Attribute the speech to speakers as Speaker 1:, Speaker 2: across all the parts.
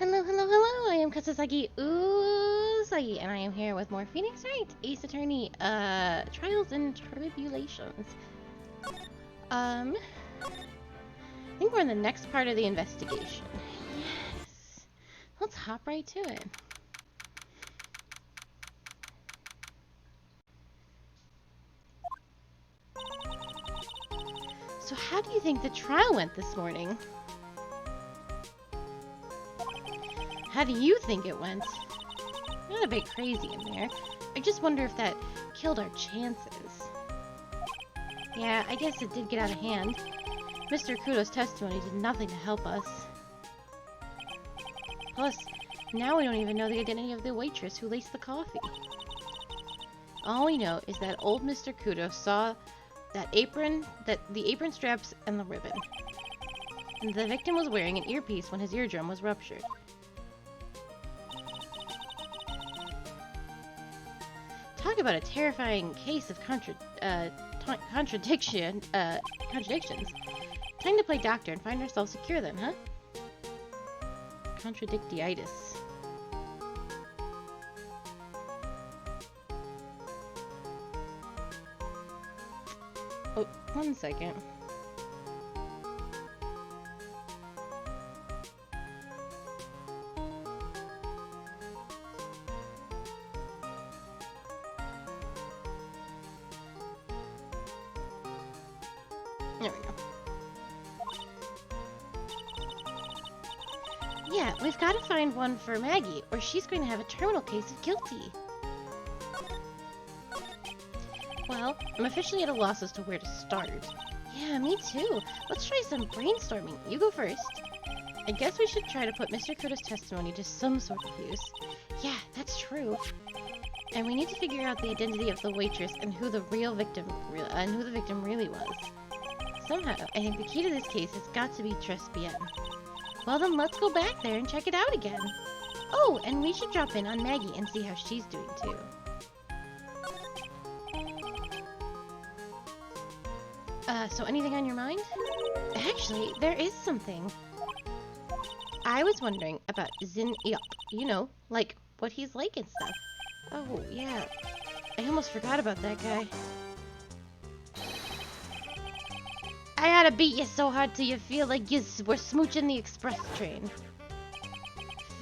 Speaker 1: Hello, hello, hello! I am Kasa Usagi, and I am here with more Phoenix Wright, Ace Attorney, Trials and Tribulations. I think we're in the next part of the investigation. Yes! Let's hop right to it. So how do you think the trial went this morning? How do you think it went? Not a bit crazy in there. I just wonder if that killed our chances. Yeah, I guess it did get out of hand. Mr. Kudo's testimony did nothing to help us. Plus, now we don't even know the identity of the waitress who laced the coffee. All we know is that old Mr. Kudo saw the apron straps and the ribbon. And the victim was wearing an earpiece when his eardrum was ruptured. Talk about a terrifying case of contradictions. Time to play doctor and find ourselves secure then, huh? Contradictiitis. Oh, 1 second. There we go. Yeah, we've got to find one for Maggie, or she's going to have a terminal case of guilty. Well, I'm officially at a loss as to where to start. Yeah, me too. Let's try some brainstorming. You go first. I guess we should try to put Mr. Kudo's testimony to some sort of use. Yeah, that's true. And we need to figure out the identity of the waitress and who the victim really was. Somehow, I think the key to this case has got to be Tribulations. Well then, let's go back there and check it out again. Oh, and we should drop in on Maggie and see how she's doing too. So anything on your mind? Actually, there is something. I was wondering about Zin-Yop. You know, like what he's like and stuff. Oh, yeah. I almost forgot about that guy. I oughta beat you so hard till you feel like we're smooching the express train.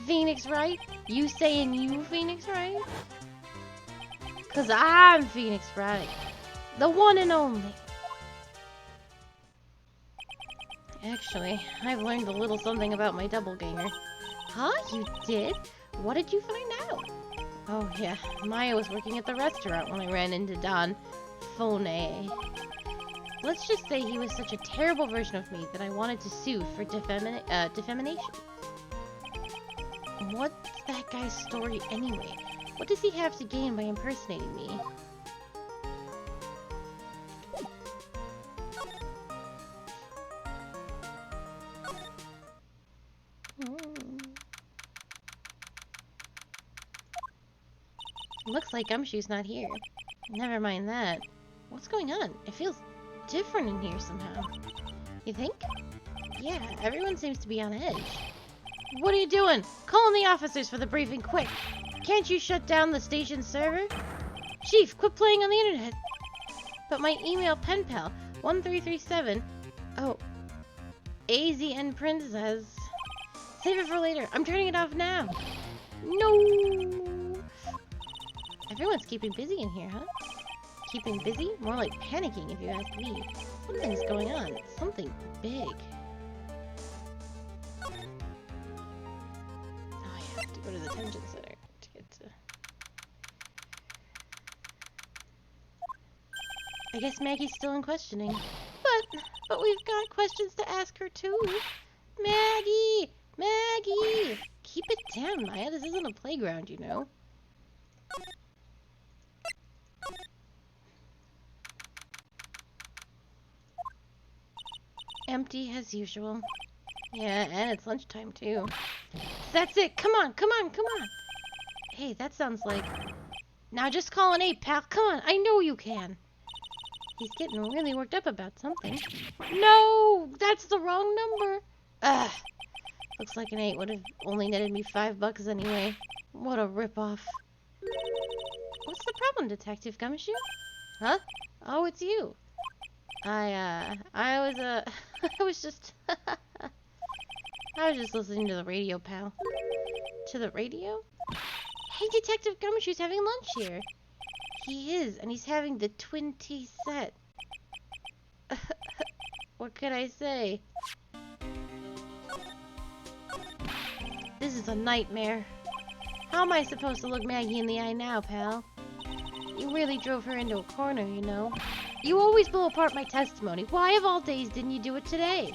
Speaker 1: Phoenix Wright? You saying you Phoenix Wright? 'Cause I'm Phoenix Wright. The one and only. Actually, I've learned a little something about my doppelganger. Huh? You did? What did you find out? Oh yeah, Maya was working at the restaurant when I ran into Don Fone. Let's just say he was such a terrible version of me that I wanted to sue for defamation. What's that guy's story anyway? What does he have to gain by impersonating me? Looks like Gumshoe's not here. Never mind that. What's going on? It feels different in here somehow. You think? Yeah, everyone seems to be on edge. What are you doing? Calling the officers for the briefing, quick! Can't you shut down the station server? Chief, quit playing on the internet! But my email pen pal, 1337... Oh. AZN Princess. Save it for later. I'm turning it off now. No! Everyone's keeping busy in here, huh? Keeping busy? More like panicking, if you ask me. Something's going on. Something big. Oh, I have to go to the detention center to get to... I guess Maggie's still in questioning. But we've got questions to ask her too. Maggie! Maggie! Keep it down, Maya. This isn't a playground, you know. Empty as usual. Yeah, and it's lunchtime too. That's it! Come on, come on, come on! Hey, that sounds like... Now just call an 8, pal. Come on, I know you can. He's getting really worked up about something. No! That's the wrong number! Ugh. Looks like an 8 would have only netted me $5 anyway. What a ripoff. What's the problem, Detective Gumshoe? Huh? Oh, it's you. I was just... I was just listening to the radio, pal. To the radio? Hey, Detective Gumshoe's having lunch here. He is, and he's having the twin tea set. What could I say? This is a nightmare. How am I supposed to look Maggie in the eye now, pal? You really drove her into a corner, you know. You always blow apart my testimony. Why of all days didn't you do it today?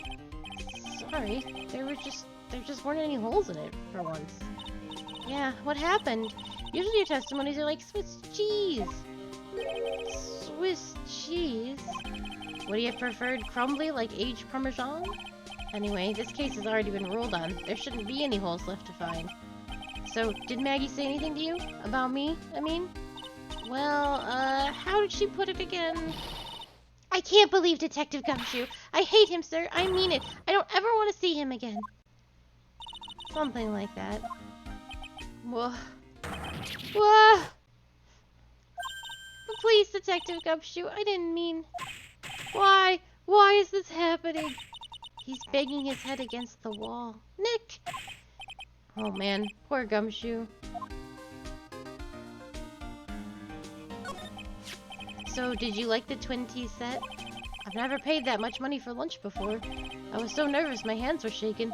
Speaker 1: Sorry, there just weren't any holes in it for once. Yeah, what happened? Usually your testimonies are like Swiss cheese. Swiss cheese? Would he have preferred crumbly like aged Parmesan? Anyway, this case has already been ruled on. There shouldn't be any holes left to find. So, did Maggie say anything to you? About me, I mean? Well, how did she put it again? I can't believe Detective Gumshoe. I hate him, sir. I mean it. I don't ever want to see him again. Something like that. Whoa. Whoa! Please, Detective Gumshoe, I didn't mean... Why? Why is this happening? He's banging his head against the wall. Nick! Oh man, poor Gumshoe. So, did you like the twin tea set? I've never paid that much money for lunch before. I was so nervous my hands were shaking.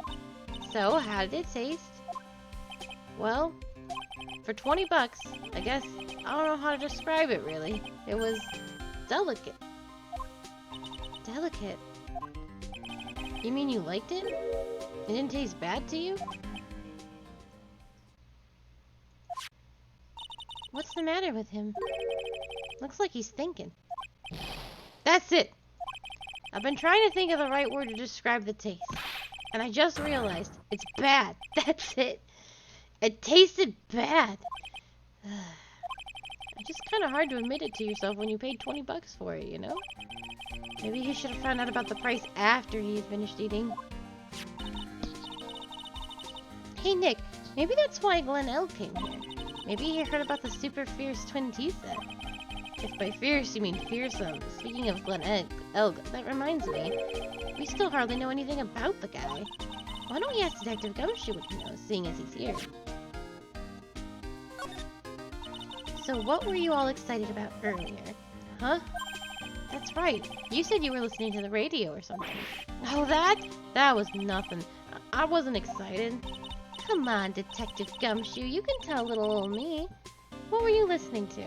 Speaker 1: So, how did it taste? Well, for 20 bucks, I guess, I don't know how to describe it really. It was delicate. Delicate? You mean you liked it? It didn't taste bad to you? What's the matter with him? Looks like he's thinking. That's it! I've been trying to think of the right word to describe the taste. And I just realized, it's bad. That's it. It tasted bad. It's just kind of hard to admit it to yourself when you paid 20 bucks for it, you know? Maybe he should have found out about the price after he had finished eating. Hey Nick, maybe that's why Glen L came here. Maybe he heard about the super fierce twin tea set. If by fierce you mean fearsome. Speaking of Glen L, that reminds me. We still hardly know anything about the guy. Why don't we ask Detective Gumshoe what he knows, seeing as he's here? So what were you all excited about earlier? Huh? That's right. You said you were listening to the radio or something. Oh, that was nothing. I wasn't excited. Come on, Detective Gumshoe. You can tell little old me. What were you listening to?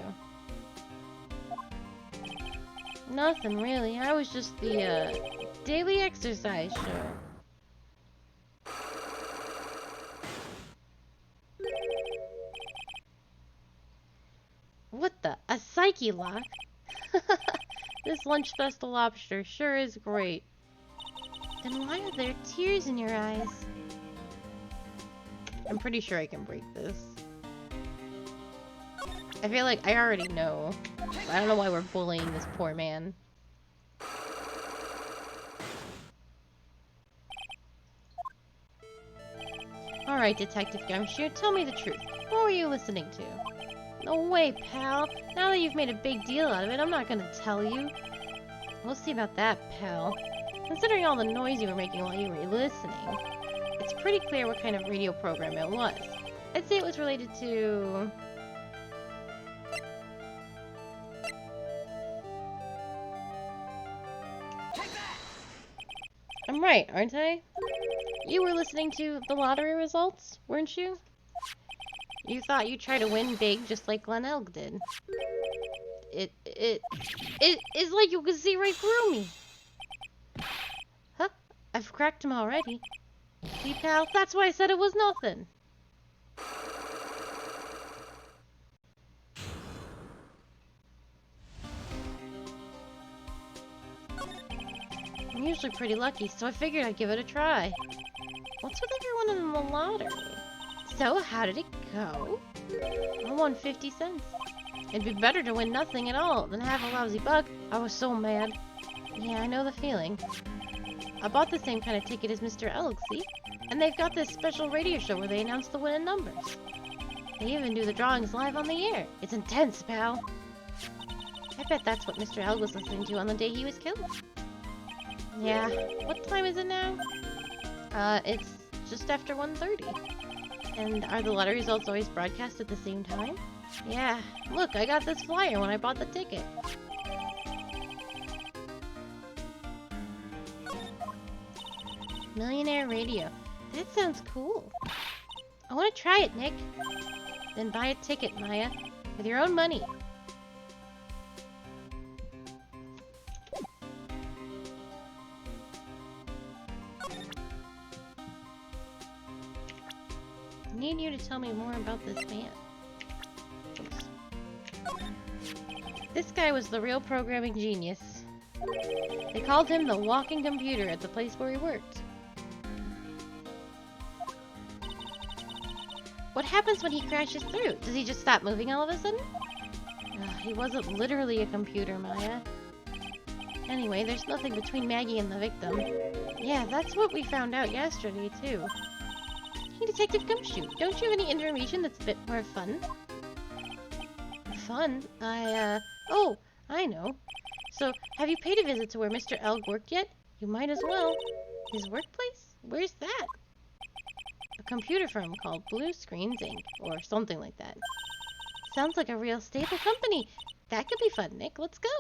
Speaker 1: Nothing, really. I was just the, daily exercise show. What the? A psyche lock? This lunch festival lobster sure is great. Then why are there tears in your eyes? I'm pretty sure I can break this. I feel like I already know. I don't know why we're bullying this poor man. Alright, Detective Gumshoe, tell me the truth. What were you listening to? No way, pal. Now that you've made a big deal out of it, I'm not gonna tell you. We'll see about that, pal. Considering all the noise you were making while you were listening, it's pretty clear what kind of radio program it was. I'd say it was related to... I'm right, aren't I? You were listening to the lottery results, weren't you? You thought you'd try to win big just like Glen Elg did. It's like you could see right through me. Huh? I've cracked him already. See, pal? That's why I said it was nothing. I'm usually pretty lucky, so I figured I'd give it a try. What's with everyone in the lottery? So, how did it go? I won 50 cents. It'd be better to win nothing at all than have a lousy buck. I was so mad. Yeah, I know the feeling. I bought the same kind of ticket as Mr. Elg, see? And they've got this special radio show where they announce the winning numbers. They even do the drawings live on the air. It's intense, pal. I bet that's what Mr. Elg was listening to on the day he was killed. Yeah. What time is it now? It's just after 1:30. And are the lottery results always broadcast at the same time? Yeah. Look, I got this flyer when I bought the ticket. Millionaire radio. That sounds cool. I want to try it, Nick. Then buy a ticket, Maya. With your own money. I need you to tell me more about this man. Oops. This guy was the real programming genius. They called him the walking computer at the place where he worked. What happens when he crashes through? Does he just stop moving all of a sudden? He wasn't literally a computer, Maya. Anyway, there's nothing between Maggie and the victim. Yeah, that's what we found out yesterday, too. Hey, Detective Gumshoe, don't you have any information that's a bit more fun? Fun? Oh, I know. So, have you paid a visit to where Mr. Elg worked yet? You might as well. His workplace? Where's that? A computer firm called Blue Screens Inc. or something like that. Sounds like a real stable company. That could be fun, Nick. Let's go.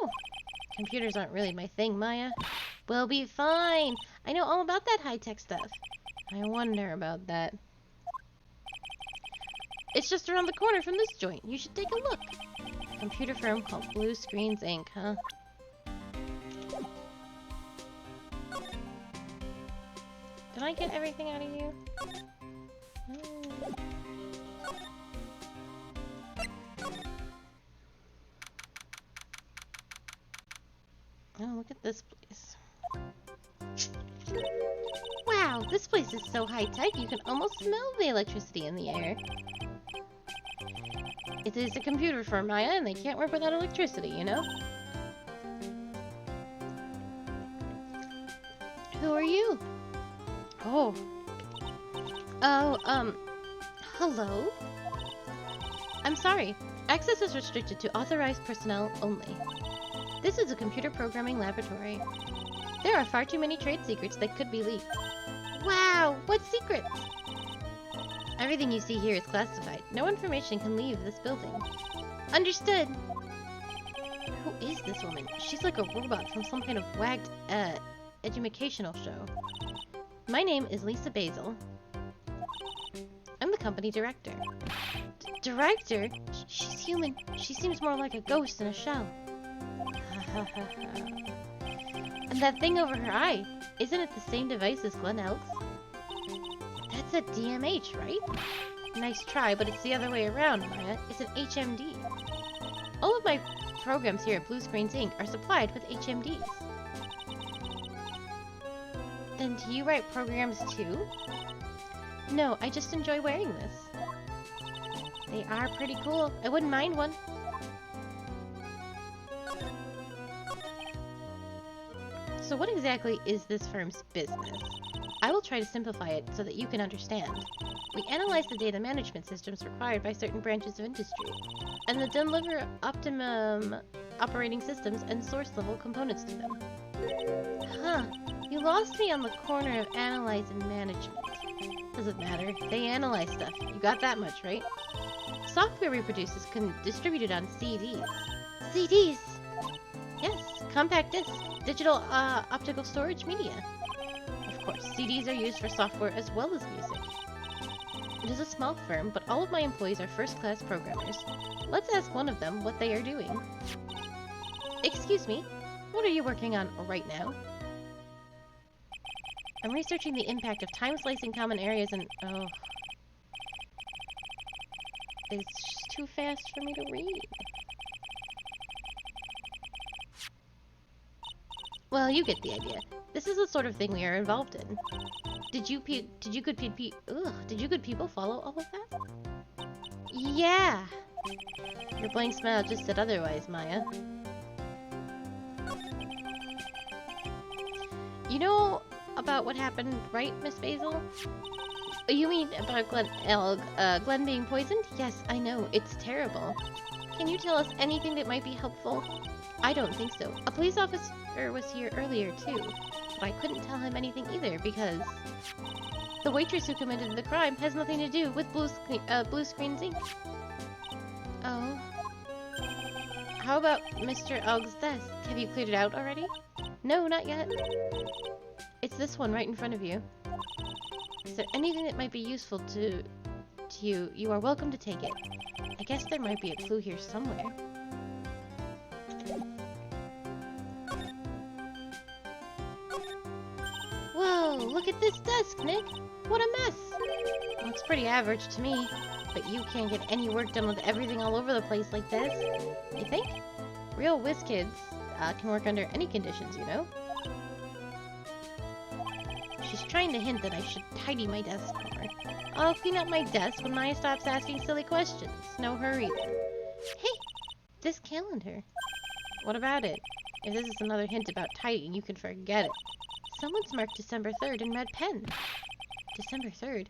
Speaker 1: Computers aren't really my thing, Maya. We'll be fine. I know all about that high-tech stuff. I wonder about that. It's just around the corner from this joint. You should take a look. A computer firm called Blue Screens Inc., huh? Did I get everything out of you? Oh, look at this place. Wow, this place is so high-tech you can almost smell the electricity in the air. It is a computer firm, Maya, and they can't work without electricity, you know? Who are you? Oh. Oh, hello? I'm sorry. Access is restricted to authorized personnel only. This is a computer programming laboratory. There are far too many trade secrets that could be leaked. Wow! What secrets? Everything you see here is classified. No information can leave this building. Understood! Who is this woman? She's like a robot from some kind of wagged, educational show. My name is Lisa Basil. I'm the company director. Director? She's human. She seems more like a ghost in a shell. And that thing over her eye, isn't it the same device as Glenn Elk's? That's a DMH, right? Nice try, but it's the other way around, Maya. It's an HMD. All of my programs here at Blue Screens Inc. are supplied with HMDs. Then do you write programs too? No, I just enjoy wearing this. They are pretty cool. I wouldn't mind one. So what exactly is this firm's business? I will try to simplify it so that you can understand. We analyze the data management systems required by certain branches of industry, and then deliver optimum operating systems and source-level components to them. Huh. You lost me on the corner of analyze and management. Doesn't matter. They analyze stuff. You got that much, right? Software we produce is distributed on CDs. CDs? Yes, compact disc, digital optical storage media. Of course, CDs are used for software as well as music. It is a small firm, but all of my employees are first-class programmers. Let's ask one of them what they are doing. Excuse me, what are you working on right now? I'm researching the impact of time-slicing common areas and... oh. It's just too fast for me to read. Well, you get the idea. This is the sort of thing we are involved in. Did you good people follow all of that? Yeah. Your blank smile just said otherwise, Maya. You know, about what happened, right, Miss Basil? You mean about Glenn being poisoned? Yes, I know. It's terrible. Can you tell us anything that might be helpful? I don't think so. A police officer was here earlier, too. But I couldn't tell him anything either, because the waitress who committed the crime has nothing to do with Blue Screen Zinc. Oh. How about Mr. Elg's desk? Have you cleared it out already? No, not yet. It's this one right in front of you. Is there anything that might be useful to you? You are welcome to take it. I guess there might be a clue here somewhere. Whoa, look at this desk, Nick! What a mess! Looks pretty average to me, but you can't get any work done with everything all over the place like this. You think? Real whiz kids can work under any conditions, you know? She's trying to hint that I should tidy my desk more. I'll clean up my desk when Maya stops asking silly questions. No hurry then. Hey! This calendar. What about it? If this is another hint about tidying, you can forget it. Someone's marked December 3rd in red pen. December 3rd?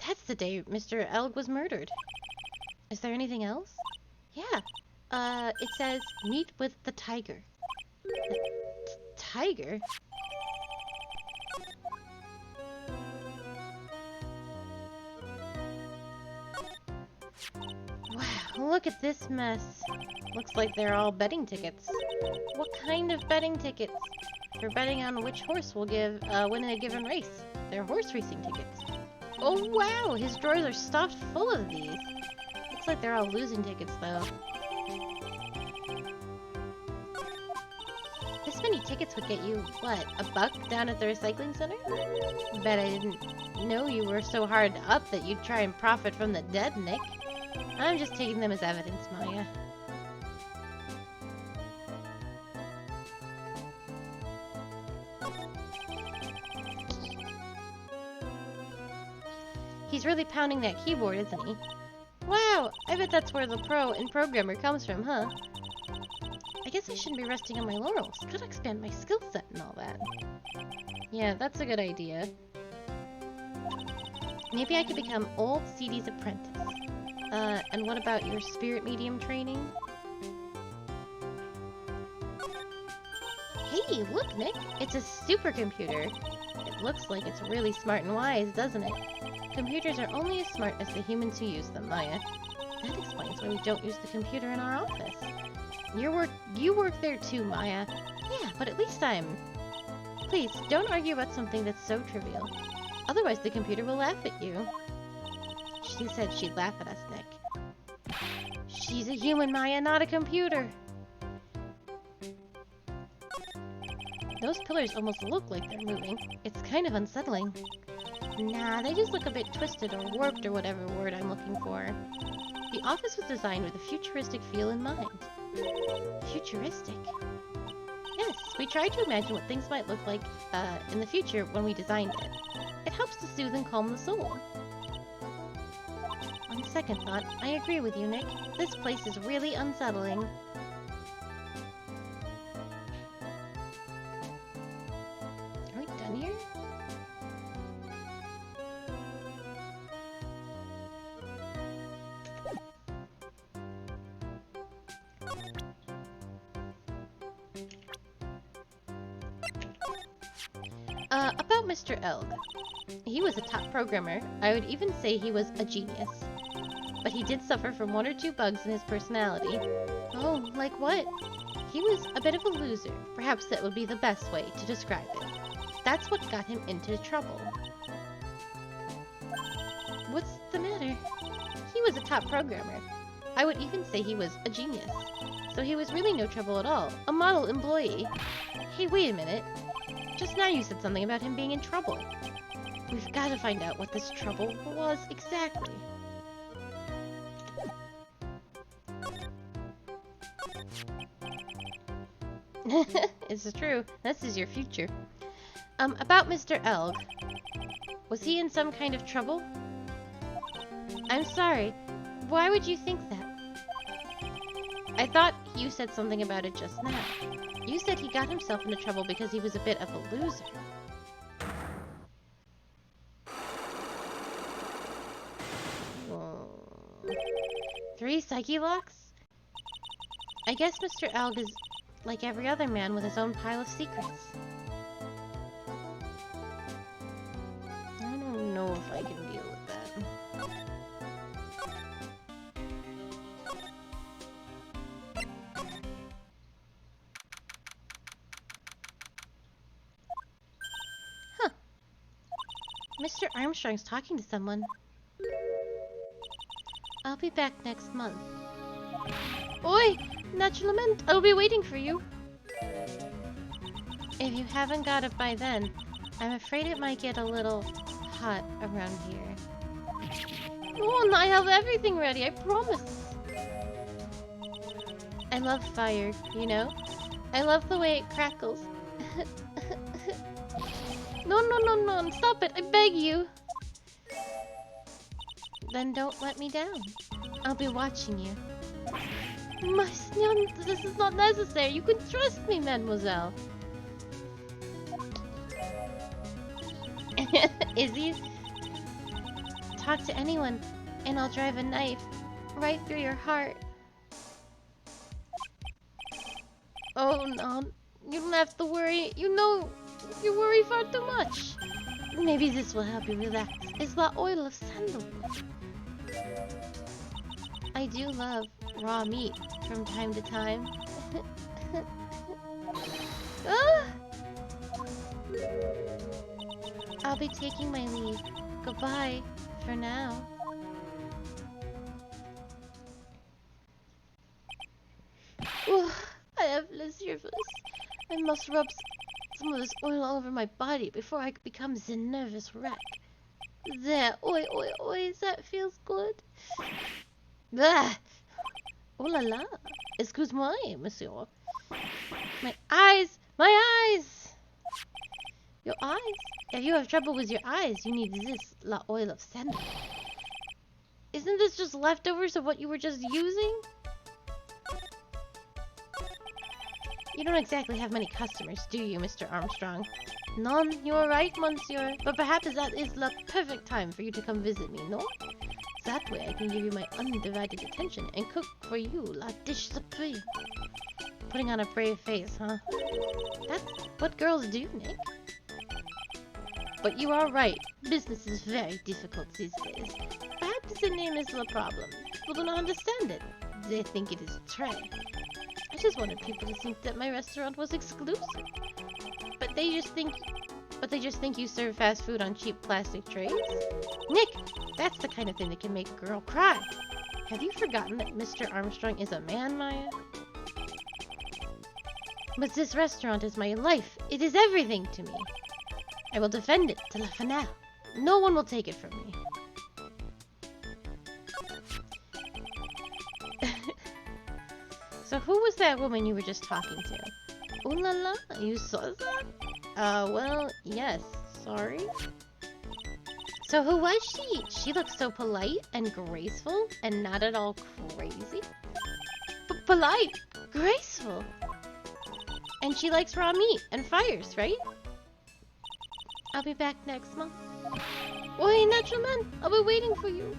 Speaker 1: That's the day Mr. Elg was murdered. Is there anything else? Yeah. It says, meet with the tiger. The tiger? Wow, look at this mess. Looks like they're all betting tickets. What kind of betting tickets? For betting on which horse will win in a given race. They're horse racing tickets. Oh wow, his drawers are stuffed full of these. Looks like they're all losing tickets though. This many tickets would get you, what, $1 down at the recycling center? Bet I didn't know you were so hard up that you'd try and profit from the dead, Nick. I'm just taking them as evidence, Maya. He's really pounding that keyboard, isn't he? Wow, I bet that's where the pro and programmer comes from, huh? I guess I shouldn't be resting on my laurels. Gotta expand my skill set and all that. Yeah, that's a good idea. Maybe I could become Old CD's apprentice. And what about your spirit medium training? Hey, look, Nick! It's a supercomputer! It looks like it's really smart and wise, doesn't it? Computers are only as smart as the humans who use them, Maya. That explains why we don't use the computer in our office. You work there too, Maya. Yeah, but at least Please, don't argue about something that's so trivial. Otherwise the computer will laugh at you. She said she'd laugh at us, Nick. She's a human, Maya, not a computer. Those pillars almost look like they're moving. It's kind of unsettling. Nah, they just look a bit twisted or warped or whatever word I'm looking for. The office was designed with a futuristic feel in mind. Futuristic? Yes, we tried to imagine what things might look like in the future when we designed it. It helps to soothe and calm the soul. On second thought, I agree with you, Nick. This place is really unsettling. Are we done here? About Mr. Elg. He was a top programmer. I would even say he was a genius. But he did suffer from 1 or 2 bugs in his personality. Oh, like what? He was a bit of a loser. Perhaps that would be the best way to describe it. That's what got him into trouble. What's the matter? He was a top programmer. I would even say he was a genius. So he was really no trouble at all. A model employee. Hey, wait a minute. Just now you said something about him being in trouble. We've got to find out what this trouble was exactly. It's true. This is your future. About Mr. Elg. Was he in some kind of trouble? I'm sorry. Why would you think that? I thought you said something about it just now. You said he got himself into trouble because he was a bit of a loser. 3 psyche locks? I guess Mr. Elg is like every other man with his own pile of secrets. I don't know if I can deal with that. Huh. Mr. Armstrong's talking to someone. I'll be back next month. Oi! Naturalmente, I'll be waiting for you. If you haven't got it by then, I'm afraid it might get a little hot around here. Oh, I have everything ready, I promise. I love fire, you know? I love the way it crackles. No, stop it, I beg you. Then don't let me down. I'll be watching you. My son, this is not necessary. You can trust me, mademoiselle. Izzy, talk to anyone, and I'll drive a knife right through your heart. Oh no, you don't have to worry. You know, you worry far too much. Maybe this will help you relax. It's the oil of sandalwood. I do love raw meat from time to time. Ah! I'll be taking my leave. Goodbye for now. Oh, I have nervous. I must rub some of this oil all over my body before I become the nervous wreck. There, oi, that feels good. Bah! Oh la la! Excuse-moi, monsieur. My eyes! My eyes! Your eyes? If you have trouble with your eyes, you need this, la oil of sandalwood. Isn't this just leftovers of what you were just using? You don't exactly have many customers, do you, Mr. Armstrong? None, you are right, monsieur. But perhaps that is the perfect time for you to come visit me, no? That way I can give you my undivided attention and cook for you la dish supreme. Putting on a brave face, huh? That's what girls do, Nick. But you are right. Business is very difficult these days. Perhaps the name is the problem. People do not understand it. They think it is tray. I just wanted people to think that my restaurant was exclusive. But they just think you serve fast food on cheap plastic trays? Nick, that's the kind of thing that can make a girl cry. Have you forgotten that Mr. Armstrong is a man, Maya? But this restaurant is my life. It is everything to me. I will defend it to the finale. No one will take it from me. So who was that woman you were just talking to? Ooh la la, you saw that? Well, yes. Sorry. So who was she? She looked so polite and graceful and not at all crazy. Polite, graceful. And she likes raw meat and fires, right? I'll be back next month. Oi, natural man, I'll be waiting for you.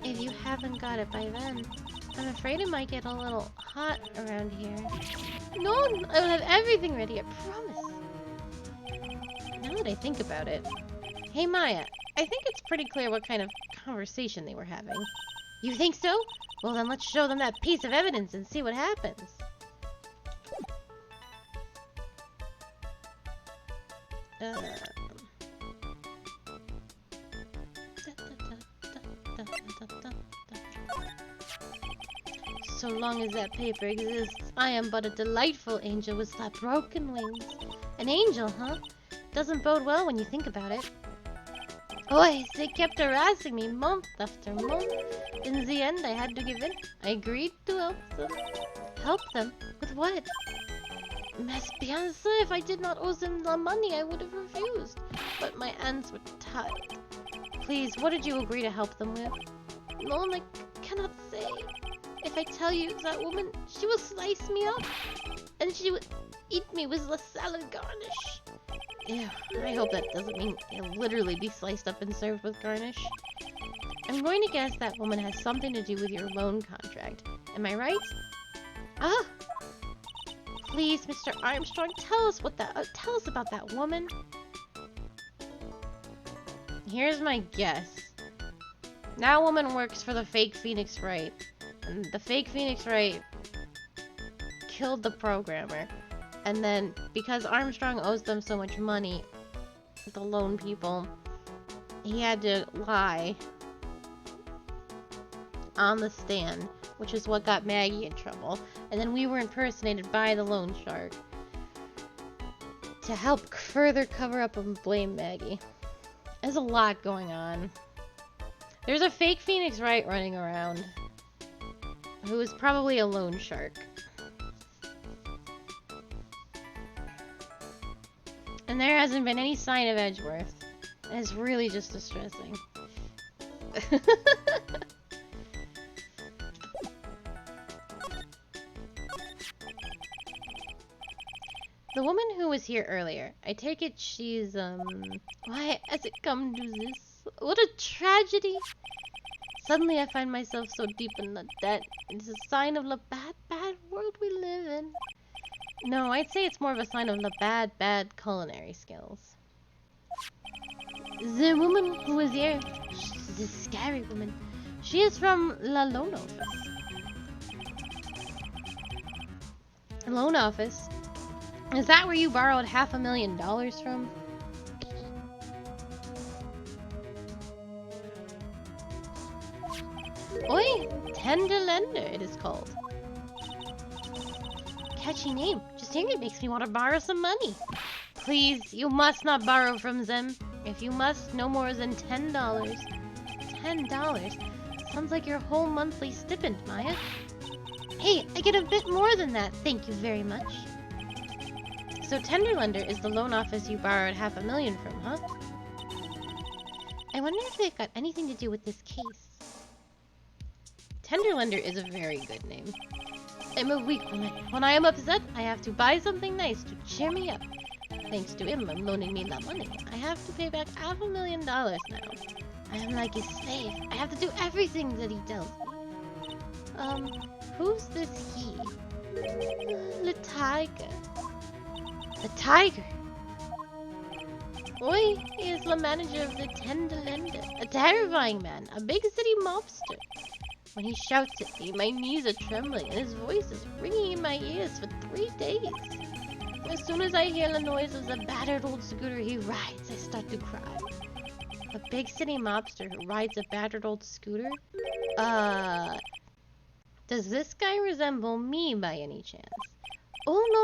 Speaker 1: If you haven't got it by then, I'm afraid it might get a little hot around here. No, I will have everything ready, I promise. Now that I think about it. Hey Maya, I think it's pretty clear what kind of conversation they were having. You think so? Well then let's show them that piece of evidence and see what happens. So long as that paper exists, I am but a delightful angel with slap broken wings. An angel, huh? Doesn't bode well when you think about it. Oi, they kept harassing me month after month. In the end, I had to give in. I agreed to help them. Help them? With what? Mais bien sûr, if I did not owe them the money, I would have refused. But my hands were tied. Please, what did you agree to help them with? No, I cannot say. If I tell you, that woman, she will slice me up. And she would eat me with the salad garnish. Ew, I hope that doesn't mean it'll literally be sliced up and served with garnish. I'm going to guess that woman has something to do with your loan contract. Am I right? Ah! Please, Mr. Armstrong, tell us about that woman. Here's my guess. That woman works for the fake Phoenix Wright. And the fake Phoenix Wright killed the programmer. And then, because Armstrong owes them so much money, the loan people, he had to lie on the stand, which is what got Maggie in trouble. And then we were impersonated by the loan shark to help further cover up and blame Maggie. There's a lot going on. There's a fake Phoenix Wright running around who is probably a loan shark. And there hasn't been any sign of Edgeworth. And it's really just distressing. The woman who was here earlier, I take it she's, why has it come to this? What a tragedy! Suddenly I find myself so deep in the debt. It's a sign of the bad, bad world we live in. No, I'd say it's more of a sign of the bad, bad culinary skills. The woman who was here, she's a scary woman. She is from the loan office. Loan office? Is that where you borrowed $500,000 from? Oi! Tender lender, it is called. Catchy name. Just hearing it makes me want to borrow some money. Please, you must not borrow from them. If you must, no more than $10. $10? Sounds like your whole monthly stipend, Maya. Hey, I get a bit more than that, thank you very much. So Tenderlender is the loan office you borrowed $500,000 from, huh? I wonder if they've got anything to do with this case. Tenderlender is a very good name. I'm a weak woman. When I am upset, I have to buy something nice to cheer me up. Thanks to him, I'm loaning me that money. I have to pay back $500,000 now. I am like his slave. I have to do everything that he tells me. Who's this he? The tiger. The tiger? Oi, he is the manager of the Tender Lender. A terrifying man, a big city mobster. When he shouts at me, my knees are trembling and his voice is ringing in my ears for 3 days. As soon as I hear the noise of the battered old scooter he rides, I start to cry. A big city mobster who rides a battered old scooter? Does this guy resemble me by any chance? Oh, no.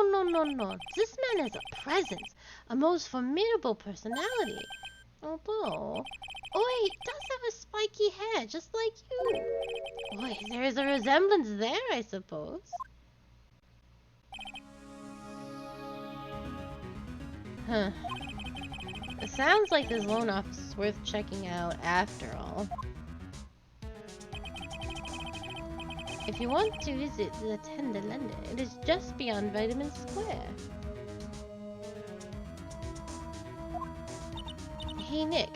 Speaker 1: This man has a presence, a most formidable personality. Although, he does have a spiky hair, just like you. There is a resemblance there, I suppose. Huh. It sounds like this loan office is worth checking out after all. If you want to visit the Tender Lender, it is just beyond Vitamin Square. Hey Nick,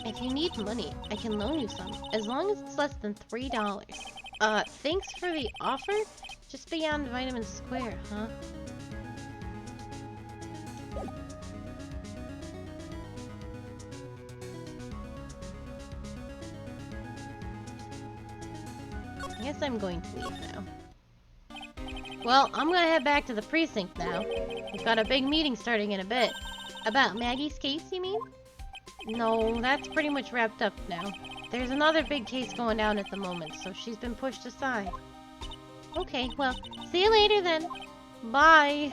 Speaker 1: if you need money, I can loan you some, as long as it's less than $3. Thanks for the offer? Just beyond Vitamin Square, huh? I guess I'm going to leave now. Well, I'm gonna head back to the precinct now. We've got a big meeting starting in a bit. About Maggie's case, you mean? No, that's pretty much wrapped up now. There's another big case going down at the moment, so she's been pushed aside. Okay, well, see you later then. Bye!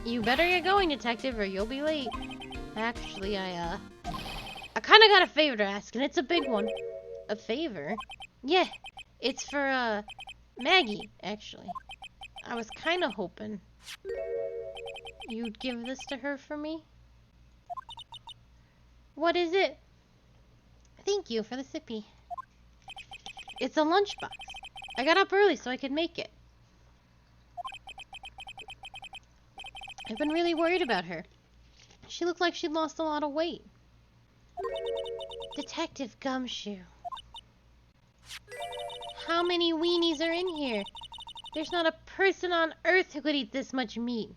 Speaker 1: You better get going, detective, or you'll be late. Actually, I kinda got a favor to ask, and it's a big one. A favor? Yeah, it's for, Maggie, actually. I was kinda hoping you'd give this to her for me. What is it? Thank you for the sippy. It's a lunchbox. I got up early so I could make it. I've been really worried about her. She looked like she'd lost a lot of weight. Detective Gumshoe. How many weenies are in here? There's not a person on Earth who could eat this much meat.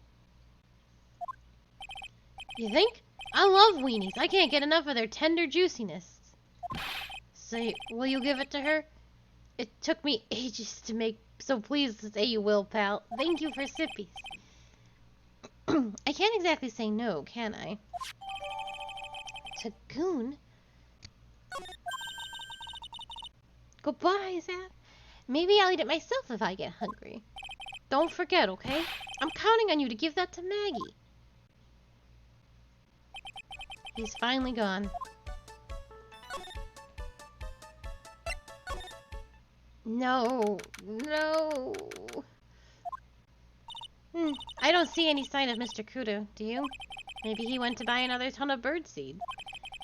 Speaker 1: You think? I love weenies. I can't get enough of their tender juiciness. So, will you give it to her? It took me ages to make, so please say you will, pal. Thank you for sippies. I can't exactly say no, can I? Tagoon? Goodbye, Zap. Maybe I'll eat it myself if I get hungry. Don't forget, okay? I'm counting on you to give that to Maggie. He's finally gone. No. No. I don't see any sign of Mr. Kudo, do you? Maybe he went to buy another ton of birdseed.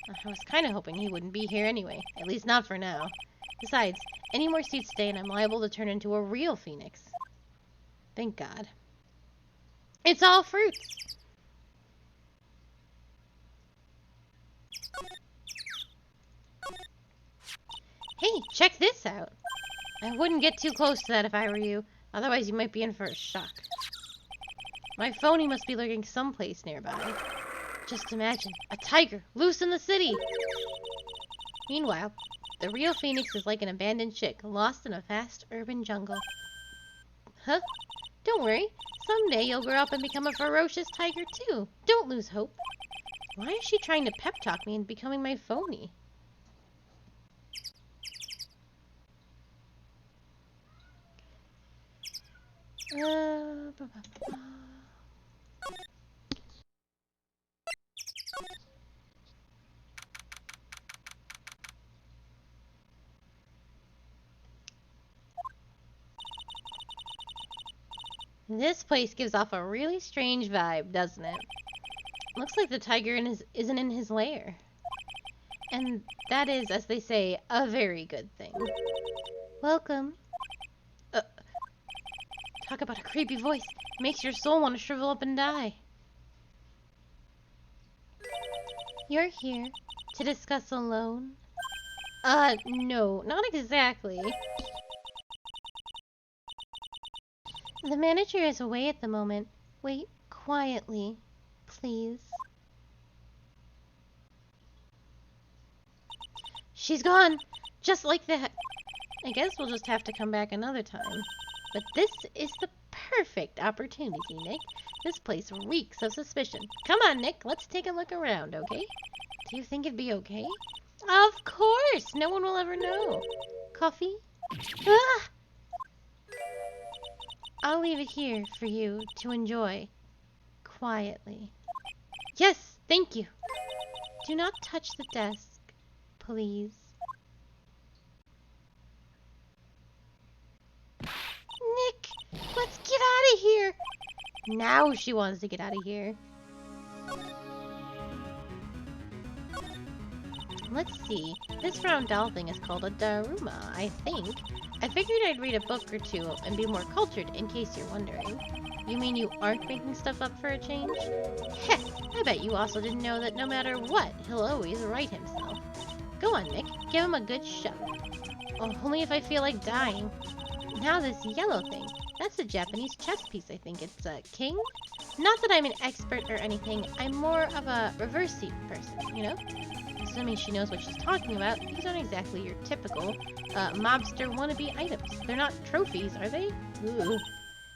Speaker 1: I was kind of hoping he wouldn't be here anyway. At least not for now. Besides, any more seeds stay and I'm liable to turn into a real phoenix. Thank God. It's all fruits! Hey, check this out! I wouldn't get too close to that if I were you. Otherwise you might be in for a shock. My phony must be lurking someplace nearby. Just imagine, a tiger, loose in the city! Meanwhile, the real phoenix is like an abandoned chick, lost in a vast urban jungle. Huh? Don't worry, someday you'll grow up and become a ferocious tiger too. Don't lose hope. Why is she trying to pep talk me into becoming my phony? This place gives off a really strange vibe, doesn't it? Looks like the tiger isn't in his lair. And that is, as they say, a very good thing. Welcome. Talk about a creepy voice. Makes your soul want to shrivel up and die. You're here to discuss a loan? No, not exactly. The manager is away at the moment. Wait quietly, please. She's gone! Just like that. I guess we'll just have to come back another time. But this is the perfect opportunity, Nick. This place reeks of suspicion. Come on, Nick. Let's take a look around, okay? Do you think it'd be okay? Of course! No one will ever know. Coffee? Ah! I'll leave it here for you to enjoy. Quietly. Yes, thank you. Do not touch the desk, please. Nick, let's get out of here. Now she wants to get out of here. Let's see. This round doll thing is called a Daruma, I think. I figured I'd read a book or two and be more cultured, in case you're wondering. You mean you aren't making stuff up for a change? Heh, I bet you also didn't know that no matter what, he'll always right himself. Go on, Nick. Give him a good shove. Oh, only if I feel like dying. Now this yellow thing. That's a Japanese chess piece, I think. It's a king? Not that I'm an expert or anything. I'm more of a reverse seat person, you know? Assuming she knows what she's talking about, these aren't exactly your typical mobster wannabe items. They're not trophies, are they? Ooh.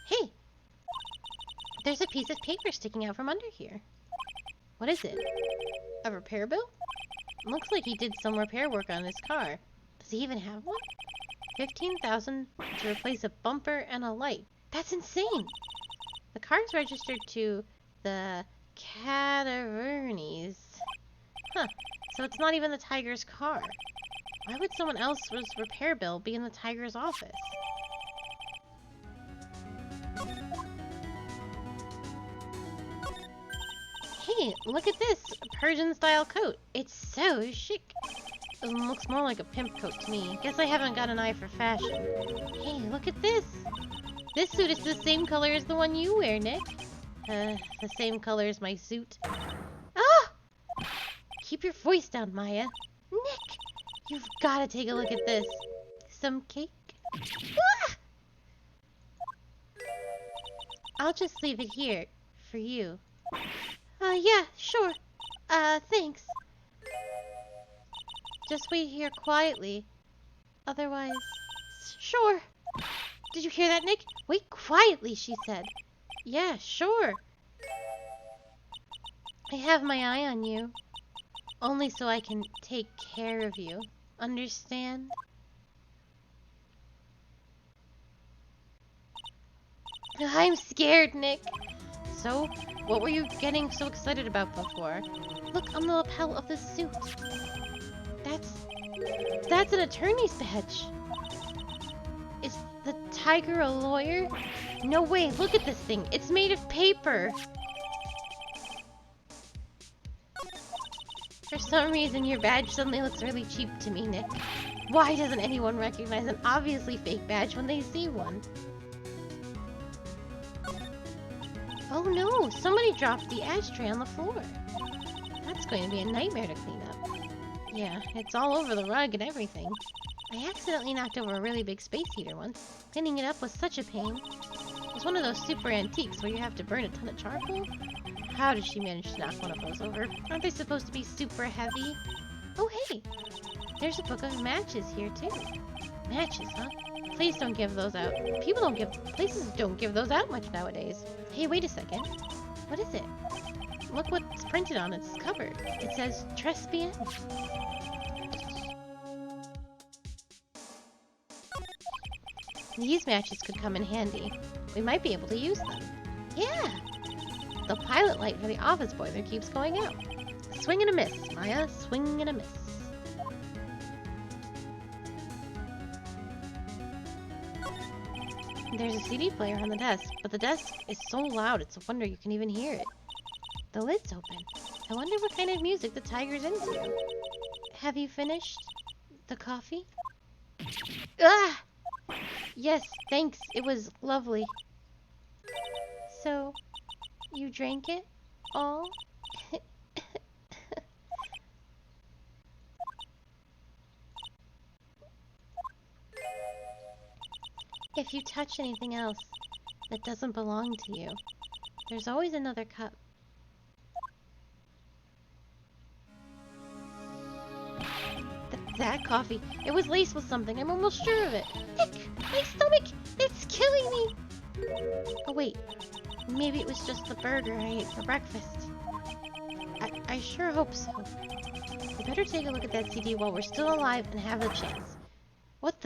Speaker 1: Hey! There's a piece of paper sticking out from under here. What is it? A repair bill? Looks like he did some repair work on this car. Does he even have one? $15,000 to replace a bumper and a light. That's insane! The car's registered to the Catavernies. Huh. So it's not even the tiger's car. Why would someone else's repair bill be in the tiger's office? Hey, Hey, look at this Persian-style coat. It's so chic. Looks more like a pimp coat to me. Guess I haven't got an eye for fashion. Hey, look at this. This suit is the same color as the one you wear, Nick. The same color as my suit. Ah! Keep your voice down, Maya. Nick, you've got to take a look at this. Some cake? Ah! I'll just leave it here for you. Yeah, sure. Thanks. Just wait here quietly. Otherwise... Sure. Did you hear that, Nick? Wait quietly, she said. Yeah, sure. I have my eye on you. Only so I can take care of you. Understand? I'm scared, Nick. So, what were you getting so excited about before? Look on the lapel of the suit. That's an attorney's badge. Is the tiger a lawyer? No way, look at this thing. It's made of paper. For some reason, your badge suddenly looks really cheap to me, Nick. Why doesn't anyone recognize an obviously fake badge when they see one? Oh no, somebody dropped the ashtray on the floor. That's going to be a nightmare to clean up. Yeah, it's all over the rug and everything. I accidentally knocked over a really big space heater once. Cleaning it up was such a pain. It was one of those super antiques where you have to burn a ton of charcoal. How did she manage to knock one of those over? Aren't they supposed to be super heavy? Oh hey, there's a book of matches here too. Matches, huh? Please don't give those out. Places don't give those out much nowadays. Hey, wait a second. What is it? Look what's printed on its cover. It says Tribulations. These matches could come in handy. We might be able to use them. Yeah! The pilot light for the office boiler keeps going out. Swing and a miss, Maya. Swing and a miss. There's a CD player on the desk, but the desk is so loud it's a wonder you can even hear it. The lid's open. I wonder what kind of music the tiger's into. Have you finished the coffee? Ah! Yes, thanks. It was lovely. So, you drank it all? If you touch anything else that doesn't belong to you, there's always another cup. That coffee, it was laced with something. I'm almost sure of it. Nick, my stomach, it's killing me. Oh wait, maybe it was just the burger I ate for breakfast. I sure hope so. We better take a look at that CD while we're still alive and have a chance. What?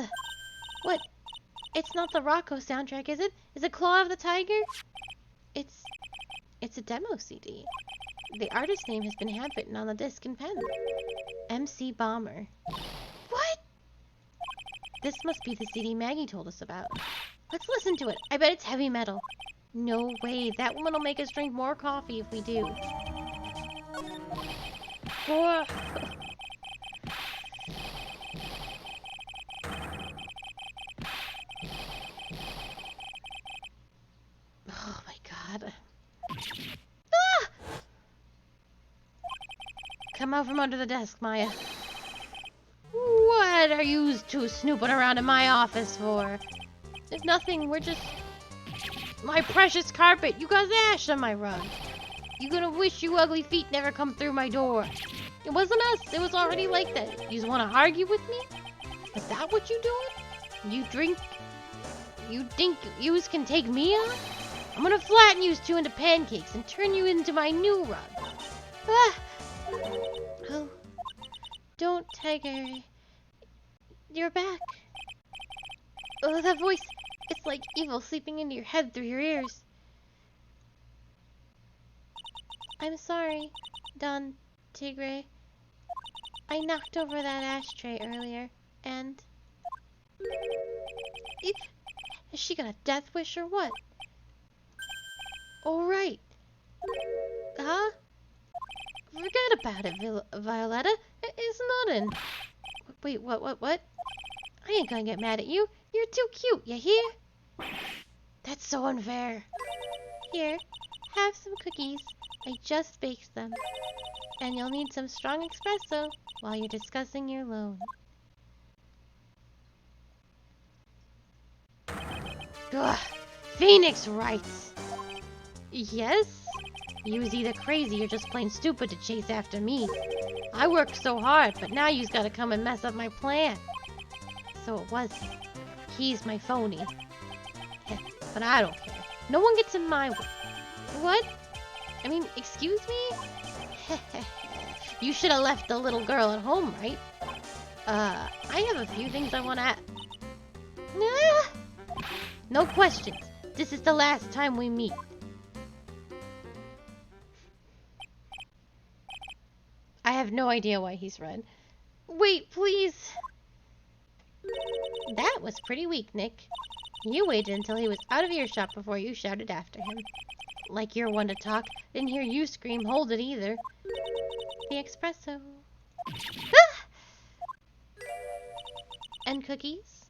Speaker 1: It's not the Rocco soundtrack, is it? Is it Claw of the Tiger? It's a demo CD. The artist name has been handwritten on the disc in pen. MC Bomber. What? This must be the CD Maggie told us about. Let's listen to it. I bet it's heavy metal. No way. That woman will make us drink more coffee if we do. Oh my god. Ah! Come out from under the desk, Maya. What are you two snooping around in my office for? If nothing, we're just... My precious carpet! You got ash on my rug! You gonna wish you ugly feet never come through my door. It wasn't us, it was already like that. You wanna argue with me? Is that what you doing? You think yous can take me on? I'm gonna flatten yous two into pancakes and turn you into my new rug. Ah! Oh. Don't, Tiger. You're back. Oh, that voice. It's like evil seeping into your head through your ears. I'm sorry, Don Tigre. I knocked over that ashtray earlier, and... Has she got a death wish or what? Oh, right. Huh? Forget about it, Violetta. It's nothing. Wait, what? I ain't gonna get mad at you. You're too cute, you hear? That's so unfair. Here, have some cookies. I just baked them. And you'll need some strong espresso while you're discussing your loan. Ugh, Phoenix Wright. Yes? You was either crazy or just plain stupid to chase after me. I worked so hard, but now you's gotta come and mess up my plan. So it was him. He's my phony. But I don't care. No one gets in my way. What? I mean, excuse me? You should have left the little girl at home, right? I have a few things I want to No questions. This is the last time we meet. I have no idea why he's red. Wait, please. That was pretty weak, Nick. You waited until he was out of earshot before you shouted after him. Like you're one to talk. Didn't hear you scream, hold it either. The espresso. Ah! And cookies?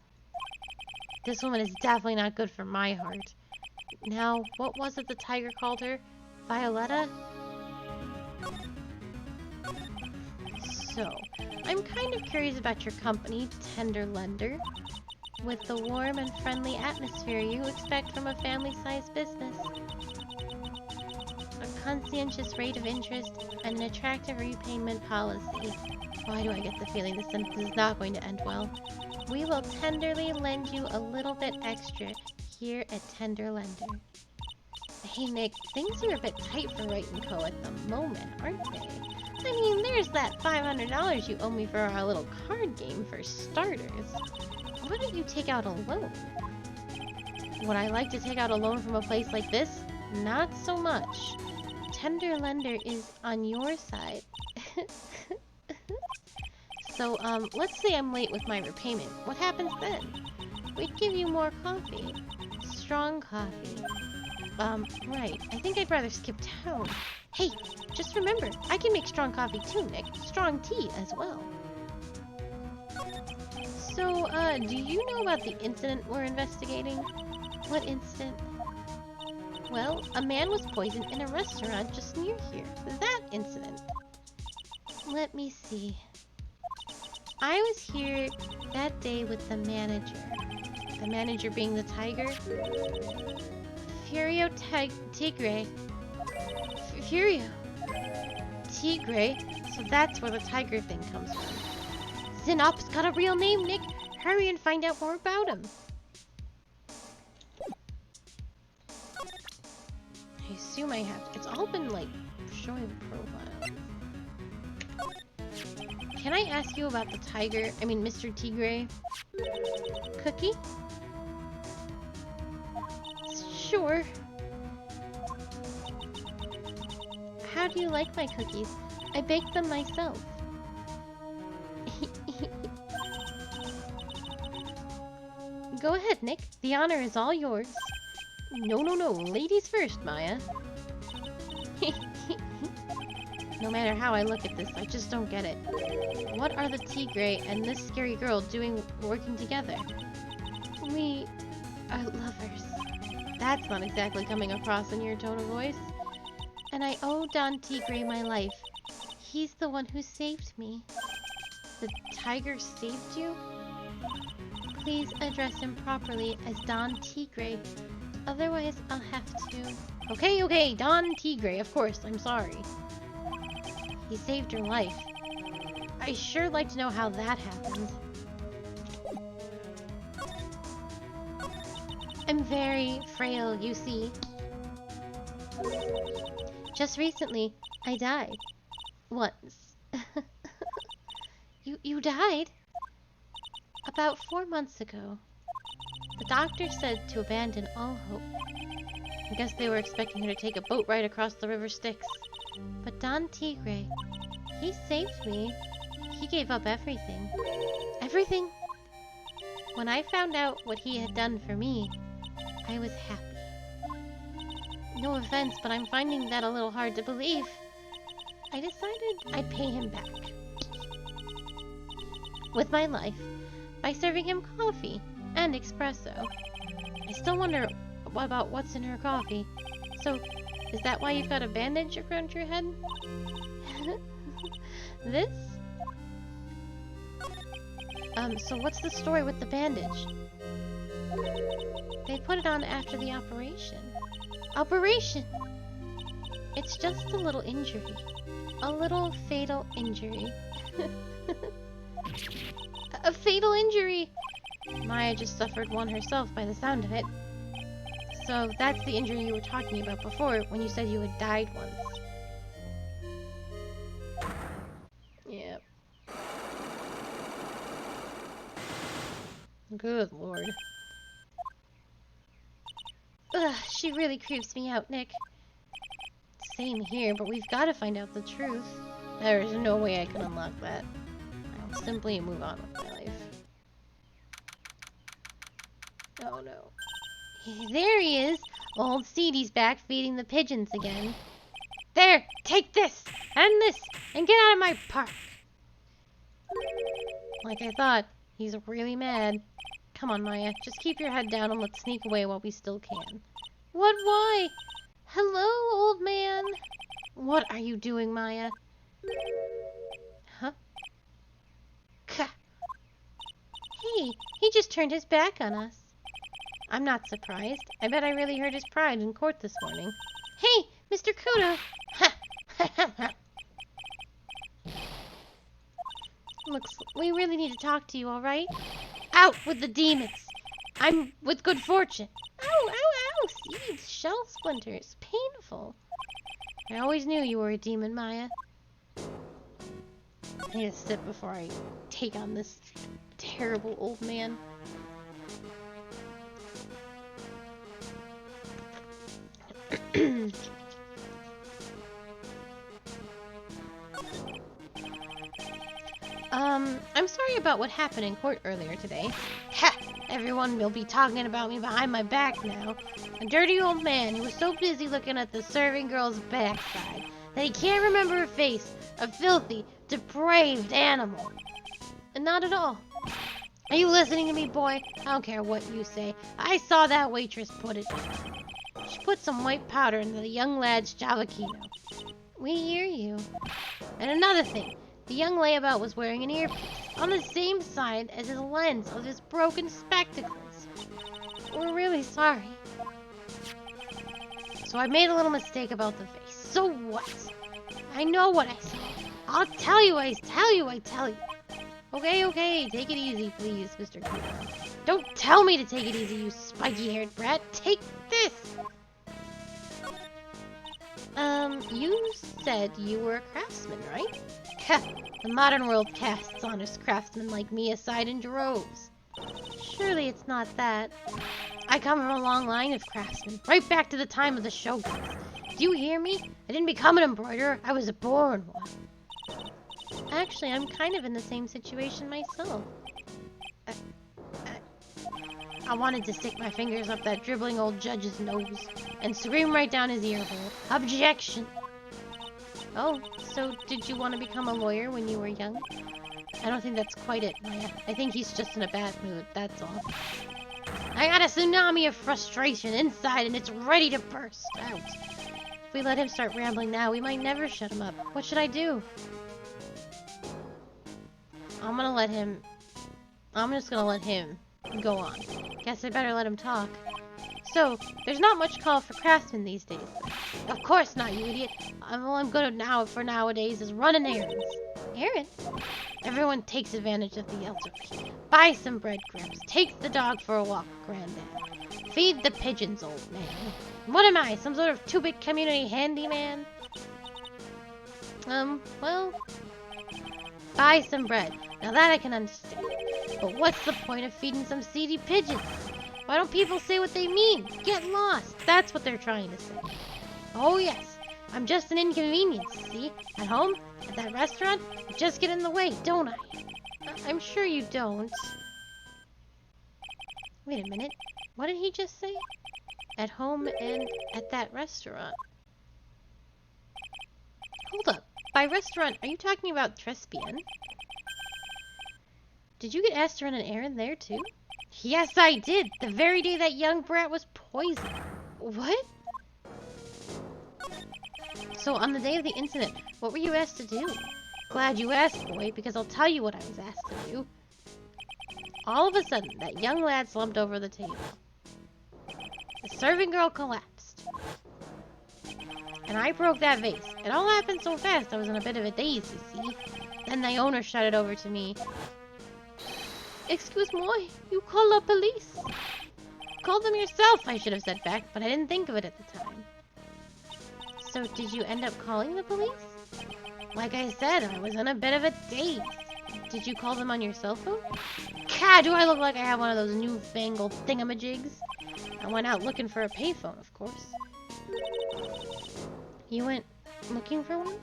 Speaker 1: This woman is definitely not good for my heart. Now, what was it the tiger called her? Violetta? So, I'm kind of curious about your company, Tender Lender. With the warm and friendly atmosphere you expect from a family-sized business. A conscientious rate of interest and an attractive repayment policy. Why do I get the feeling this sentence is not going to end well? We will tenderly lend you a little bit extra here at Tender Lender. Hey Nick, things are a bit tight for Wright & Co. at the moment, aren't they? I mean, there's that $500 you owe me for our little card game for starters. Why don't you take out a loan? Would I like to take out a loan from a place like this? Not so much. Tender Lender is on your side. So, let's say I'm late with my repayment. What happens then? We'd give you more coffee. Strong coffee. Right. I think I'd rather skip town. Hey, just remember, I can make strong coffee too, Nick. Strong tea as well. So, do you know about the incident we're investigating? What incident? Well, a man was poisoned in a restaurant just near here. That incident. Let me see. I was here that day with the manager. The manager being the tiger. Furio Tigre. Furio Tigre. So that's where the tiger thing comes from. Zinop's got a real name, Nick. Hurry and find out more about him. I assume I have to. It's all been like showing profile. Can I ask you about the tiger? I mean, Mr. Tigre. Cookie? Sure. How do you like my cookies? I baked them myself. Go ahead, Nick. The honor is all yours. No. Ladies first, Maya. No matter how I look at this, I just don't get it. What are the Tigre and this scary girl doing working together? We are lovers. That's not exactly coming across in your tone of voice. And I owe Don Tigre my life. He's the one who saved me. The tiger saved you? Please address him properly as Don Tigre. Otherwise, I'll have to... Okay, Don Tigre, of course, I'm sorry. He saved your life. I sure like to know how that happened. I'm very frail, you see. Just recently, I died. Once. You died? About 4 months ago. The doctor said to abandon all hope. I guess they were expecting her to take a boat ride across the river Styx. But Don Tigre, he saved me. He gave up everything. Everything? When I found out what he had done for me, I was happy. No offense, but I'm finding that a little hard to believe. I decided I'd pay him back. With my life, by serving him coffee and espresso. I still wonder about what's in her coffee. So, is that why you've got a bandage around your head? This? So what's the story with the bandage? They put it on after the operation. Operation? It's just a little injury. A little fatal injury. A fatal injury! Maya just suffered one herself by the sound of it. So that's the injury you were talking about before when you said you had died once. Yep. Good lord. Ugh, she really creeps me out, Nick. Same here, but we've got to find out the truth. There is no way I can unlock that. I'll simply move on with my life. Oh no. There he is! Old Seedy's back feeding the pigeons again. There! Take this! And this! And get out of my park! Like I thought, he's really mad. Come on, Maya. Just keep your head down and let's sneak away while we still can. What? Why? Hello, old man! What are you doing, Maya? Huh? Ka! Hey, he just turned his back on us. I'm not surprised. I bet I really hurt his pride in court this morning. Hey, Mr. Kudo! Ha! Looks, we really need to talk to you, alright? Out with the demons! I'm with good fortune. Ow, ow, ow! Seeds, shell splinters. Painful. I always knew you were a demon, Maya. I need to sip before I take on this terrible old man. I'm sorry about what happened in court earlier today. Ha! Everyone will be talking about me behind my back now. A dirty old man who was so busy looking at the serving girl's backside that he can't remember her face. A filthy, depraved animal. And not at all. Are you listening to me, boy? I don't care what you say. I saw that waitress put it down. She put some white powder into the young lad's javakino. We hear you. And another thing. The young layabout was wearing an earpiece on the same side as his lens of his broken spectacles. We're really sorry. So I made a little mistake about the face. So what? I know what I said. I'll tell you, I tell you. Okay, take it easy, please, Mr. Cooper. Don't tell me to take it easy, you spiky-haired brat. Take this! You said you were a craftsman, right? The modern world casts honest craftsmen like me aside in droves. Surely it's not that. I come from a long line of craftsmen, right back to the time of the shoguns. Do you hear me? I didn't become an embroiderer, I was born one. Actually, I'm kind of in the same situation myself. I wanted to stick my fingers up that dribbling old judge's nose and scream right down his ear hole. Objection! Oh, so did you want to become a lawyer when you were young? I don't think that's quite it, Maya. I think he's just in a bad mood, that's all. I got a tsunami of frustration inside and it's ready to burst out. If we let him start rambling now, we might never shut him up. What should I do? I'm just gonna let him go on. Guess I better let him talk. So, there's not much call for craftsmen these days. Of course not, you idiot. All I'm good at for nowadays is running errands. Errands? Everyone takes advantage of the elderly. Buy some breadcrumbs. Take the dog for a walk, Granddad. Feed the pigeons, old man. What am I, some sort of 2-bit community handyman? Well... Buy some bread. Now that I can understand. But what's the point of feeding some seedy pigeons? Why don't people say what they mean? Get lost. That's what they're trying to say. Oh yes, I'm just an inconvenience, see? At home, at that restaurant, I just get in the way, don't I? I'm sure you don't. Wait a minute. What did he just say? At home and at that restaurant. Hold up. By restaurant, are you talking about Tribulations? Did you get asked to run an errand there, too? Yes, I did! The very day that young brat was poisoned. What? So, on the day of the incident, what were you asked to do? Glad you asked, boy, because I'll tell you what I was asked to do. All of a sudden, that young lad slumped over the table. The serving girl collapsed. And I broke that vase. It all happened so fast, I was in a bit of a daze, you see. Then the owner shouted over to me. Excuse me, you call the police? Call them yourself, I should have said back, but I didn't think of it at the time. So, did you end up calling the police? Like I said, I was in a bit of a daze. Did you call them on your cell phone? God, do I look like I have one of those newfangled thingamajigs? I went out looking for a payphone, of course. You went looking for one?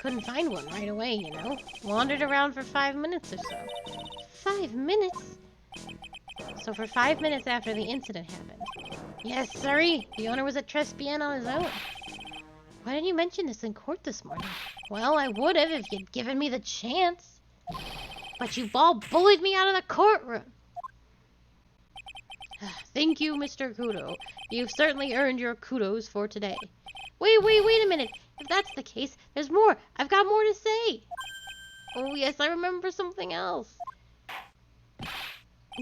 Speaker 1: Couldn't find one right away, you know. Wandered around for 5 minutes or so. 5 minutes? So for 5 minutes after the incident happened. Yes, sirree. The owner was at Tribulations on his own. Why didn't you mention this in court this morning? Well, I would have if you'd given me the chance. But you all bullied me out of the courtroom. Thank you, Mr. Kudo. You've certainly earned your kudos for today. Wait a minute. If that's the case, there's more. I've got more to say. Oh, yes, I remember something else.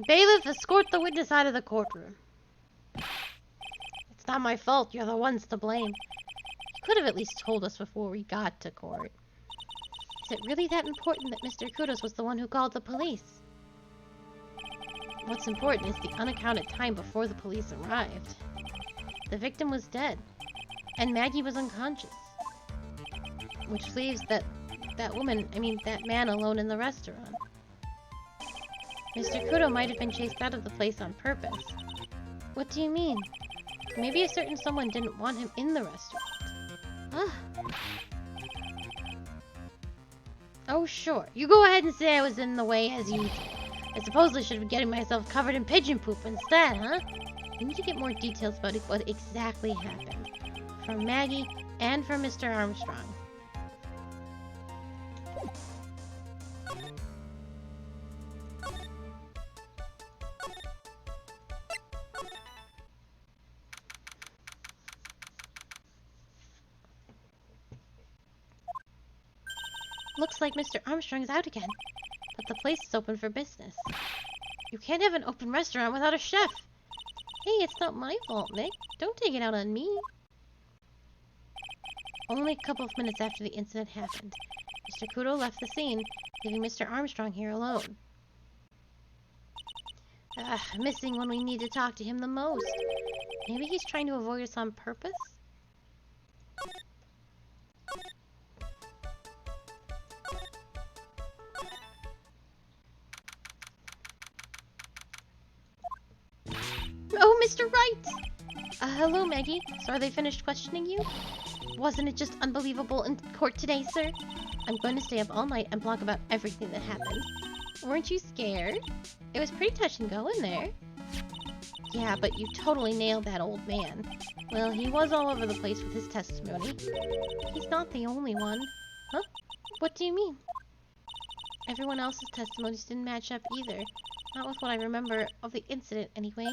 Speaker 1: Bailiff, escort the witness out of the courtroom. It's not my fault. You're the ones to blame. You could have at least told us before we got to court. Is it really that important that Mr. Kudos was the one who called the police? What's important is the unaccounted time before the police arrived. The victim was dead, and Maggie was unconscious. Which leaves that man alone in the restaurant. Mr. Kudo might have been chased out of the place on purpose. What do you mean? Maybe a certain someone didn't want him in the restaurant. Ah. Oh, sure. You go ahead and say I was in the way as usual. I suppose I should be getting myself covered in pigeon poop instead, huh? We need to get more details about what exactly happened. From Maggie and from Mr. Armstrong. Looks like Mr. Armstrong's out again, but the place is open for business. You can't have an open restaurant without a chef. Hey, it's not my fault, Nick. Don't take it out on me. Only a couple of minutes after the incident happened, Mr. Kudo left the scene, leaving Mr. Armstrong here alone. Missing when we need to talk to him the most. Maybe he's trying to avoid us on purpose? Oh, Mr. Wright! Hello, Maggie. So are they finished questioning you? Wasn't it just unbelievable in court today, sir? I'm going to stay up all night and blog about everything that happened. Weren't you scared? It was pretty touch and go in there. Yeah, but you totally nailed that old man. Well, he was all over the place with his testimony. He's not the only one. Huh? What do you mean? Everyone else's testimonies didn't match up either. Not with what I remember of the incident, anyway.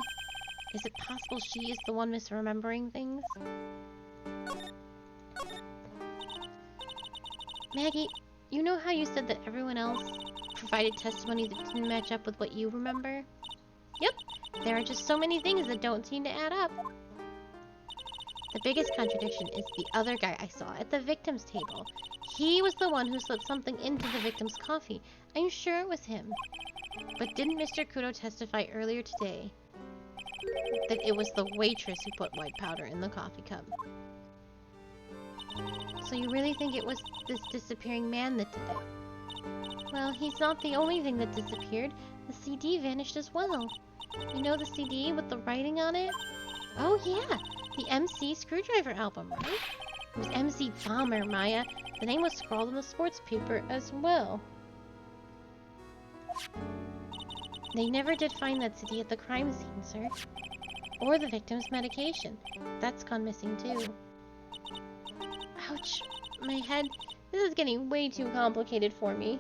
Speaker 1: Is it possible she is the one misremembering things? Maggie, you know how you said that everyone else provided testimony that didn't match up with what you remember? Yep, there are just so many things that don't seem to add up. The biggest contradiction is the other guy I saw at the victim's table. He was the one who slipped something into the victim's coffee. I'm sure it was him. But didn't Mr. Kudo testify earlier today that it was the waitress who put white powder in the coffee cup? So you really think it was this disappearing man that did it? Well, he's not the only thing that disappeared. The CD vanished as well. You know the CD with the writing on it? Oh yeah, the MC Screwdriver album, right? It was MC Bomber, Maya. The name was scrawled on the sports paper as well. They never did find that CD at the crime scene, sir. Or the victim's medication. That's gone missing too. Ouch. My head. This is getting way too complicated for me.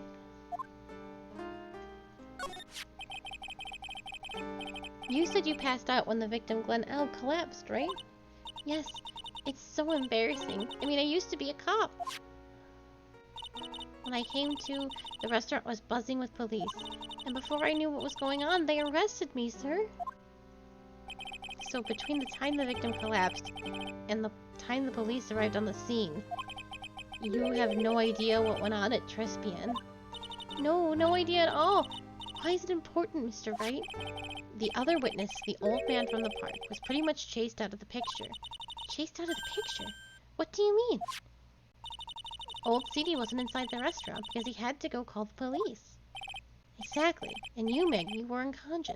Speaker 1: You said you passed out when the victim, Glenn L., collapsed, right? Yes. It's so embarrassing. I mean, I used to be a cop. When I came to, the restaurant was buzzing with police. And before I knew what was going on, they arrested me, sir. So between the time the victim collapsed and the time the police arrived on the scene, you have no idea what went on at Tribulations? No, no idea at all. Why is it important, Mr. Wright? The other witness, the old man from the park, was pretty much chased out of the picture. Chased out of the picture? What do you mean? Old CD wasn't inside the restaurant because he had to go call the police. Exactly. And you, Maggie, were unconscious.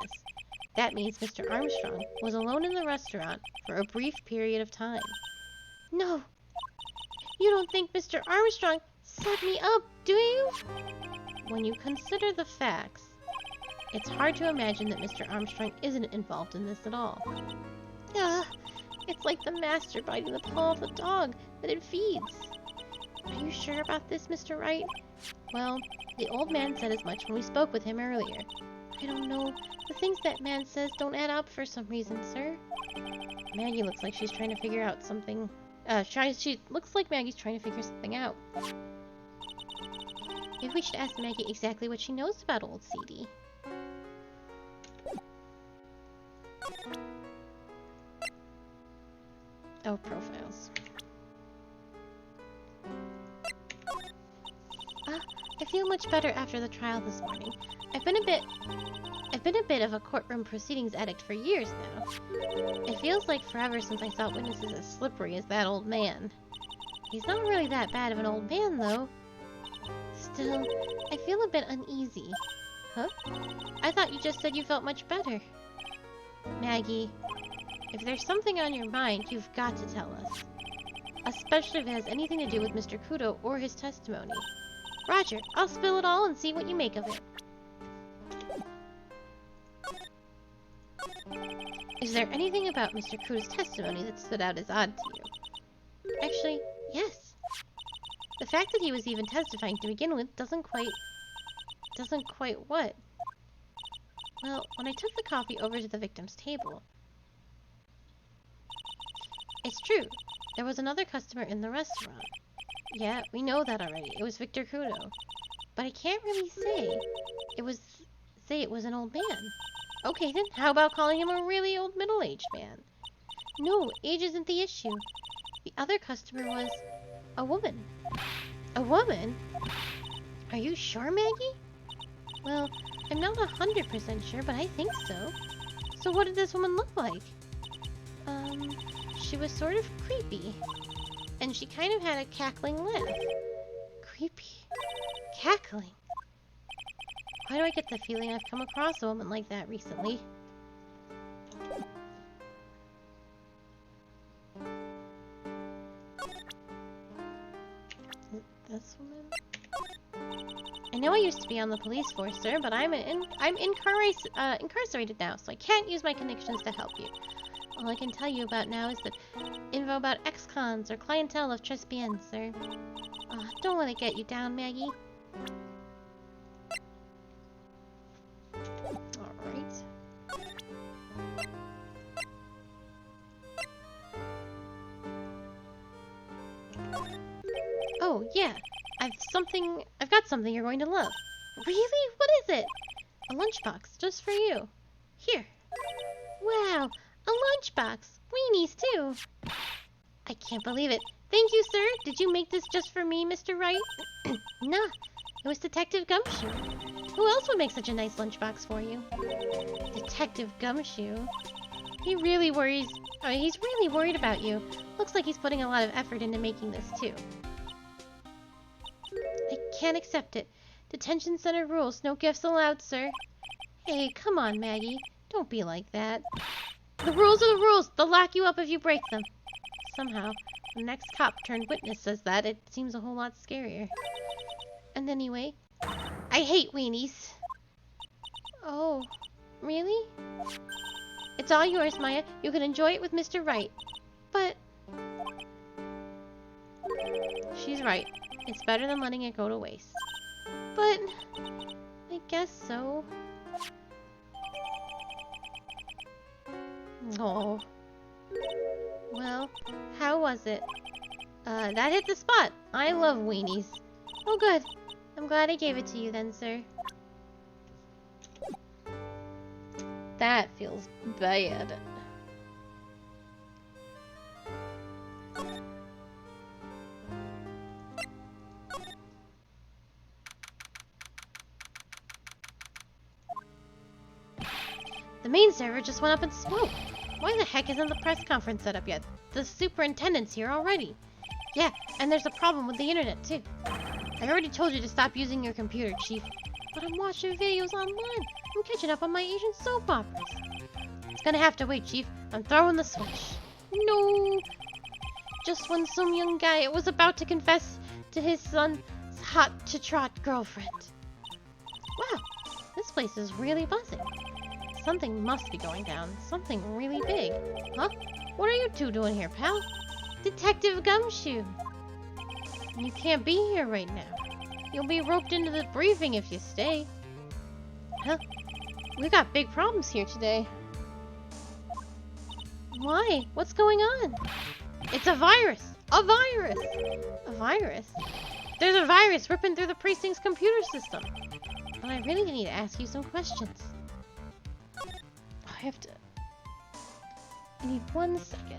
Speaker 1: That means Mr. Armstrong was alone in the restaurant for a brief period of time. No! You don't think Mr. Armstrong set me up, do you? When you consider the facts, it's hard to imagine that Mr. Armstrong isn't involved in this at all. It's like the master biting the paw of the dog that it feeds. Are you sure about this, Mr. Wright? Well, the old man said as much when we spoke with him earlier. I don't know. The things that man says don't add up for some reason, sir. Maggie looks like she's trying to figure out something. She looks like Maggie's trying to figure something out. Maybe we should ask Maggie exactly what she knows about old CD. Oh, profiles. I feel much better after the trial this morning. I've been a bit of a courtroom proceedings addict for years now. It feels like forever since I saw witnesses as slippery as that old man. He's not really that bad of an old man, though. Still, I feel a bit uneasy. Huh? I thought you just said you felt much better. Maggie, if there's something on your mind, you've got to tell us. Especially if it has anything to do with Mr. Kudo or his testimony. Roger, I'll spill it all and see what you make of it. Is there anything about Mr. Kudo's testimony that stood out as odd to you? Actually, yes. The fact that he was even testifying to begin with doesn't quite what? Well, when I took the coffee over to the victim's table... It's true. There was another customer in the restaurant. Yeah, we know that already. It was Victor Kudo. But I can't really say. It was an old man. Okay then, how about calling him a really old middle-aged man? No, age isn't the issue. The other customer was a woman. A woman? Are you sure, Maggie? Well, I'm not 100% sure, but I think so. So what did this woman look like? She was sort of creepy. And she kind of had a cackling laugh. Creepy. Cackling. Why do I get the feeling I've come across a woman like that recently? This woman? I know I used to be on the police force, sir, but I'm incarcerated now, so I can't use my connections to help you. All I can tell you about now is that info about ex-cons or clientele of Tribulations, sir. Don't let it get you down, Maggie. Alright. Oh, yeah. I've got something you're going to love. Really? What is it? A lunchbox, just for you. Here. Wow, a lunchbox. Weenies, too. I can't believe it. Thank you, sir. Did you make this just for me, Mr. Wright? Nah, it was Detective Gumshoe. Who else would make such a nice lunchbox for you? Detective Gumshoe? He's really worried about you. Looks like he's putting a lot of effort into making this, too. I can't accept it. Detention center rules. No gifts allowed, sir. Hey, come on, Maggie. Don't be like that. The rules are the rules. They'll lock you up if you break them. Somehow, the next cop turned witness says that. It seems a whole lot scarier. And anyway, I hate weenies. Oh, really? It's all yours, Maya. You can enjoy it with Mr. Wright. But... she's right. It's better than letting it go to waste. But I guess so. Oh. Well, how was it? That hit the spot. I love weenies. Oh, good. I'm glad I gave it to you then, sir. That feels bad. The main server just went up in smoke. Why the heck isn't the press conference set up yet? The superintendent's here already. Yeah, and there's a problem with the internet too. I already told you to stop using your computer, Chief. But I'm watching videos online. I'm catching up on my Asian soap operas. It's gonna have to wait, Chief. I'm throwing the switch. No! Just when some young guy was about to confess to his son's hot-to-trot girlfriend. Wow, this place is really buzzing. Something must be going down. Something really big. Huh? What are you two doing here, pal? Detective Gumshoe! You can't be here right now. You'll be roped into the briefing if you stay. Huh? We got big problems here today. Why? What's going on? It's a virus! A virus! A virus? There's a virus ripping through the precinct's computer system. But I really need to ask you some questions. I need 1 second.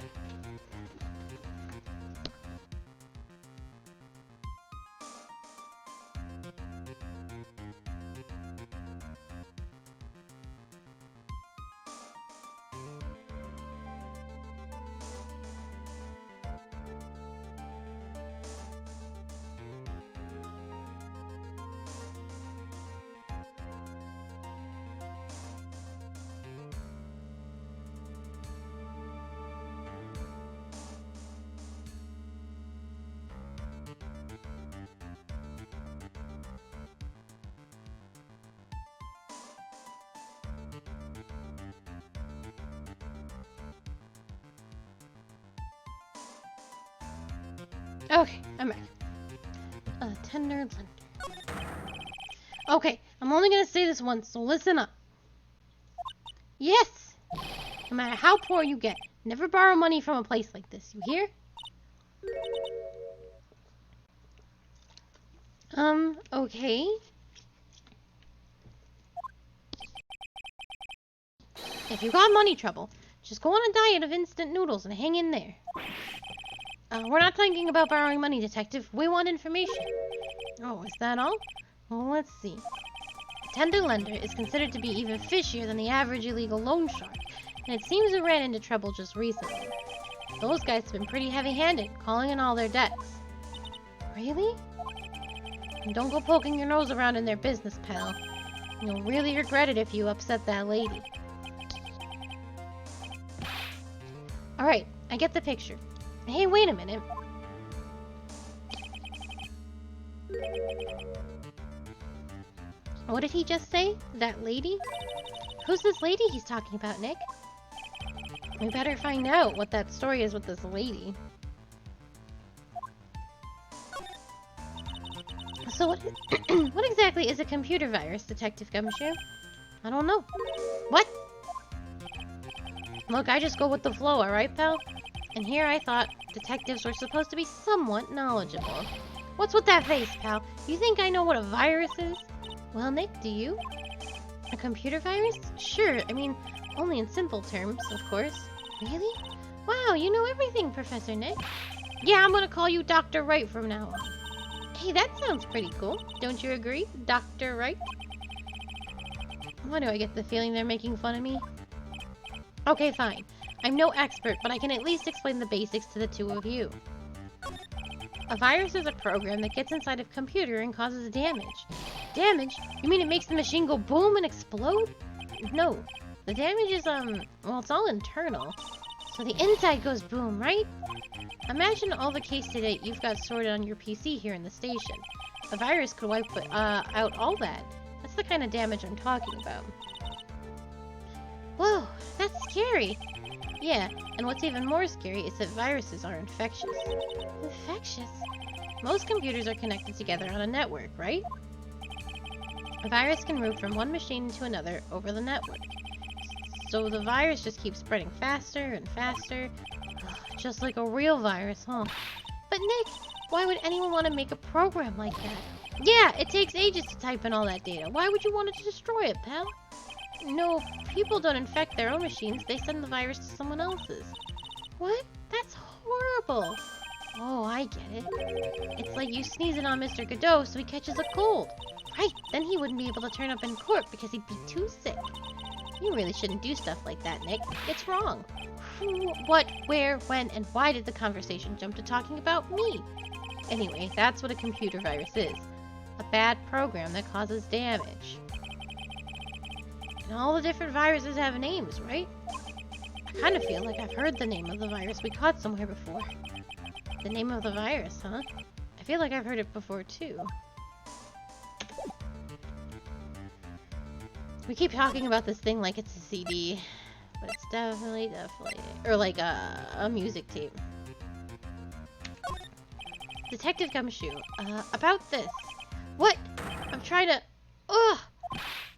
Speaker 1: Okay, I'm back. Tender blender. Okay, I'm only gonna say this once, so listen up. Yes! No matter how poor you get, never borrow money from a place like this, you hear? Okay. If you got money trouble, just go on a diet of instant noodles and hang in there. We're not thinking about borrowing money, Detective. We want information. Oh, is that all? Well, let's see. A tender lender is considered to be even fishier than the average illegal loan shark, and it seems we ran into trouble just recently. Those guys have been pretty heavy-handed, calling in all their debts. Really? And don't go poking your nose around in their business, pal. You'll really regret it if you upset that lady. Alright, I get the picture. Hey, wait a minute. What did he just say? That lady? Who's this lady he's talking about, Nick? We better find out what that story is with this lady. So what exactly is a computer virus, Detective Gumshoe? I don't know. What? Look, I just go with the flow, alright, pal? And here I thought detectives were supposed to be somewhat knowledgeable. What's with that face, pal? You think I know what a virus is? Well, Nick, do you? A computer virus? Sure, I mean, only in simple terms, of course. Really? Wow, you know everything, Professor Nick. Yeah, I'm gonna call you Dr. Wright from now on. Hey, that sounds pretty cool. Don't you agree, Dr. Wright? Why do I get the feeling they're making fun of me? Okay, fine. I'm no expert, but I can at least explain the basics to the two of you. A virus is a program that gets inside a computer and causes damage. Damage? You mean it makes the machine go boom and explode? No. The damage is, well, it's all internal. So the inside goes boom, right? Imagine all the case data you've got sorted on your PC here in the station. A virus could wipe out all that. That's the kind of damage I'm talking about. Whoa, that's scary. Yeah, and what's even more scary is that viruses are infectious. Infectious? Most computers are connected together on a network, right? A virus can move from one machine to another over the network. So the virus just keeps spreading faster and faster. Just like a real virus, huh? But Nick, why would anyone want to make a program like that? Yeah, it takes ages to type in all that data. Why would you want to destroy it, pal? No, people don't infect their own machines. They send the virus to someone else's. What? That's horrible. Oh, I get it. It's like you sneezing on Mr. Godot so he catches a cold. Right, then he wouldn't be able to turn up in court because he'd be too sick. You really shouldn't do stuff like that, Nick. It's wrong. Who, what, where, when, and why did the conversation jump to talking about me? Anyway, that's what a computer virus is. A bad program that causes damage. And all the different viruses have names, right? I kind of feel like I've heard the name of the virus we caught somewhere before. The name of the virus, huh? I feel like I've heard it before, too. We keep talking about this thing like it's a CD, but it's definitely, or like a music tape. Detective Gumshoe, about this. What? I'm trying to... Ugh!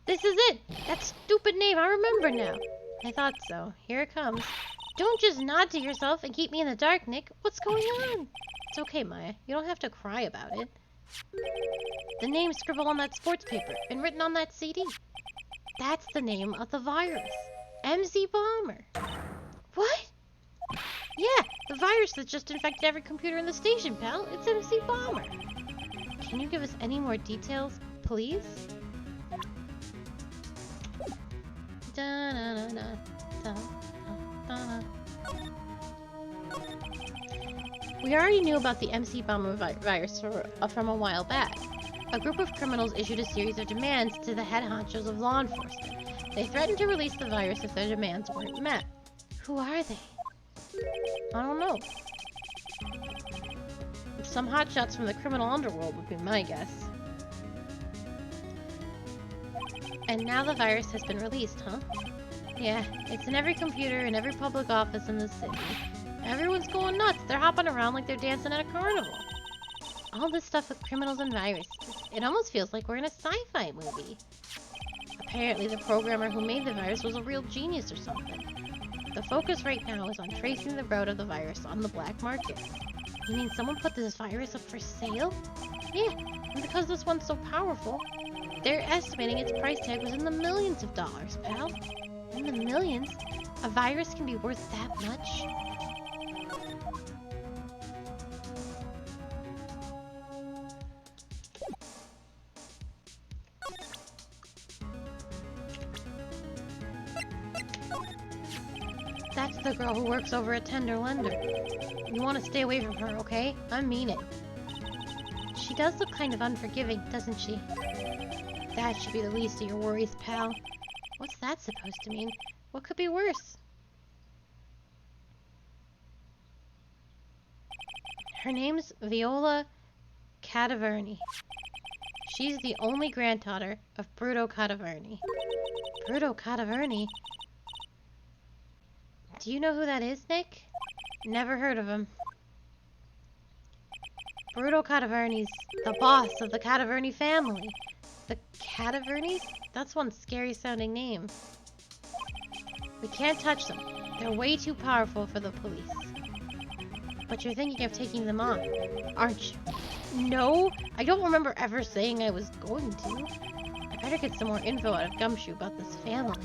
Speaker 1: This is it! That stupid name, I remember now. I thought so. Here it comes. Don't just nod to yourself and keep me in the dark, Nick. What's going on? It's okay, Maya. You don't have to cry about it. The name scribbled on that sports paper and written on that CD. That's the name of the virus. MC Bomber. What? Yeah, the virus that just infected every computer in the station, pal. It's MC Bomber. Can you give us any more details, please? We already knew about the MC Bomber virus from a while back. A group of criminals issued a series of demands to the head honchos of law enforcement. They threatened to release the virus if their demands weren't met. Who are they? I don't know. Some hotshots from the criminal underworld would be my guess. And now the virus has been released, huh? Yeah, it's in every computer in every public office in the city. Everyone's going nuts. They're hopping around like they're dancing at a carnival. All this stuff with criminals and viruses. It almost feels like we're in a sci-fi movie. Apparently the programmer who made the virus was a real genius or something. The focus right now is on tracing the route of the virus on the black market. You mean someone put this virus up for sale? Yeah, and because this one's so powerful, they're estimating its price tag was in the millions of dollars, pal. In the millions? A virus can be worth that much? That's the girl who works over at Tender Lender. You want to stay away from her, okay? I mean it. She does look kind of unforgiving, doesn't she? That should be the least of your worries, pal. What's that supposed to mean? What could be worse? Her name's Viola Cadaverni. She's the only granddaughter of Bruto Cadaverni. Bruto Cadaverni? Do you know who that is, Nick? Never heard of him. Bruto Cadaverni's the boss of the Cadaverni family. The Cadavernis? That's one scary sounding name. We can't touch them. They're way too powerful for the police. But you're thinking of taking them on, aren't you? No, I don't remember ever saying I was going to. I better get some more info out of Gumshoe about this family.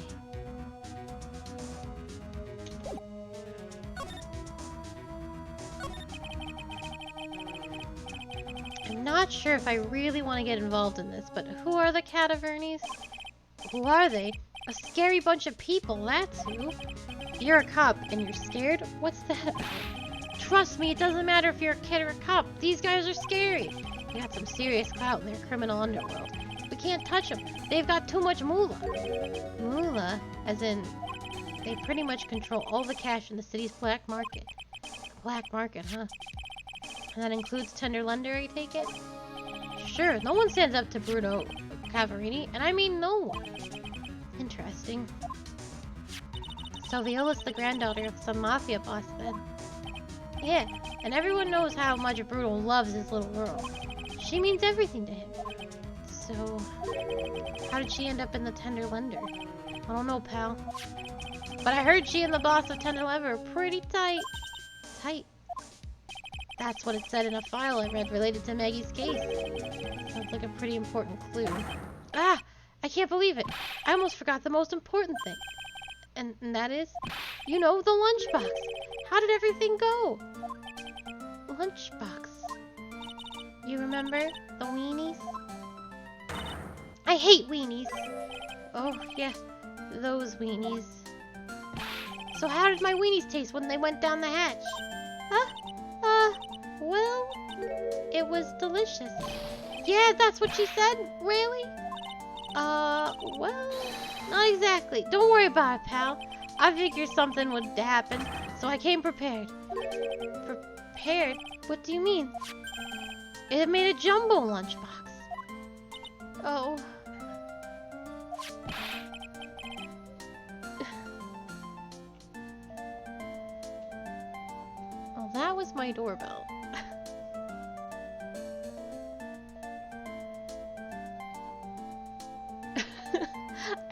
Speaker 1: I'm not sure if I really want to get involved in this, but who are the Cadavernis? Who are they? A scary bunch of people, that's who. You're a cop and you're scared? What's that about? Trust me, it doesn't matter if you're a kid or a cop. These guys are scary. They got some serious clout in their criminal underworld. We can't touch them. They've got too much moolah. Moolah? As in, they pretty much control all the cash in the city's black market. Black market, huh? And that includes Tender Lender, I take it? Sure, no one stands up to Bruno Cavarini, and I mean no one. Interesting. So Viola's the granddaughter of some mafia boss, then. Yeah, and everyone knows how much Brutal loves his little girl. She means everything to him. So, how did she end up in the Tender Lender? I don't know, pal. But I heard she and the boss of Tender Lender are pretty tight. Tight? That's what it said in a file I read related to Maggie's case. Sounds like a pretty important clue. Ah! I can't believe it! I almost forgot the most important thing. And that is? You know, the lunchbox! How did everything go? Lunchbox. You remember? The weenies? I hate weenies! Oh, yeah. Those weenies. So how did my weenies taste when they went down the hatch? Well, it was delicious. Yeah, that's what she said? Really? Well, not exactly. Don't worry about it, pal. I figured something would happen, so I came prepared. Prepared? What do you mean? It made a jumbo lunchbox. Oh. Well, that was my doorbell.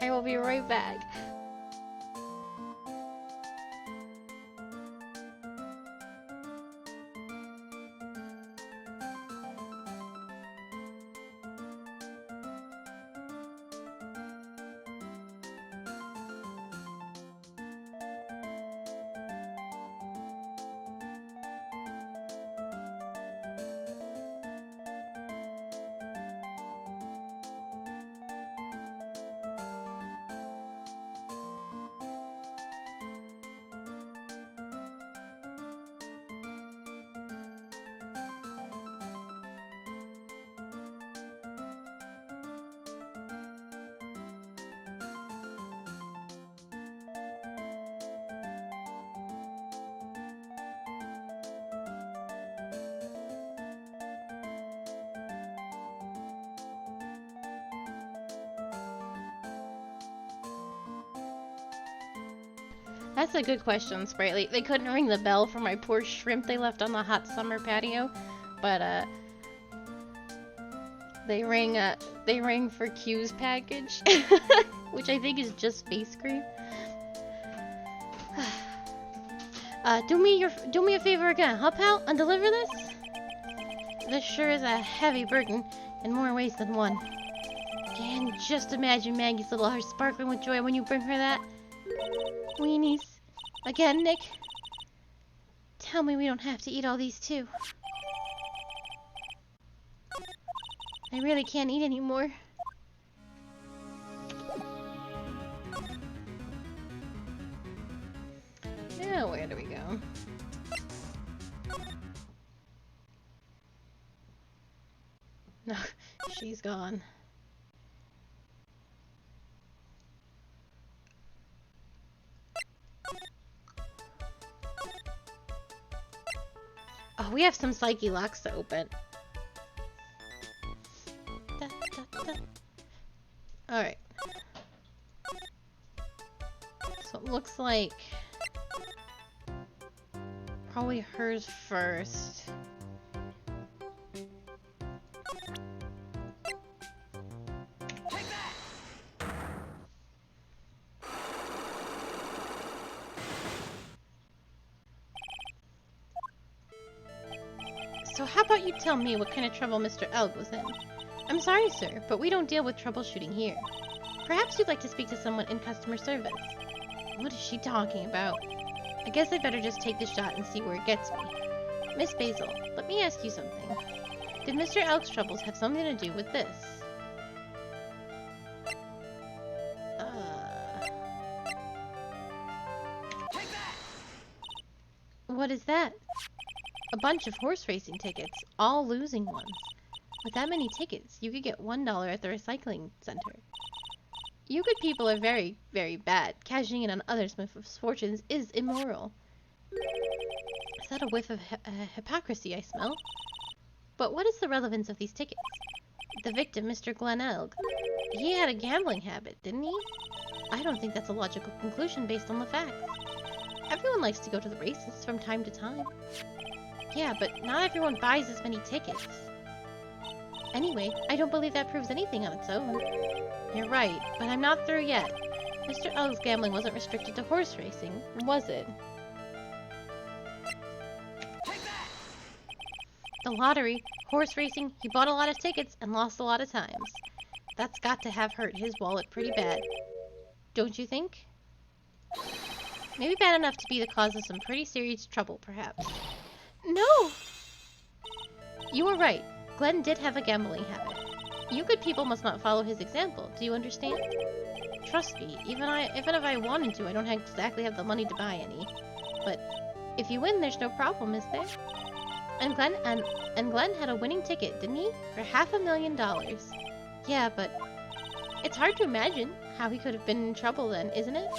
Speaker 1: I will be right back. That's a good question, Sprightly. They couldn't ring the bell for my poor shrimp they left on the hot summer patio, but they rang for Q's package, which I think is just face cream. Do me a favor again, huh, pal? And deliver this? This sure is a heavy burden in more ways than one. And just imagine Maggie's little heart sparkling with joy when you bring her that. Weenies. Again, Nick? Tell me we don't have to eat all these too. I really can't eat anymore. Now, where do we go? No, she's gone. Oh, we have some psyche locks to open. Alright. So it looks like probably hers first. So how about you tell me what kind of trouble Mr. Elg was in? I'm sorry, sir, but we don't deal with troubleshooting here. Perhaps you'd like to speak to someone in customer service. What is she talking about? I guess I better just take the shot and see where it gets me. Miss Basil, let me ask you something. Did Mr. Elg's troubles have something to do with this? What is that? A bunch of horse racing tickets, all losing ones. With that many tickets, you could get $1 at the recycling center. You good people are very, very bad. Cashing in on others' misfortunes is immoral. Is that a whiff of hypocrisy I smell? But what is the relevance of these tickets? The victim, Mr. Glen Elg, he had a gambling habit, didn't he? I don't think that's a logical conclusion based on the facts. Everyone likes to go to the races from time to time. Yeah, but not everyone buys as many tickets. Anyway, I don't believe that proves anything on its own. You're right, but I'm not through yet. Mr. L's gambling wasn't restricted to horse racing, was it? The lottery, horse racing, he bought a lot of tickets and lost a lot of times. That's got to have hurt his wallet pretty bad. Don't you think? Maybe bad enough to be the cause of some pretty serious trouble, perhaps. No! You were right. Glenn did have a gambling habit. You good people must not follow his example. Do you understand? Trust me, even if I wanted to, I don't exactly have the money to buy any. But if you win, there's no problem, is there? And Glenn had a winning ticket, didn't he? For $500,000. Yeah, but it's hard to imagine how he could have been in trouble then, isn't it?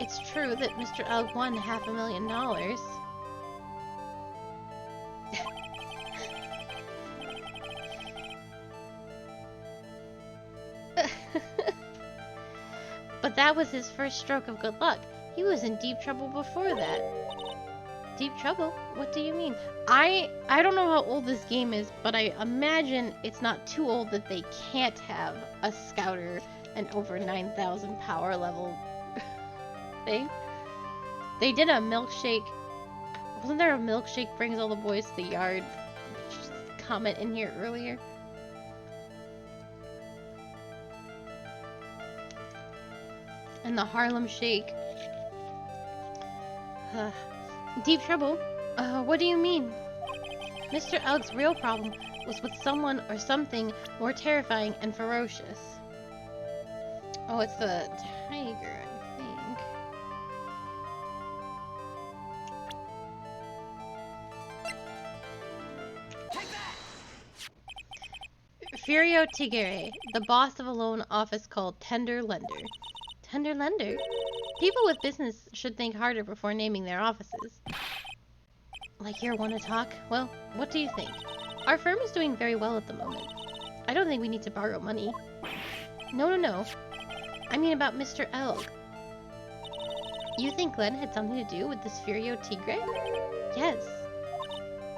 Speaker 1: It's true that Mr. L won $500,000. But that was his first stroke of good luck. He was in deep trouble before that. Deep trouble? What do you mean? I don't know how old this game is, but I imagine it's not too old that they can't have a scouter and over 9,000 power level thing. They did a milkshake. Wasn't there a milkshake brings all the boys to the yard? Just comment in here earlier. And the Harlem Shake. Deep trouble? What do you mean? Mr. Elg's real problem was with someone or something more terrifying and ferocious. Oh, it's the tiger, I think. Furio Tigre, the boss of a loan office called Tender Lender. Tender Lender? People with business should think harder before naming their offices. Like here, wanna talk? Well, what do you think? Our firm is doing very well at the moment. I don't think we need to borrow money. No. I mean about Mr. Elg. You think Glenn had something to do with this Furio Tigre? Yes.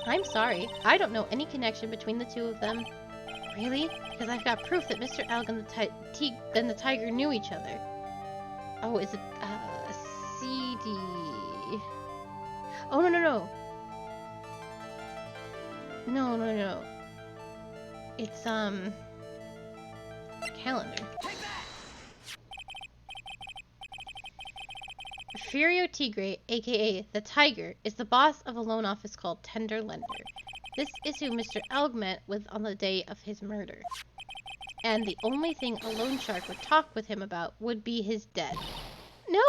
Speaker 1: I'm sorry, I don't know any connection between the two of them. Really? Because I've got proof that Mr. Elg and the tiger knew each other. Oh, is it, CD? Oh, no. No. It's, calendar. Furio Tigre, aka the Tiger, is the boss of a loan office called Tender Lender. This is who Mr. Elg met with on the day of his murder. And the only thing a loan shark would talk with him about would be his debt. No!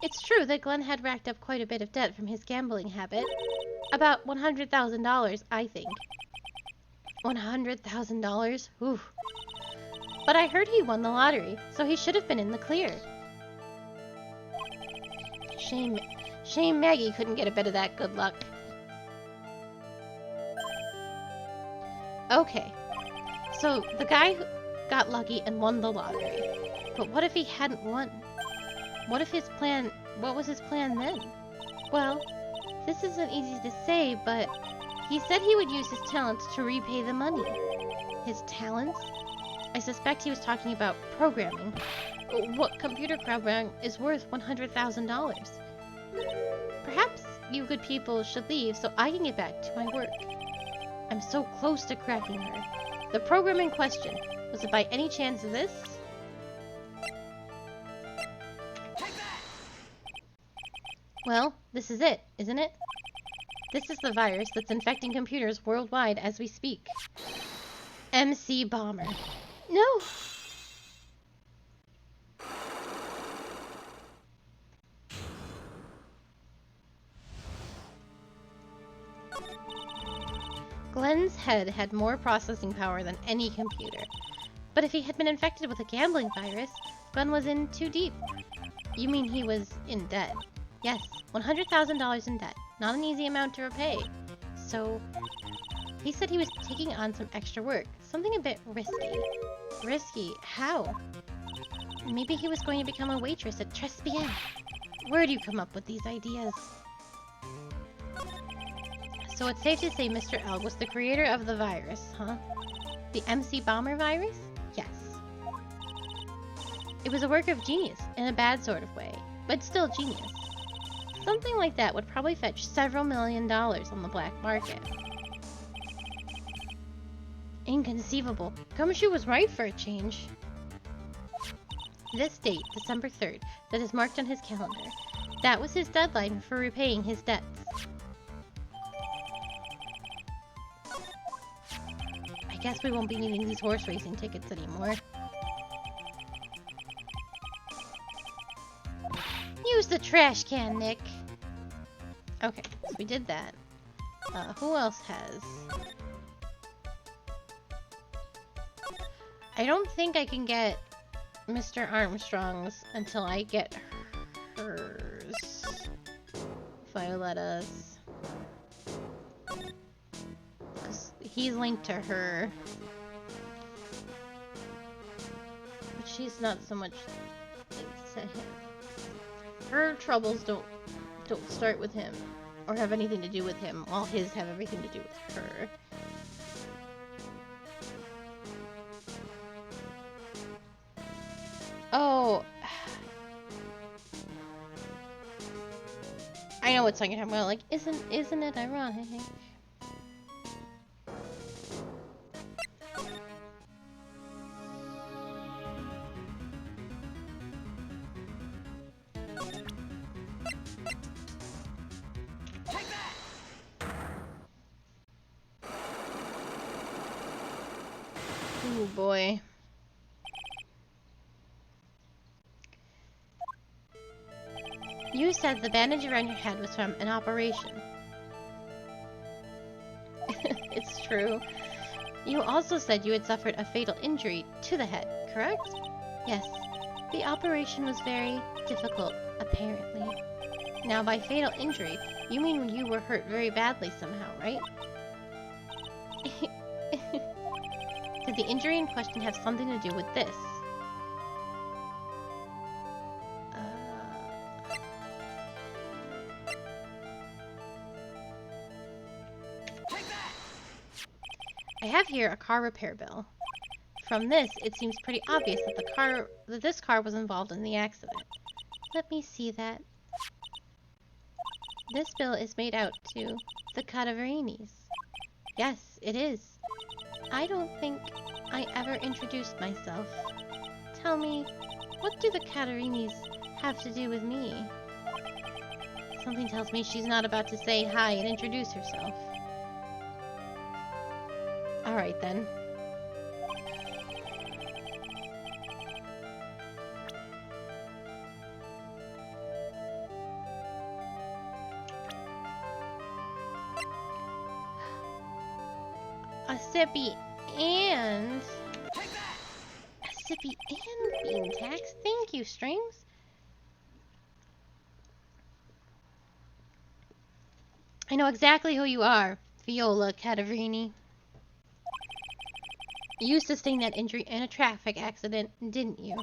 Speaker 1: It's true that Glenn had racked up quite a bit of debt from his gambling habit. About $100,000, I think. $100,000? Ooh. But I heard he won the lottery, so he should have been in the clear. Shame Maggie couldn't get a bit of that good luck. Okay. So, the guy who got lucky and won the lottery. But what if he hadn't won? What was his plan then? Well, this isn't easy to say, but he said he would use his talents to repay the money. His talents? I suspect he was talking about programming. What computer program is worth $100,000? Perhaps you good people should leave so I can get back to my work. I'm so close to cracking her. The program in question, was it by any chance this? Well, this is it, isn't it? This is the virus that's infecting computers worldwide as we speak. MC Bomber. No! Glenn's head had more processing power than any computer. But if he had been infected with a gambling virus, Glenn was in too deep. You mean he was in debt? Yes, $100,000 in debt. Not an easy amount to repay. So, he said he was taking on some extra work. Something a bit risky. Risky? How? Maybe he was going to become a waitress at Tribulations. Where do you come up with these ideas? So it's safe to say Mr. L was the creator of the virus, huh? The MC Bomber virus? Yes. It was a work of genius, in a bad sort of way, but still genius. Something like that would probably fetch several $1 million on the black market. Inconceivable. Gumshoe was right for a change. This date, December 3rd, that is marked on his calendar. That was his deadline for repaying his debts. I guess we won't be needing these horse racing tickets anymore. Use the trash can, Nick. Okay, so we did that. Who else has? I don't think I can get Mr. Armstrong's until I get hers. Violetta's. Because he's linked to her. But she's not so much linked to him. Her troubles don't start with him. Or have anything to do with him, while his have everything to do with her. Oh, I know what song you're talking about. Like, isn't it ironic? Oh boy. You said the bandage around your head was from an operation. It's true. You also said you had suffered a fatal injury to the head, correct? Yes. The operation was very difficult, apparently. Now, by fatal injury, you mean you were hurt very badly somehow, right? Did the injury in question have something to do with this? I have here a car repair bill. From this, it seems pretty obvious that this car was involved in the accident. Let me see that. This bill is made out to the Cadaverinis. Yes, it is. I don't think I ever introduced myself. Tell me, what do the Cadaverinis have to do with me? Something tells me she's not about to say hi and introduce herself. Alright then. A sippy and bean tax. Thank you, Strings. I know exactly who you are, Viola Cadaverini. You sustained that injury in a traffic accident, didn't you?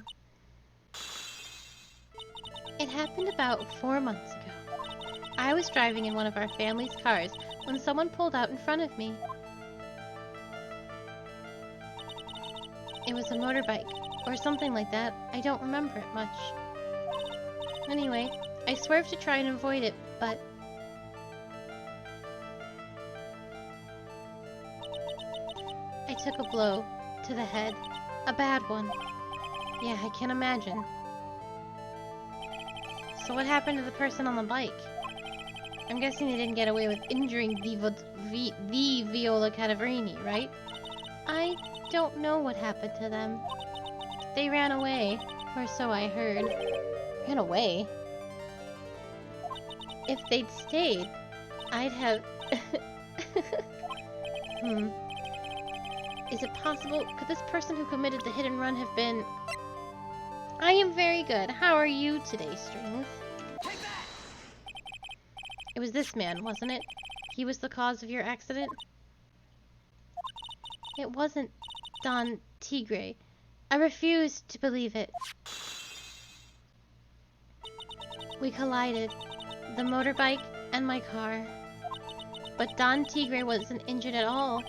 Speaker 1: It happened about 4 months ago. I was driving in one of our family's cars when someone pulled out in front of me. It was a motorbike, or something like that. I don't remember it much. Anyway, I swerved to try and avoid it, but... I took a blow to the head. A bad one. Yeah, I can imagine. So what happened to the person on the bike? I'm guessing they didn't get away with injuring the Viola Cadaverini, right? I don't know what happened to them. They ran away, or so I heard. Ran away? If they'd stayed, I'd have... Is it possible? Could this person who committed the hit and run have been... I am very good. How are you today, Strings? It was this man, wasn't it? He was the cause of your accident? It wasn't Don Tigre. I refuse to believe it. We collided. The motorbike and my car. But Don Tigre wasn't injured at all.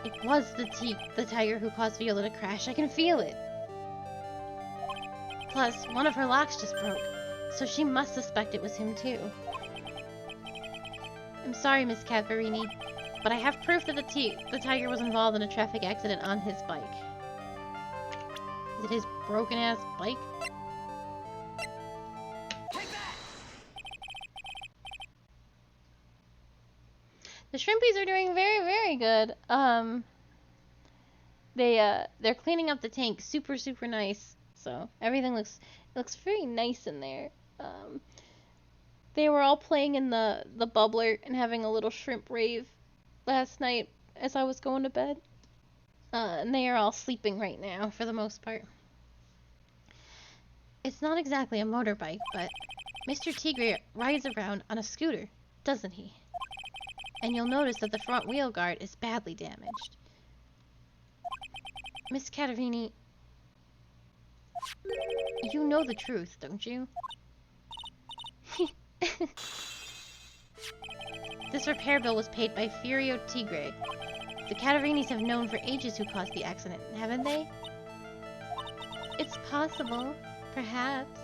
Speaker 1: It was the tiger who caused Viola to crash. I can feel it. Plus, one of her locks just broke, so she must suspect it was him too. I'm sorry, Miss Cavarini, but I have proof that the tiger was involved in a traffic accident on his bike. Is it his broken-ass bike? The Shrimpies are doing very, very good. They're cleaning up the tank super, super nice. So everything looks very nice in there. They were all playing in the bubbler and having a little shrimp rave last night as I was going to bed. And they are all sleeping right now for the most part. It's not exactly a motorbike, but Mr. Tigre rides around on a scooter, doesn't he? And you'll notice that the front wheel guard is badly damaged. Miss Cavarini, you know the truth, don't you? This repair bill was paid by Furio Tigre. The Catarinis have known for ages who caused the accident, haven't they? It's possible, perhaps.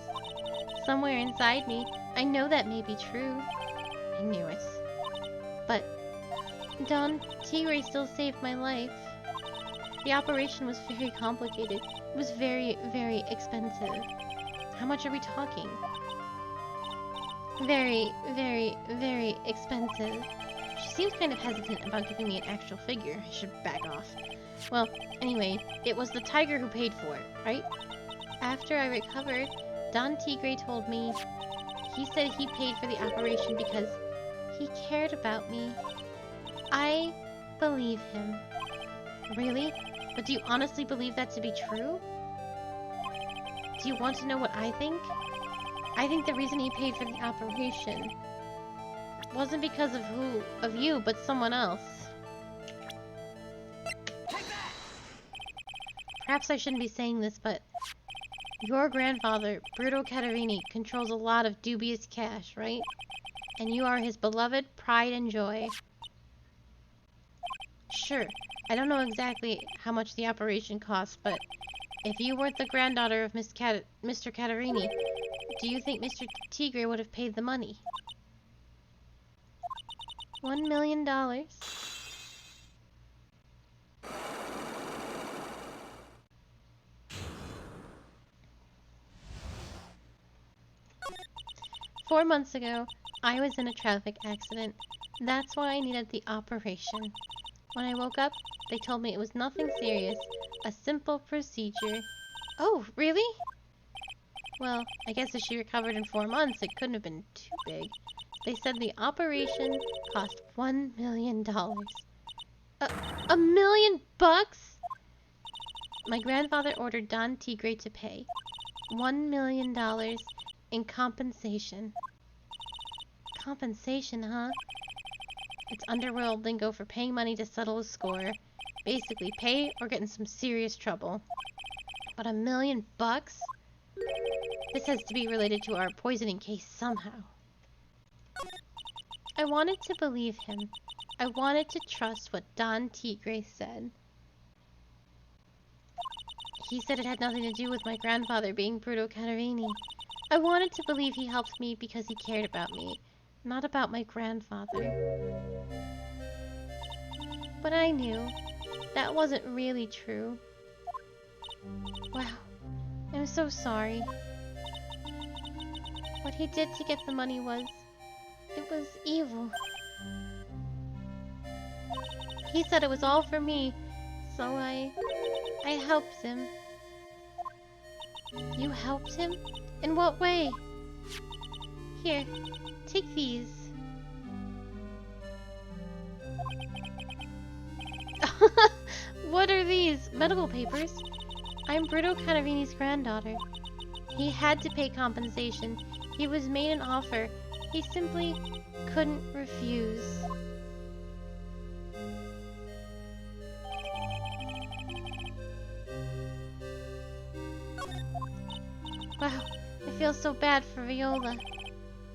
Speaker 1: Somewhere inside me, I know that may be true. I knew it. But Don Tigre still saved my life. The operation was very complicated. It was very, very expensive. How much are we talking? Very, very, very expensive. She seems kind of hesitant about giving me an actual figure. I should back off. Well, anyway, it was the tiger who paid for it, right? After I recovered, Don Tigre told me he said he paid for the operation because he cared about me. I believe him. Really? But do you honestly believe that to be true? Do you want to know what I think? I think the reason he paid for the operation wasn't because of you, but someone else. Perhaps I shouldn't be saying this, but your grandfather, Bruto Catarini, controls a lot of dubious cash, right? And you are his beloved pride and joy. Sure, I don't know exactly how much the operation cost, but if you weren't the granddaughter of Mr. Catarini, do you think Mr. Tigre would have paid the money? $1 million? Four months ago, I was in a traffic accident. That's why I needed the operation. When I woke up, they told me it was nothing serious, a simple procedure. Oh, really? Well, I guess if she recovered in 4 months, it couldn't have been too big. They said the operation cost $1 million. $1 million bucks? My grandfather ordered Don Tigre to pay $1 million in compensation. Compensation, huh? It's underworld lingo for paying money to settle a score. Basically, pay or get in some serious trouble. But $1 million bucks? This has to be related to our poisoning case somehow. I wanted to believe him. I wanted to trust what Don Tigre said. He said it had nothing to do with my grandfather being Bruto Catarini. I wanted to believe he helped me because he cared about me, not about my grandfather. But I knew that wasn't really true. Wow, I'm so sorry. What he did to get the money it was evil. He said it was all for me, so I helped him. You helped him? In what way? Here, take these. What are these? Medical papers? I'm Bruto Canavini's granddaughter. He had to pay compensation. He was made an offer. He simply couldn't refuse. Wow, I feel so bad for Viola.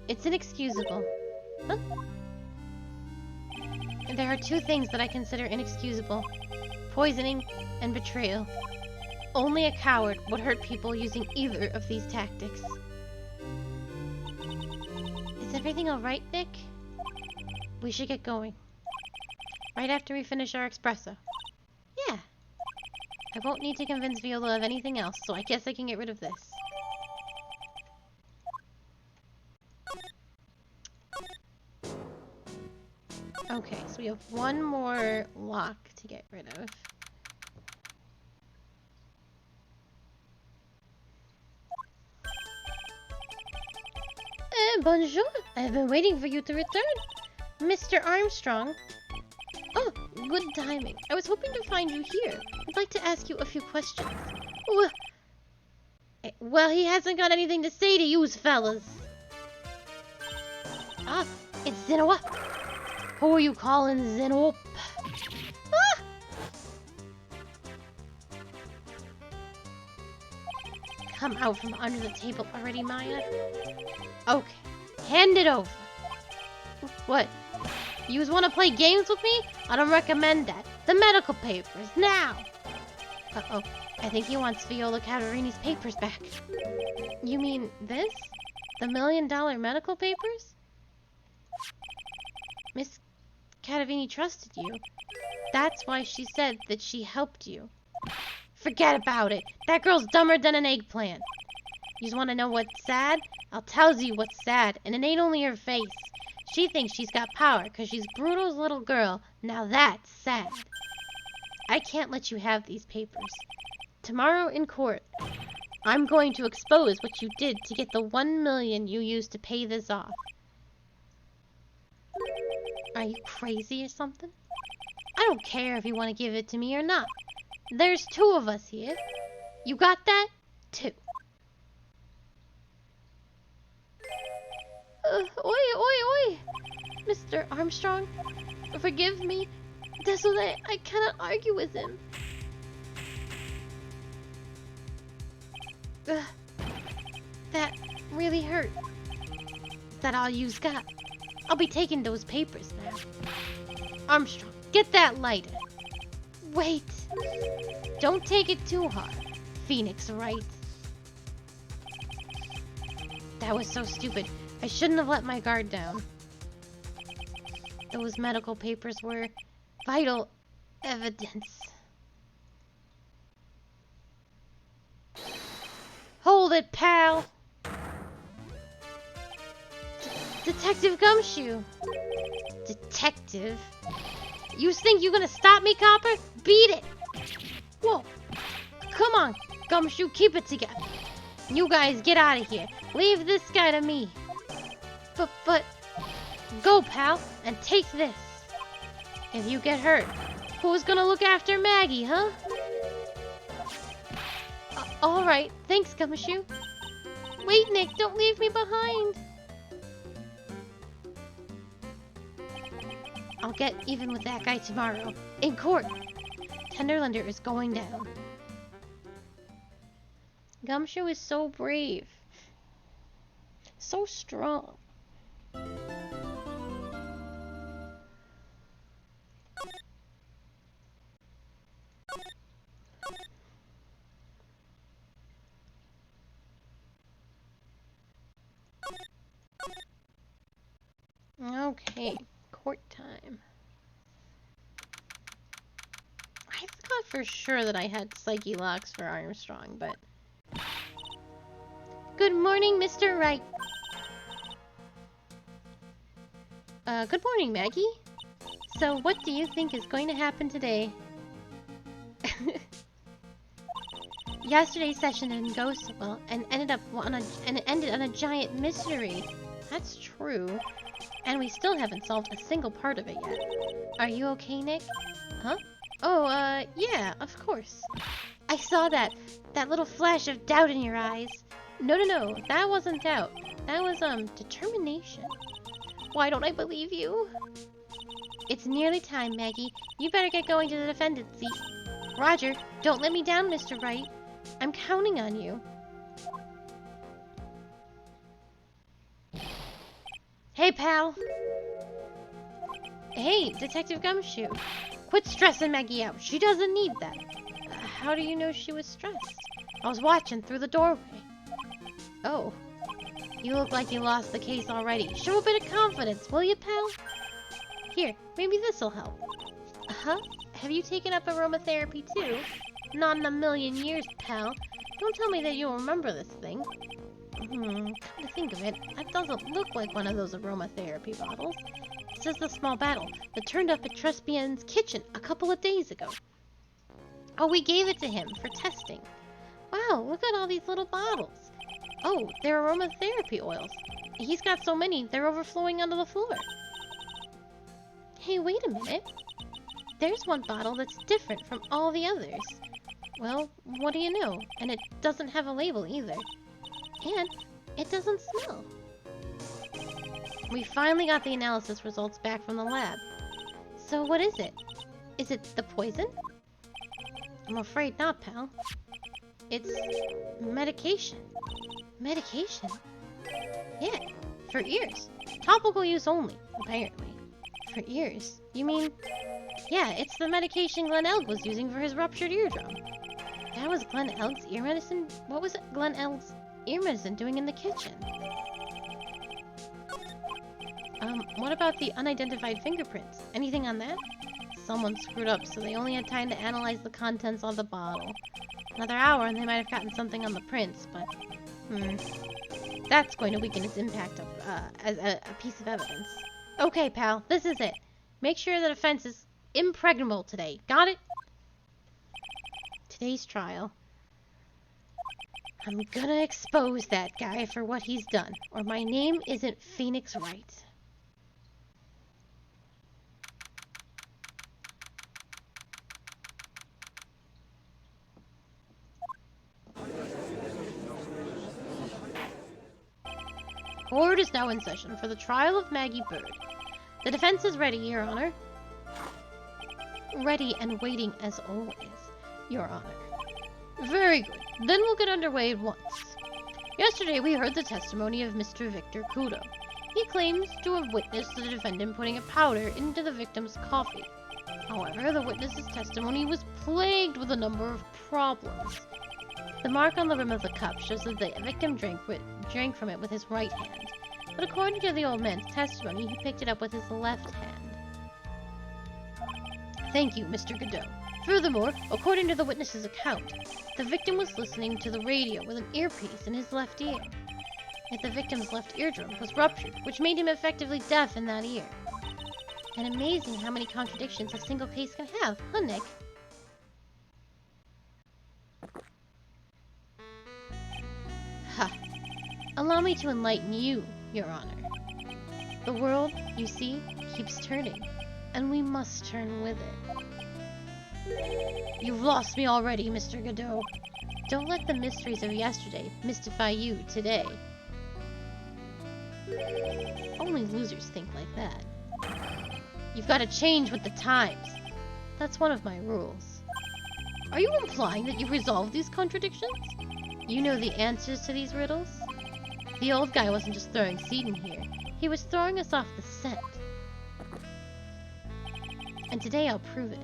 Speaker 1: It's inexcusable. Huh? There are two things that I consider inexcusable. Poisoning and betrayal. Only a coward would hurt people using either of these tactics. Is everything alright, Nick? We should get going. Right after we finish our espresso. Yeah. I won't need to convince Viola of anything else, so I guess I can get rid of this. Okay, so we have one more lock to get rid of. Bonjour. I've been waiting for you to return. Mr. Armstrong. Oh, good timing. I was hoping to find you here. I'd like to ask you a few questions. Well, he hasn't got anything to say to you fellas. Ah, it's Zenoa. Who are you calling Zenoa? Ah! Come out from under the table already, Maya. Okay, hand it over. What? You want to play games with me? I don't recommend that. The medical papers, now! Uh-oh, I think he wants Viola Caterini's papers back. You mean this? The $1 million medical papers? Miss Caterina trusted you. That's why she said that she helped you. Forget about it. That girl's dumber than an eggplant. You just want to know what's sad? I'll tell you what's sad, and it ain't only her face. She thinks she's got power because she's Bruto's little girl. Now that's sad. I can't let you have these papers. Tomorrow in court, I'm going to expose what you did to get the $1 million you used to pay this off. Are you crazy or something? I don't care if you want to give it to me or not. There's two of us here. You got that? Two. Oi! Mr. Armstrong, forgive me. Désolé, I cannot argue with him. That really hurt. Is that all you've got? I'll be taking those papers now. Armstrong, get that lighter. Wait. Don't take it too hard. Phoenix, Wright. That was so stupid. I shouldn't have let my guard down. Those medical papers were vital evidence. Hold it, pal! Detective Gumshoe! Detective? You think you're gonna stop me, Copper? Beat it! Whoa! Come on, Gumshoe, keep it together. You guys get out of here. Leave this guy to me. But... Go, pal, and take this. If you get hurt, who's gonna look after Maggie, huh? Alright, thanks, Gumshoe. Wait, Nick, don't leave me behind. I'll get even with that guy tomorrow. In court. Tenderlander is going down. Gumshoe is so brave. So strong. Okay, court time. I thought for sure that I had psyche locks for Armstrong, but... Good morning, Mr. Wright. Good morning, Maggie. So, what do you think is going to happen today? Yesterday's session didn't go so well, and ended on a giant mystery. That's true. And we still haven't solved a single part of it yet. Are you okay, Nick? Huh? Oh, yeah, of course. I saw that little flash of doubt in your eyes. No, that wasn't doubt. That was, determination. Why don't I believe you? It's nearly time, Maggie. You better get going to the defendant seat. Roger, don't let me down, Mr. Wright. I'm counting on you. Hey, pal. Hey, Detective Gumshoe. Quit stressing Maggie out. She doesn't need that. How do you know she was stressed? I was watching through the doorway. Oh. You look like you lost the case already. Show a bit of confidence, will you, pal? Here, maybe this'll help. Huh? Have you taken up aromatherapy too? Not in a million years, pal. Don't tell me that you remember this thing. Come to think of it, that doesn't look like one of those aromatherapy bottles. It says the small bottle that turned up at Trespian's kitchen a couple of days ago. Oh, we gave it to him for testing. Wow, look at all these little bottles. Oh, they're aromatherapy oils. He's got so many, they're overflowing onto the floor. Hey, wait a minute. There's one bottle that's different from all the others. Well, what do you know? And it doesn't have a label either. And it doesn't smell. We finally got the analysis results back from the lab. So what is it? Is it the poison? I'm afraid not, pal. It's medication. Medication? Yeah, for ears. Topical use only, apparently. For ears? You mean... Yeah, it's the medication Glenn Elg was using for his ruptured eardrum. That was Glenn Elg's ear medicine? What was Glenn Elg's ear medicine doing in the kitchen? What about the unidentified fingerprints? Anything on that? Someone screwed up, so they only had time to analyze the contents of the bottle. Another hour and they might have gotten something on the prints, but... That's going to weaken its impact as a piece of evidence. Okay, pal, this is it. Make sure the defense is impregnable today. Got it? Today's trial. I'm gonna expose that guy for what he's done, or my name isn't Phoenix Wright. Court is now in session for the trial of Maggie Bird. The defense is ready, Your Honor. Ready and waiting as always, Your Honor. Very good. Then we'll get underway at once. Yesterday we heard the testimony of Mr. Victor Kudo. He claims to have witnessed the defendant putting a powder into the victim's coffee. However, the witness's testimony was plagued with a number of problems. The mark on the rim of the cup shows that the victim drank from it with his right hand, but according to the old man's testimony, he picked it up with his left hand. Thank you, Mr. Godot. Furthermore, according to the witness's account, the victim was listening to the radio with an earpiece in his left ear. Yet the victim's left eardrum was ruptured, which made him effectively deaf in that ear. And amazing how many contradictions a single case can have, huh, Nick? Ha! Allow me to enlighten you, Your Honor. The world, you see, keeps turning, and we must turn with it. You've lost me already, Mr. Godot. Don't let the mysteries of yesterday mystify you today. Only losers think like that. You've got to change with the times. That's one of my rules. Are you implying that you've resolved these contradictions? You know the answers to these riddles? The old guy wasn't just throwing seed in here. He was throwing us off the scent. And today I'll prove it.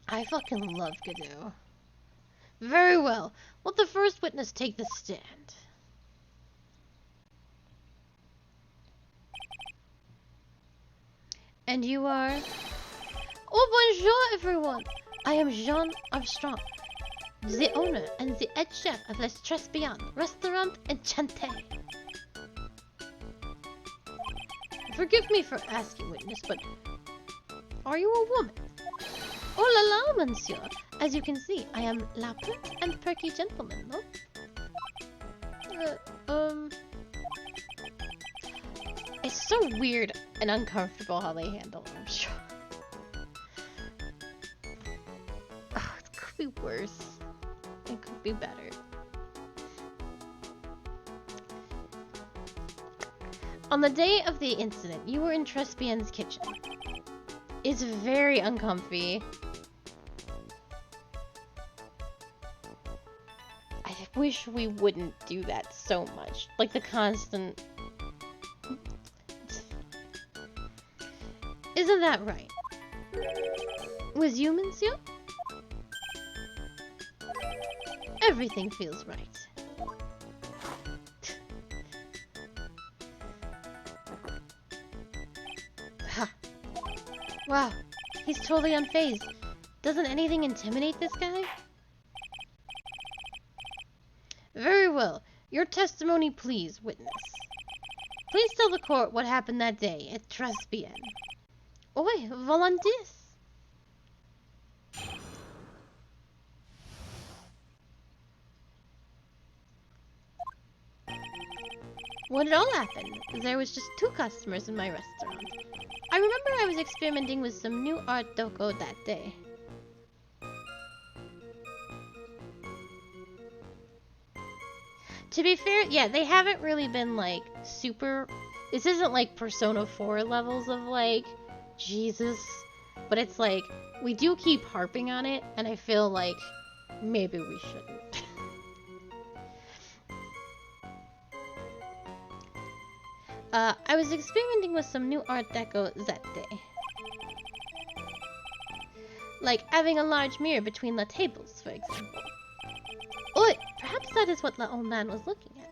Speaker 1: I fucking love Godot. Very well. Let the first witness take the stand. And you are... Oh, bonjour, everyone! I am Jean Armstrong, the owner and the head chef of Les Trespian Restaurant Enchanté. Forgive me for asking, witness, but are you a woman? Oh la la, monsieur! As you can see, I am la pert and perky gentleman, no? It's so weird and uncomfortable how they handle them, sure. Oh, it could be worse. It could be better. On the day of the incident, you were in Trespian's kitchen. It's very uncomfy. I wish we wouldn't do that so much. Like the constant... Isn't that right? With humans, yeah? Everything feels right. Ha. Wow, he's totally unfazed. Doesn't anything intimidate this guy? Very well. Your testimony, please, witness. Please tell the court what happened that day at Tribulations. Oi, volunteers. When it all happened, there was just 2 customers in my restaurant. I remember I was experimenting with some new art deco that day. To be fair, yeah, they haven't really been, like, super... This isn't, like, Persona 4 levels of, like, Jesus. But it's, like, we do keep harping on it, and I feel like maybe we shouldn't. I was experimenting with some new art deco that day. Like having a large mirror between the tables, for example. Oi, perhaps that is what the old man was looking at.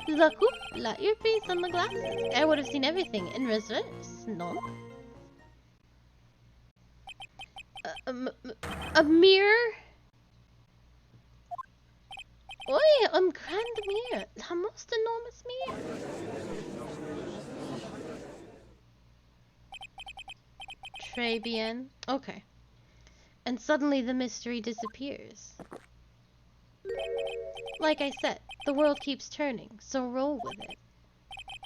Speaker 1: The coupe, la earpiece, and the glasses. I would have seen everything in reverse, no? A mirror? Oi, grand mirror. The most enormous mirror. Très bien. Okay. And suddenly the mystery disappears. Like I said, the world keeps turning, so roll with it.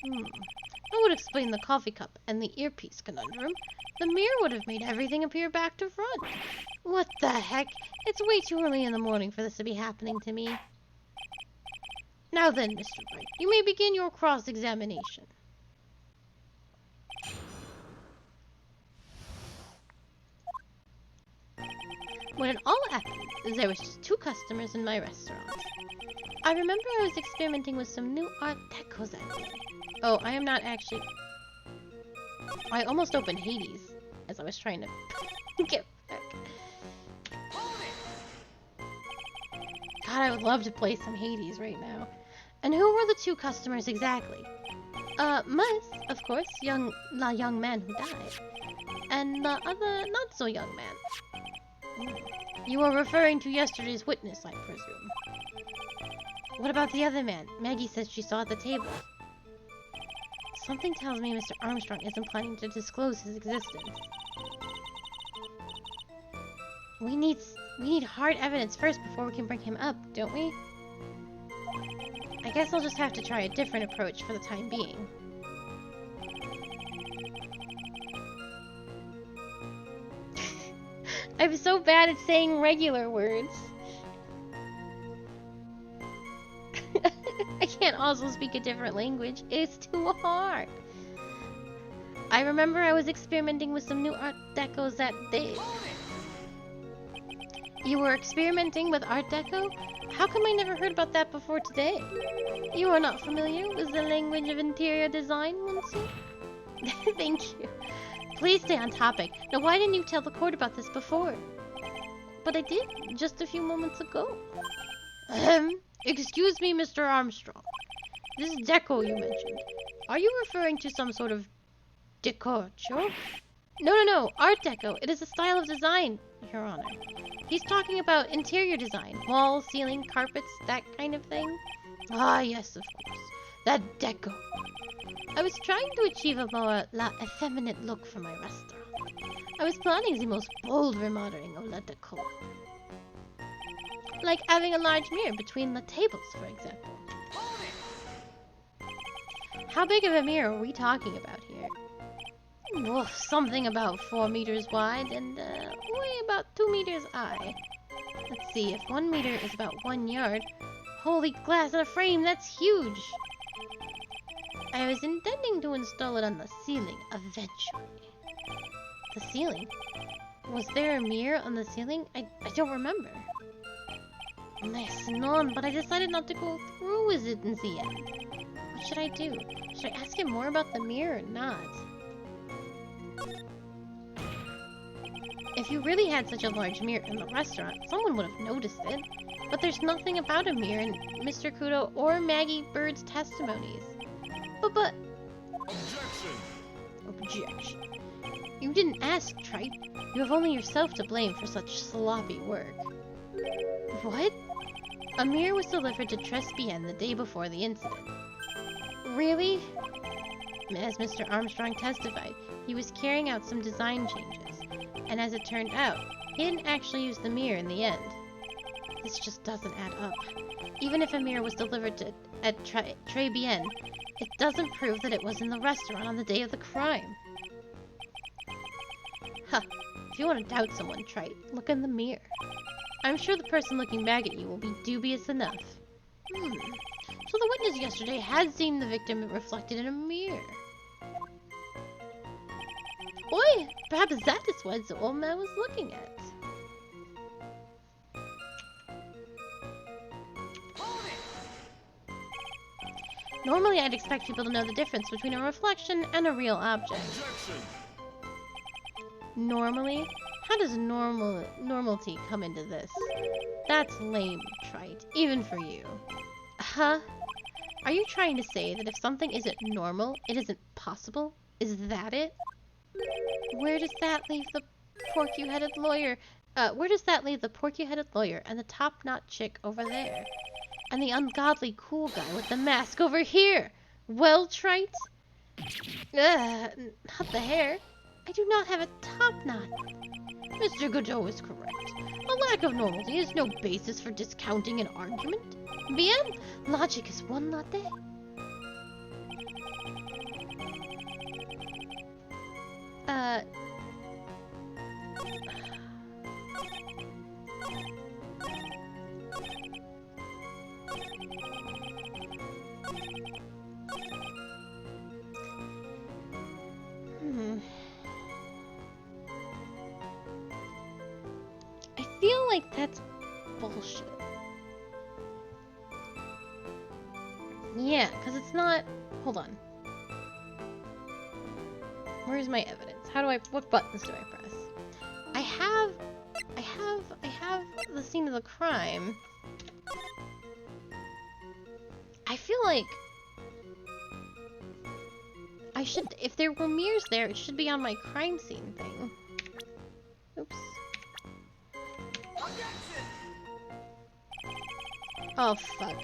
Speaker 1: I would explain the coffee cup and the earpiece conundrum. The mirror would have made everything appear back to front. What the heck? It's way too early in the morning for this to be happening to me. Now then, Mr. Wright, you may begin your cross-examination. When it all happened, there was just 2 customers in my restaurant. I remember I was experimenting with some new art deco that day. Oh, I am not actually... I almost opened Hades as I was trying to get back. God, I would love to play some Hades right now. And who were the 2 customers exactly? Mus, of course, the young man who died. And the other not-so-young man. You are referring to yesterday's witness, I presume. What about the other man? Maggie says she saw at the table. Something tells me Mr. Armstrong isn't planning to disclose his existence. We need hard evidence first before we can bring him up, don't we? I guess I'll just have to try a different approach for the time being. I'm so bad at saying regular words. I can't also speak a different language. It's too hard. I remember I was experimenting with some new art decos that day. You were experimenting with art deco? How come I never heard about that before today? You are not familiar with the language of interior design, monsieur? Thank you. Please stay on topic. Now, why didn't you tell the court about this before? But I did, just a few moments ago. Excuse me, Mr. Armstrong. This deco you mentioned. Are you referring to some sort of decocho? No, art deco. It is a style of design, Your Honor. He's talking about interior design. Walls, ceiling, carpets, that kind of thing. Ah, yes, of course. That deco. I was trying to achieve a more effeminate look for my restaurant. I was planning the most bold remodeling of la décor. Like having a large mirror between the tables, for example. How big of a mirror are we talking about here? Well, something about 4 meters wide and about 2 meters high. Let's see, if 1 meter is about 1 yard, holy glass in a frame, that's huge! I was intending to install it on the ceiling eventually. The ceiling? Was there a mirror on the ceiling? I don't remember. Nice none, but I decided not to go through with it in the end. What should I do? Should I ask him more about the mirror or not? If you really had such a large mirror in the restaurant, someone would have noticed it. But there's nothing about a mirror in Mr. Kudo or Maggie Bird's testimonies. But... Objection. You didn't ask, Trite. You have only yourself to blame for such sloppy work. What? A mirror was delivered to Tribulations the day before the incident. Really? As Mr. Armstrong testified, he was carrying out some design changes, and as it turned out, he didn't actually use the mirror in the end. This just doesn't add up. Even if a mirror was delivered at Tribulations, it doesn't prove that it was in the restaurant on the day of the crime. Huh. If you want to doubt someone, Trite, look in the mirror. I'm sure the person looking back at you will be dubious enough. So the witness yesterday had seen the victim reflected in a mirror. Oi! Perhaps that is what the old man was looking at. Normally I'd expect people to know the difference between a reflection and a real object. Normally? How does normality come into this? That's lame, Trite, even for you. Huh? Are you trying to say that if something isn't normal, it isn't possible? Is that it? Where does that leave the porky-headed lawyer? Where does that leave the porky-headed lawyer and the top-knot chick over there? And the ungodly cool guy with the mask over here? Well, Trite? Not the hair. I do not have a top knot. Mr. Godot is correct. A lack of normality is no basis for discounting an argument. Bien, logic is one latte. I feel like that's bullshit. Yeah, because it's not... Hold on. Where's my evidence? How do I... What buttons do I press? I have the scene of the crime. I feel like... I should... If there were mirrors there, it should be on my crime scene thing. Oops. Oh, fuck.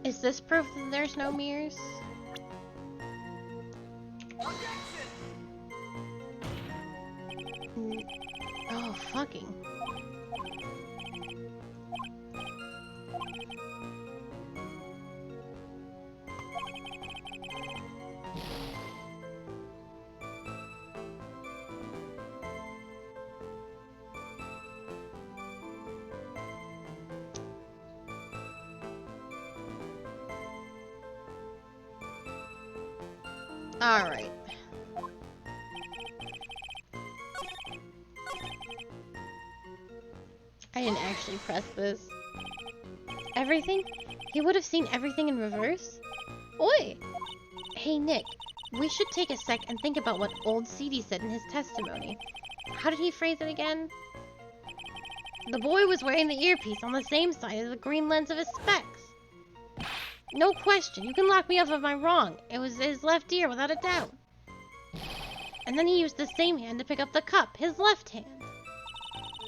Speaker 1: Is this proof that there's no mirrors? Oh, fucking. Alright. I didn't actually press this. Everything? He would have seen everything in reverse? Oi! Hey Nick, we should take a sec and think about what old CD said in his testimony. How did he phrase it again? The boy was wearing the earpiece on the same side of the green lens of his specs. No question, you can lock me up if I'm wrong. It was his left ear without a doubt. And then he used the same hand to pick up the cup, his left hand.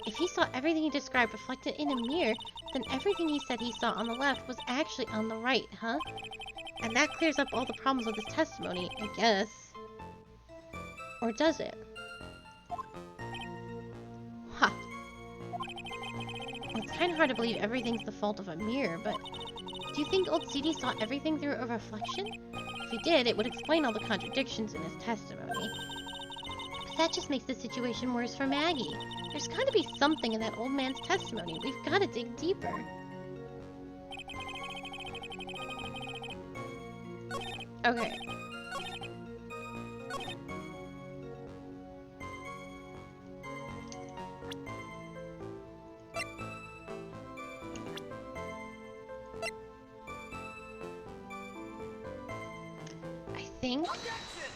Speaker 1: If he saw everything he described reflected in a mirror, then everything he said he saw on the left was actually on the right, huh? And that clears up all the problems with his testimony, I guess. Or does it? Huh. It's kind of hard to believe everything's the fault of a mirror, but do you think old CD saw everything through a reflection? If he did, it would explain all the contradictions in his testimony. But that just makes the situation worse for Maggie. There's got to be something in that old man's testimony. We've got to dig deeper. Okay.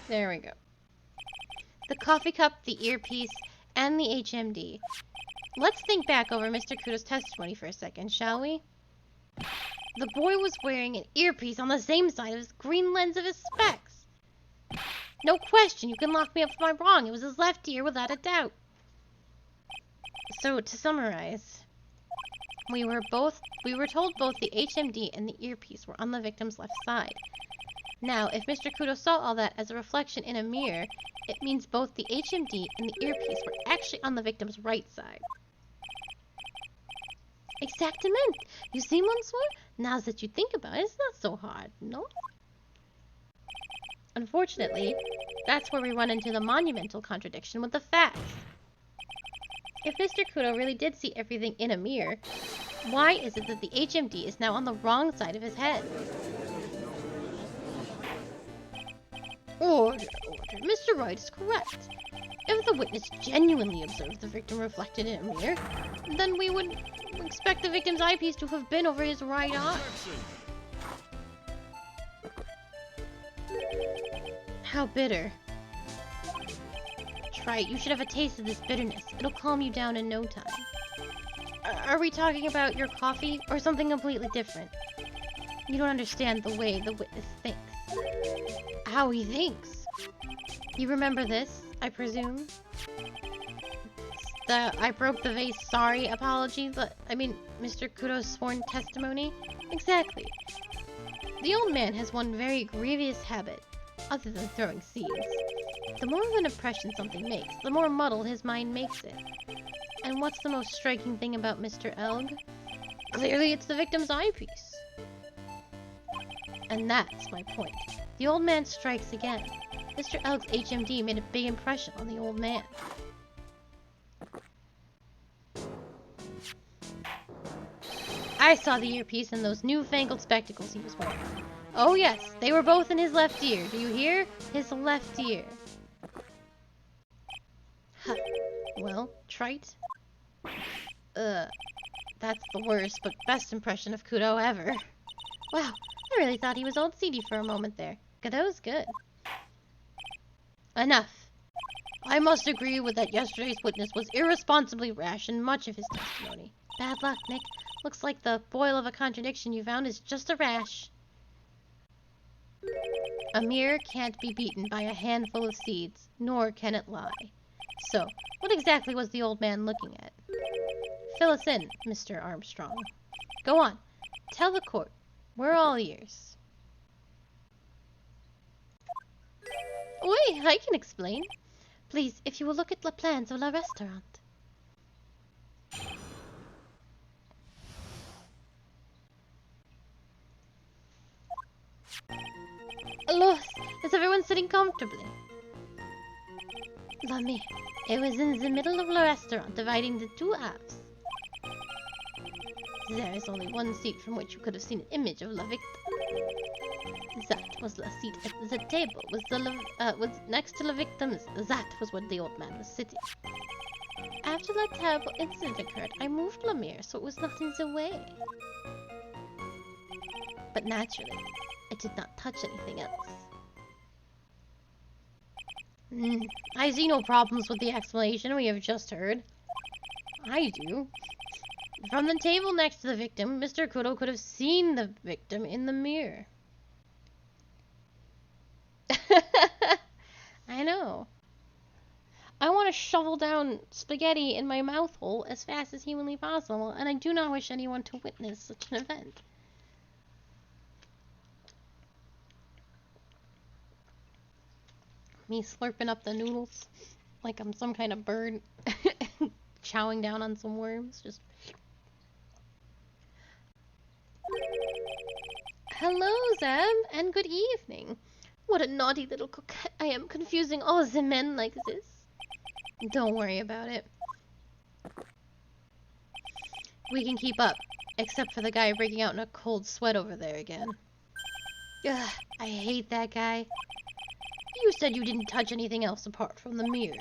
Speaker 1: There we go. The coffee cup, the earpiece, and the HMD. Let's think back over Mr. Kudo's testimony for a second, shall we? The boy was wearing an earpiece on the same side of his green lens of his specs. No question, you can lock me up if I'm wrong. It was his left ear without a doubt. So, to summarize, we were told both the HMD and the earpiece were on the victim's left side. Now, if Mr. Kudo saw all that as a reflection in a mirror, it means both the HMD and the earpiece were actually on the victim's right side. Exactamente. You see, Monsieur? Now that you think about it, it's not so hard, no? Unfortunately, that's where we run into the monumental contradiction with the facts. If Mr. Kudo really did see everything in a mirror, why is it that the HMD is now on the wrong side of his head? Order. Mr. Wright is correct. If the witness genuinely observed the victim reflected in a mirror, then we would expect the victim's eyepiece to have been over his right eye. How bitter. Try it. You should have a taste of this bitterness. It'll calm you down in no time. Are we talking about your coffee or something completely different? You don't understand the way the witness thinks. How he thinks. You remember this, I presume? The I broke the vase sorry apology, Mr. Kudo's sworn testimony? Exactly. The old man has one very grievous habit, other than throwing seeds. The more of an impression something makes, the more muddled his mind makes it. And what's the most striking thing about Mr. Elg? Clearly it's the victim's eyepiece. And that's my point. The old man strikes again. Mr. Elg's HMD made a big impression on the old man. I saw the earpiece and those newfangled spectacles he was wearing. Oh yes, they were both in his left ear. Do you hear? His left ear. Huh. Well, trite. That's the worst but best impression of Kudo ever. Wow, I really thought he was old CD for a moment there. Kudo's good. Enough. I must agree with that yesterday's witness was irresponsibly rash in much of his testimony. Bad luck, Nick. Looks like the boil of a contradiction you found is just a rash. A mirror can't be beaten by a handful of seeds, nor can it lie. So, what exactly was the old man looking at? Fill us in, Mr. Armstrong. Go on. Tell the court. We're all ears. Wait, I can explain. Please, if you will look at the plans of the restaurant. Los, is everyone sitting comfortably? Lami, it was in the middle of the restaurant, dividing into two halves. There is only one seat from which you could have seen an image of la victim. That was the seat at the table, was next to the victims. That was where the old man was sitting. After that terrible incident occurred, I moved the mirror so it was not in the way. But naturally, it did not touch anything else. I see no problems with the explanation we have just heard. I do. From the table next to the victim, Mr. Kudo could have seen the victim in the mirror. I know. I want to shovel down spaghetti in my mouth hole as fast as humanly possible, and I do not wish anyone to witness such an event. Me slurping up the noodles like I'm some kind of bird chowing down on some worms. Just Hello, Zeb, and good evening. What a naughty little coquette I am, confusing all the men like this. Don't worry about it. We can keep up, except for the guy breaking out in a cold sweat over there again. Ugh, I hate that guy. You said you didn't touch anything else apart from the mirror.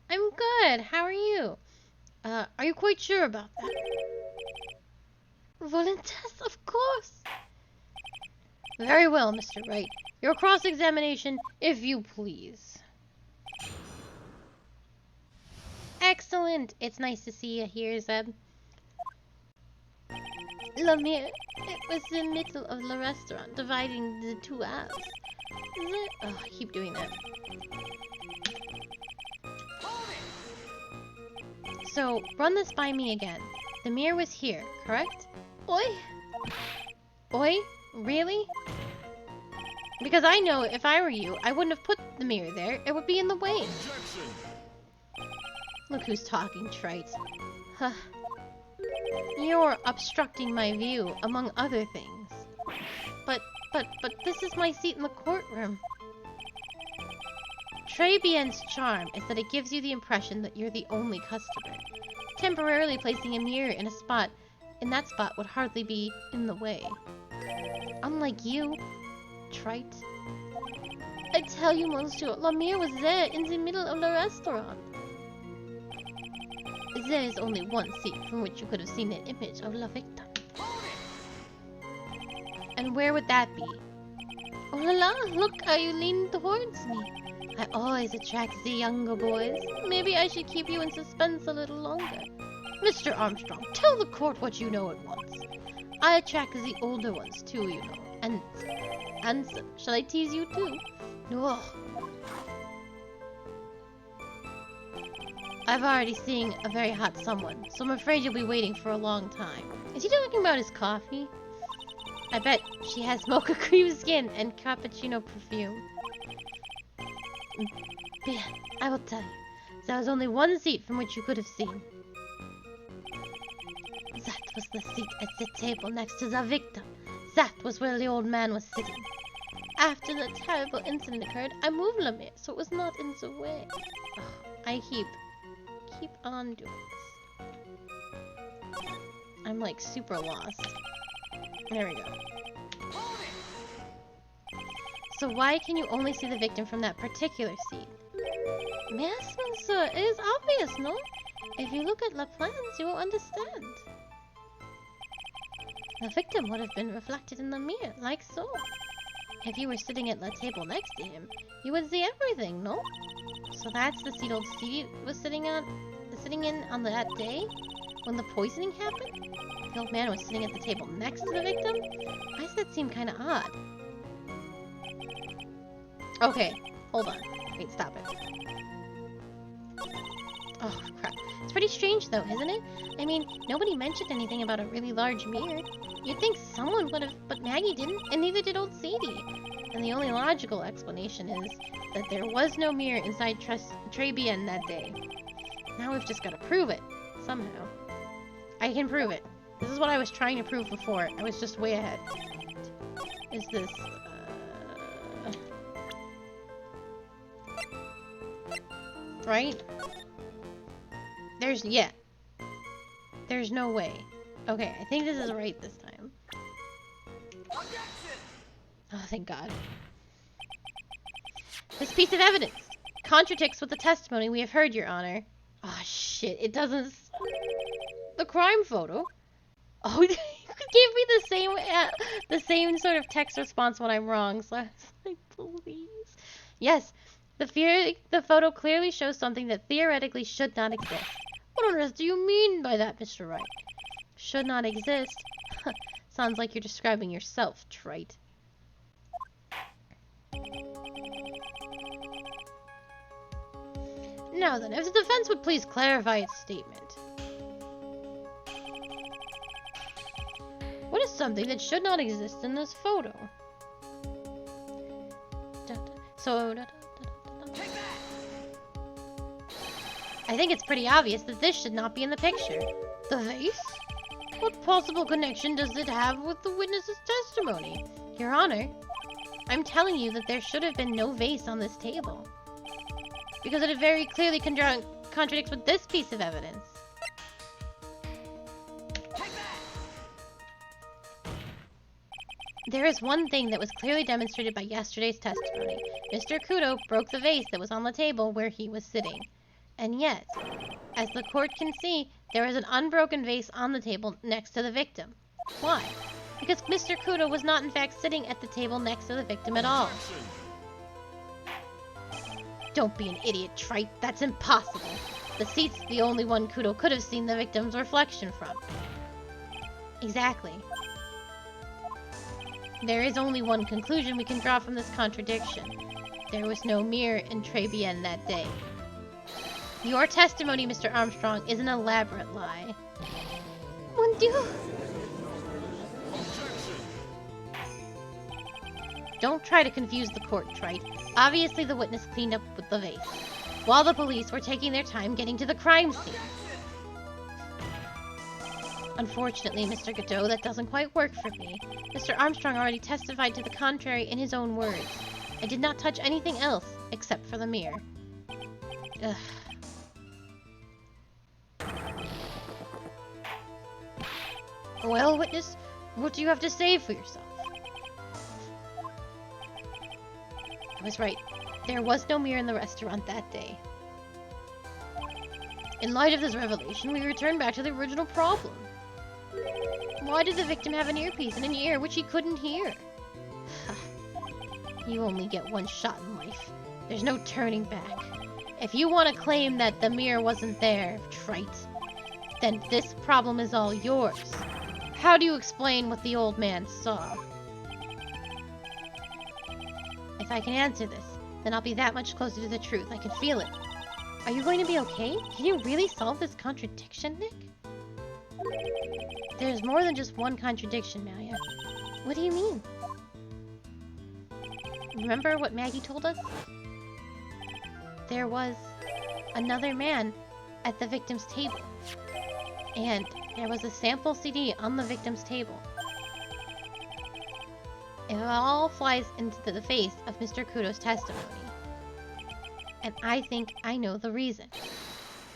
Speaker 1: I'm good. How are you? Are you quite sure about that? Voluntas, of course. Very well, Mr. Wright. Your cross-examination, if you please. Excellent. It's nice to see you here, Zeb. Lemire, it was the middle of the restaurant, dividing the two halves. Oh, I keep doing that. So, run this by me again. The mirror was here, correct? Oi? Oi? Really? Because I know if I were you, I wouldn't have put the mirror there. It would be in the way.
Speaker 2: Objection.
Speaker 1: Look who's talking, trite. Huh. You're obstructing my view, among other things. But this is my seat in the courtroom. Tribien's charm is that it gives you the impression that you're the only customer. Temporarily placing a mirror in that spot would hardly be in the way. Unlike you, trite. I tell you, monsieur, Lemire was there in the middle of the restaurant. There is only one seat from which you could have seen the image of la victim. And where would that be? Oh la la, look how you lean towards me. I always attract the younger boys. Maybe I should keep you in suspense a little longer. Mr. Armstrong, tell the court what you know at once. I attract the older ones too, you know. And handsome. Shall I tease you too? No. I've already seen a very hot someone, so I'm afraid you'll be waiting for a long time. Is he talking about his coffee? I bet she has mocha cream skin and cappuccino perfume. Bien, I will tell you. There was only one seat from which you could have seen. That was the seat at the table next to the victim. That was where the old man was sitting. After the terrible incident occurred, I moved Lemire so it was not in the way. Oh, I keep on doing this. I'm like super lost. There we go. So why can you only see the victim from that particular seat? Yes, monsieur, it is obvious, no? If you look at the plans, you will understand. The victim would have been reflected in the mirror, like so. If you were sitting at the table next to him, you would see everything, no? So that's the seat old Stevie was sitting in on that day when the poisoning happened? The old man was sitting at the table next to the victim? Why does that seem kind of odd? Okay, hold on. Wait, stop it. Oh, crap. It's pretty strange, though, isn't it? I mean, nobody mentioned anything about a really large mirror. You'd think someone would have, but Maggie didn't, and neither did old Sadie. And the only logical explanation is that there was no mirror inside Tribien that day. Now we've just got to prove it, somehow. I can prove it. This is what I was trying to prove before. I was just way ahead. Is this... Right? Yeah. There's no way. Okay, I think this is right this time. Oh, thank God. This piece of evidence contradicts with the testimony we have heard, Your Honor. Oh, shit. It doesn't... The crime photo? Oh, you gave me the same sort of text response when I'm wrong, so I was like, please. Yes, the photo clearly shows something that theoretically should not exist. What on earth do you mean by that, Mr. Wright? Should not exist? Sounds like you're describing yourself, trite. Now then, if the defense would please clarify its statement. What is something that should not exist in this photo? I think it's pretty obvious that this should not be in the picture. The vase? What possible connection does it have with the witness's testimony? Your Honor, I'm telling you that there should have been no vase on this table. Because it very clearly contradicts with this piece of evidence. There is one thing that was clearly demonstrated by yesterday's testimony. Mr. Kudo broke the vase that was on the table where he was sitting. And yet, as the court can see, there is an unbroken vase on the table next to the victim. Why? Because Mr. Kudo was not in fact sitting at the table next to the victim at all. Don't be an idiot, Trite. That's impossible. The seat's the only one Kudo could have seen the victim's reflection from. Exactly. There is only one conclusion we can draw from this contradiction. There was no mirror in Tribulations that day. Your testimony, Mr. Armstrong, is an elaborate lie. Mon Dieu! Don't try to confuse the court, Trite. Obviously the witness cleaned up with the vase, while the police were taking their time getting to the crime scene. Unfortunately, Mr. Godot, that doesn't quite work for me. Mr. Armstrong already testified to the contrary in his own words. I did not touch anything else, except for the mirror. Ugh. Well, witness, what do you have to say for yourself? I was right. There was no mirror in the restaurant that day. In light of this revelation, we return back to the original problem. Why did the victim have an earpiece in an ear which he couldn't hear? You only get one shot in life. There's no turning back. If you want to claim that the mirror wasn't there, Trite, then this problem is all yours. How do you explain what the old man saw? If I can answer this, then I'll be that much closer to the truth. I can feel it. Are you going to be okay? Can you really solve this contradiction, Nick? There's more than just one contradiction, Maya. What do you mean? Remember what Maggie told us? There was another man at the victim's table. And there was a sample CD on the victim's table. It all flies into the face of Mr. Kudo's testimony. And I think I know the reason.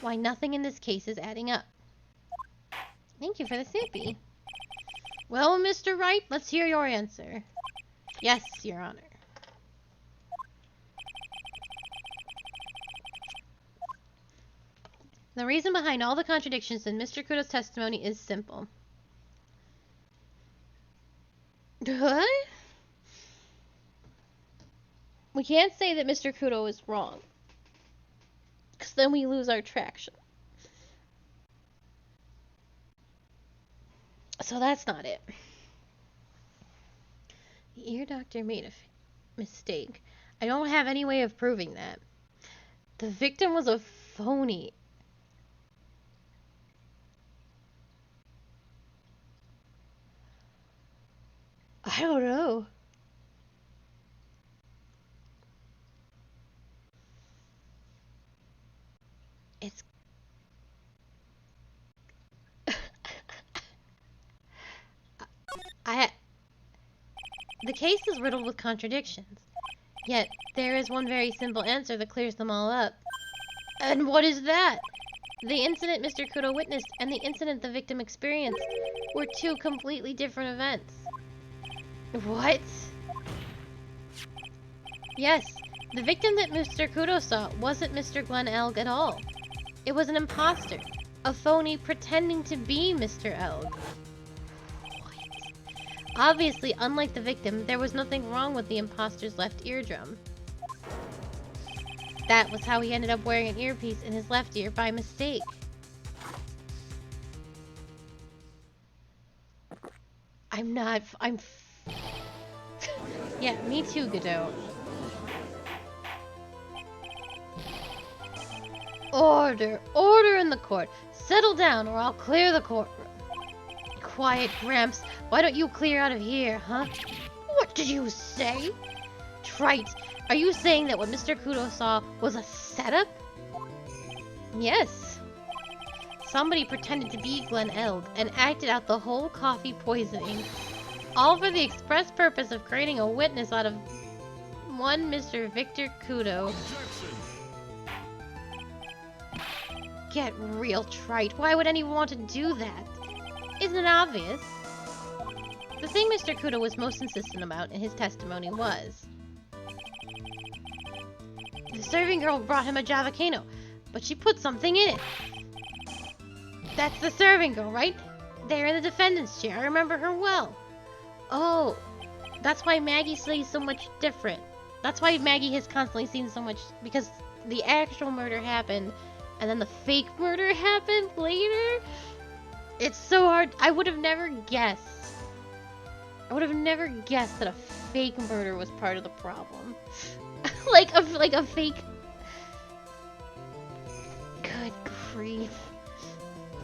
Speaker 1: Why nothing in this case is adding up. Thank you for the sippy. Well, Mr. Wright, let's hear your answer. Yes, Your Honor. The reason behind all the contradictions in Mr. Kudo's testimony is simple. What? We can't say that Mr. Kudo is wrong, because then we lose our traction. So that's not it. The ear doctor made a mistake. I don't have any way of proving that. The victim was a phony. I don't know. It's... The case is riddled with contradictions. Yet, there is one very simple answer that clears them all up. And what is that? The incident Mr. Kudo witnessed and the incident the victim experienced were two completely different events. What? Yes, the victim that Mr. Kudo saw wasn't Mr. Glenn Elg at all. It was an imposter, a phony pretending to be Mr. Elg. What? Obviously, unlike the victim, there was nothing wrong with the imposter's left eardrum. That was how he ended up wearing an earpiece in his left ear by mistake. I'm yeah, me too, Godot. Order! Order in the court! Settle down or I'll clear the courtroom. Quiet, Gramps. Why don't you clear out of here, huh? What did you say? Trite, are you saying that what Mr. Kudo saw was a setup? Yes. somebody pretended to be Glenn Eld and acted out the whole coffee poisoning. All for the express purpose of creating a witness out of one Mr. Victor Kudo. Get real, Trite. Why would anyone want to do that? Isn't it obvious? The thing Mr. Kudo was most insistent about in his testimony was... the serving girl brought him a Javacano, but she put something in it. That's the serving girl, right? There in the defendant's chair. I remember her well. Oh, that's why Maggie sees so much different. That's why Maggie has constantly seen so much, because the actual murder happened, and then the fake murder happened later. It's so hard. I would have never guessed. I would have never guessed that a fake murder was part of the problem. like a fake. Good grief.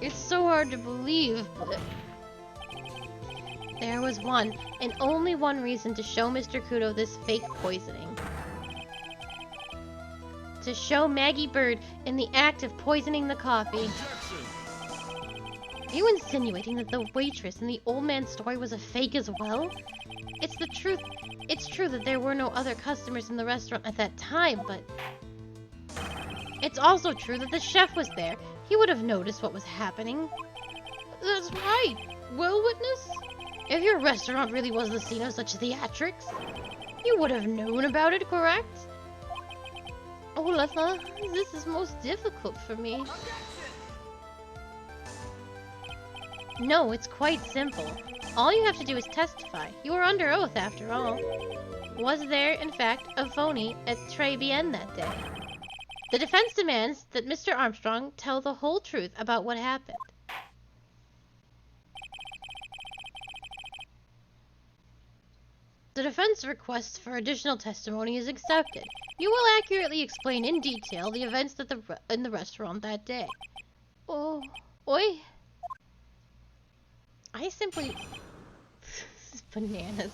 Speaker 1: It's so hard to believe, but there was one, and only one reason to show Mr. Kudo this fake poisoning. To show Maggie Bird in the act of poisoning the coffee. Are you insinuating that the waitress in the old man's story was a fake as well? It's the truth. It's true that there were no other customers in the restaurant at that time, but... it's also true that the chef was there. He would have noticed what was happening. That's right. Well, witness? If your restaurant really was the scene of such theatrics, you would have known about it, correct? Oh, Letha, this is most difficult for me. No, it's quite simple. All you have to do is testify. You are under oath, after all. Was there, in fact, a phony at Tribulations that day? The defense demands that Mr. Armstrong tell the whole truth about what happened. The defense request for additional testimony is accepted. You will accurately explain in detail the events that in the restaurant that day. Oh, oi. I simply... this is bananas.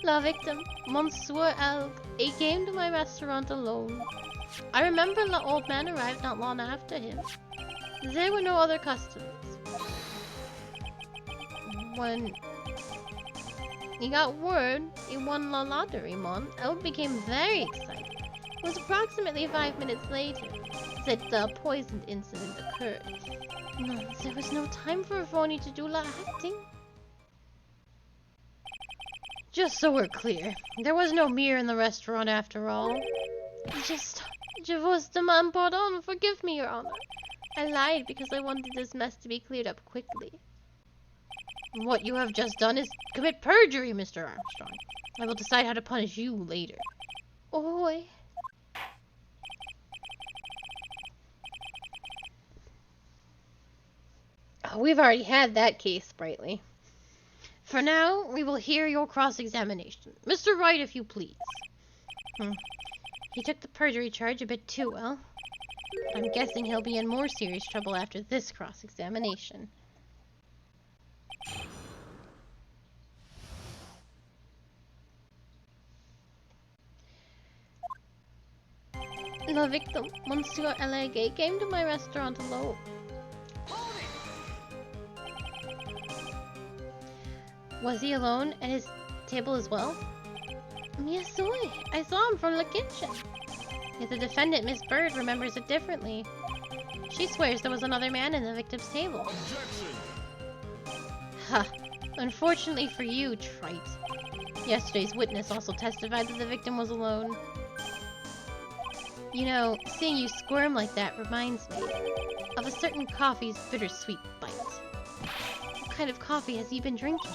Speaker 1: La victim, Monsieur L. He came to my restaurant alone. I remember the old man arrived not long after him. There were no other customers. When he got word he won the lottery, El became very excited. It was approximately 5 minutes later that the poisoned incident occurred. No, there was no time for a phony to do la acting. Just so we're clear, there was no mirror in the restaurant after all. Je vous demande pardon, forgive me, Your Honor. I lied because I wanted this mess to be cleared up quickly. What you have just done is commit perjury, Mr. Armstrong. I will decide how to punish you later. Oi. Oh, we've already had that case, Sprightly. For now, we will hear your cross-examination. Mr. Wright, if you please. He took the perjury charge a bit too well. I'm guessing he'll be in more serious trouble after this cross-examination. The victim, Monsieur L.A. came to my restaurant alone. Was he alone at his table as well? Yes, I saw him from the kitchen. Yet the defendant, Miss Bird, remembers it differently. She swears there was another man in the victim's table. Ha! Unfortunately for you, Trite. Yesterday's witness also testified that the victim was alone. You know, seeing you squirm like that reminds me of a certain coffee's bittersweet bite. What kind of coffee has he been drinking?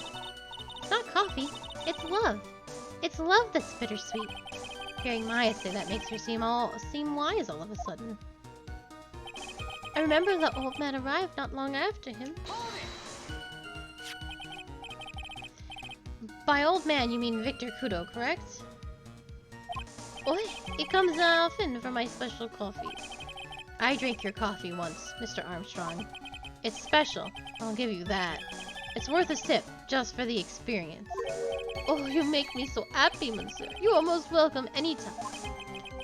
Speaker 1: It's not coffee, it's love. It's love that's bittersweet. Hearing Maya say that makes her seem wise all of a sudden. I remember the old man arrived not long after him. By old man, you mean Victor Kudo, correct? Oi, he comes often for my special coffees. I drank your coffee once, Mr. Armstrong. It's special, I'll give you that. It's worth a sip, just for the experience. Oh, you make me so happy, monsieur. You are most welcome anytime.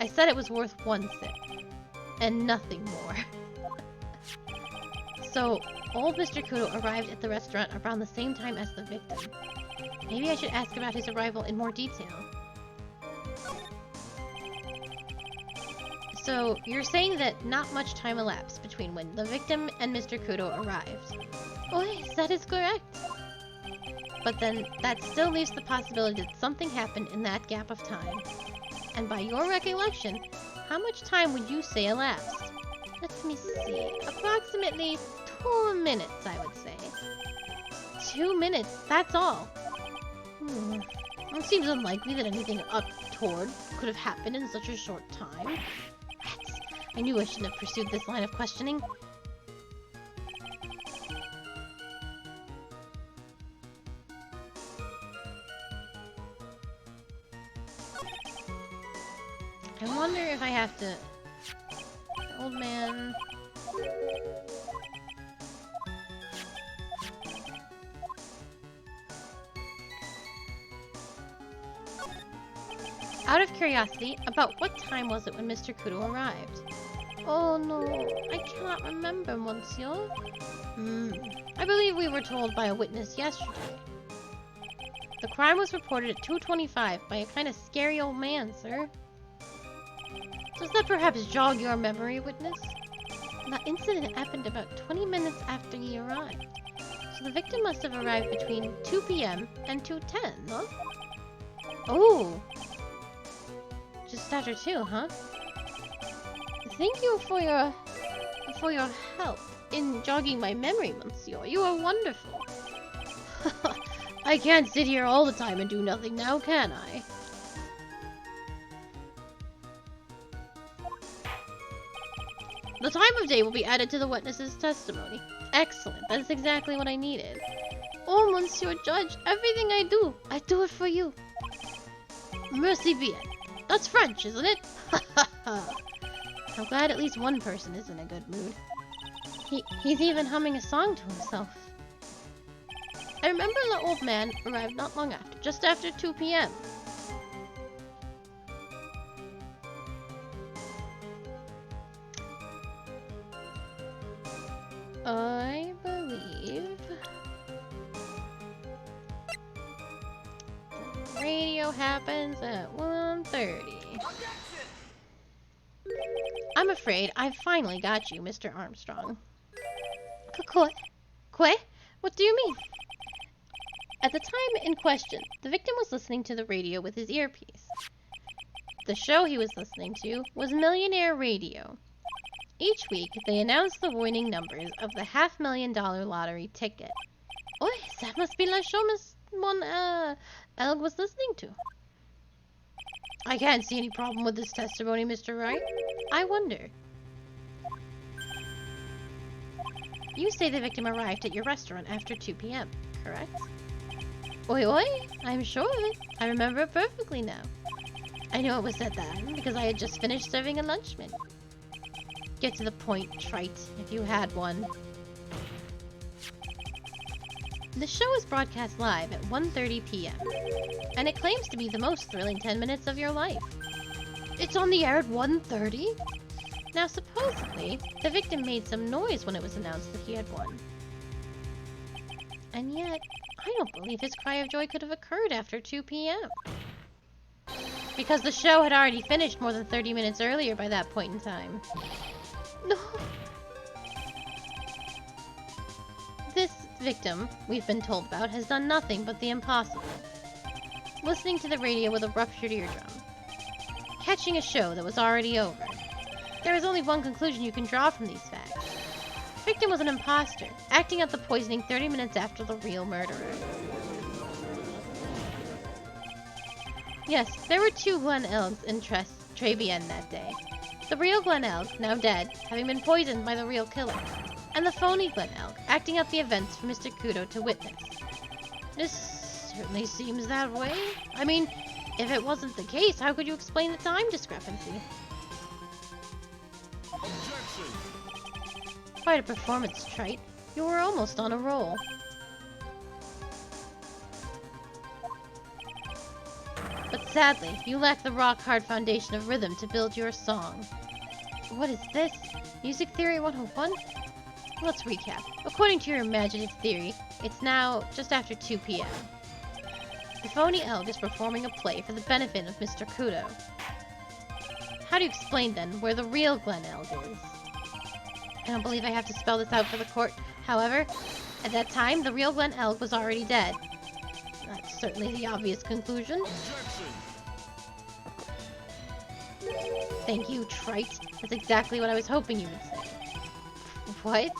Speaker 1: I said it was worth one sip. and nothing more. So, old Mr. Kudo arrived at the restaurant around the same time as the victim. Maybe I should ask about his arrival in more detail. So, you're saying that not much time elapsed between when the victim and Mr. Kudo arrived. Oh, yes, that is correct. But then, that still leaves the possibility that something happened in that gap of time. And by your recollection, how much time would you say elapsed? Let me see. Approximately 2 minutes, I would say. 2 minutes, that's all. It seems unlikely that anything untoward could have happened in such a short time. Rats. I knew I shouldn't have pursued this line of questioning. I wonder if I have to... Old man... Out of curiosity, about what time was it when Mr. Kudo arrived? Oh no, I cannot remember, monsieur. I believe we were told by a witness yesterday. The crime was reported at 2:25 by a kind of scary old man, sir. Does that perhaps jog your memory, witness? The incident happened about 20 minutes after he arrived. So the victim must have arrived between 2 p.m. and 2:10, huh? Oh! Just after 2, huh? Thank you for your help in jogging my memory, monsieur. You are wonderful. I can't sit here all the time and do nothing now, can I? The time of day will be added to the witness's testimony. Excellent. That's exactly what I needed. Oh, Monsieur Judge, everything I do it for you. Merci bien. That's French, isn't it? I'm glad at least one person is in a good mood. He's even humming a song to himself. I remember the old man arrived not long after, just after 2 p.m. I believe the radio happens at 1:30. I'm afraid I've finally got you, Mr. Armstrong. Quoi? What do you mean? At the time in question, the victim was listening to the radio with his earpiece. The show he was listening to was Millionaire Radio. Each week, they announced the winning numbers of the $500,000 lottery ticket. Oh, that must be la show Miss Elg was listening to. I can't see any problem with this testimony, Mr. Wright. I wonder. You say the victim arrived at your restaurant after 2 p.m., correct? Oi, I'm sure of it. I remember it perfectly now. I know it was at that because I had just finished serving a lunch menu. Get to the point, trite, if you had one. The show is broadcast live at 1:30 p.m. and it claims to be the most thrilling 10 minutes of your life. It's on the air at 1:30? Now, supposedly, the victim made some noise when it was announced that he had won. And yet, I don't believe his cry of joy could have occurred after 2 p.m. Because the show had already finished more than 30 minutes earlier by that point in time. No. This victim, we've been told about, has done nothing but the impossible. Listening to the radio with a ruptured eardrum. Catching a show that was already over. There is only one conclusion you can draw from these facts. The victim was an imposter, acting out the poisoning 30 minutes after the real murderer. Yes, there were 2 Glen Elgs in Tribulations that day. The real Glen Elg, now dead, having been poisoned by the real killer, and the phony Glen Elg, acting out the events for Mr. Kudo to witness. This certainly seems that way. I mean, if it wasn't the case, how could you explain the time discrepancy?
Speaker 2: Objection!
Speaker 1: Quite a performance, Trite. You were almost on a roll. But sadly, you lack the rock-hard foundation of rhythm to build your song. What is this? Music Theory 101? Let's recap. According to your imaginative theory, it's now just after 2 p.m. The phony elk is performing a play for the benefit of Mr. Kudo. How do you explain, then, where the real Glen Elg is? I don't believe I have to spell this out for the court. However, at that time, the real Glen Elg was already dead. That's certainly the obvious conclusion.
Speaker 2: Objection!
Speaker 1: Thank you, Trite. That's exactly what I was hoping you would say. What?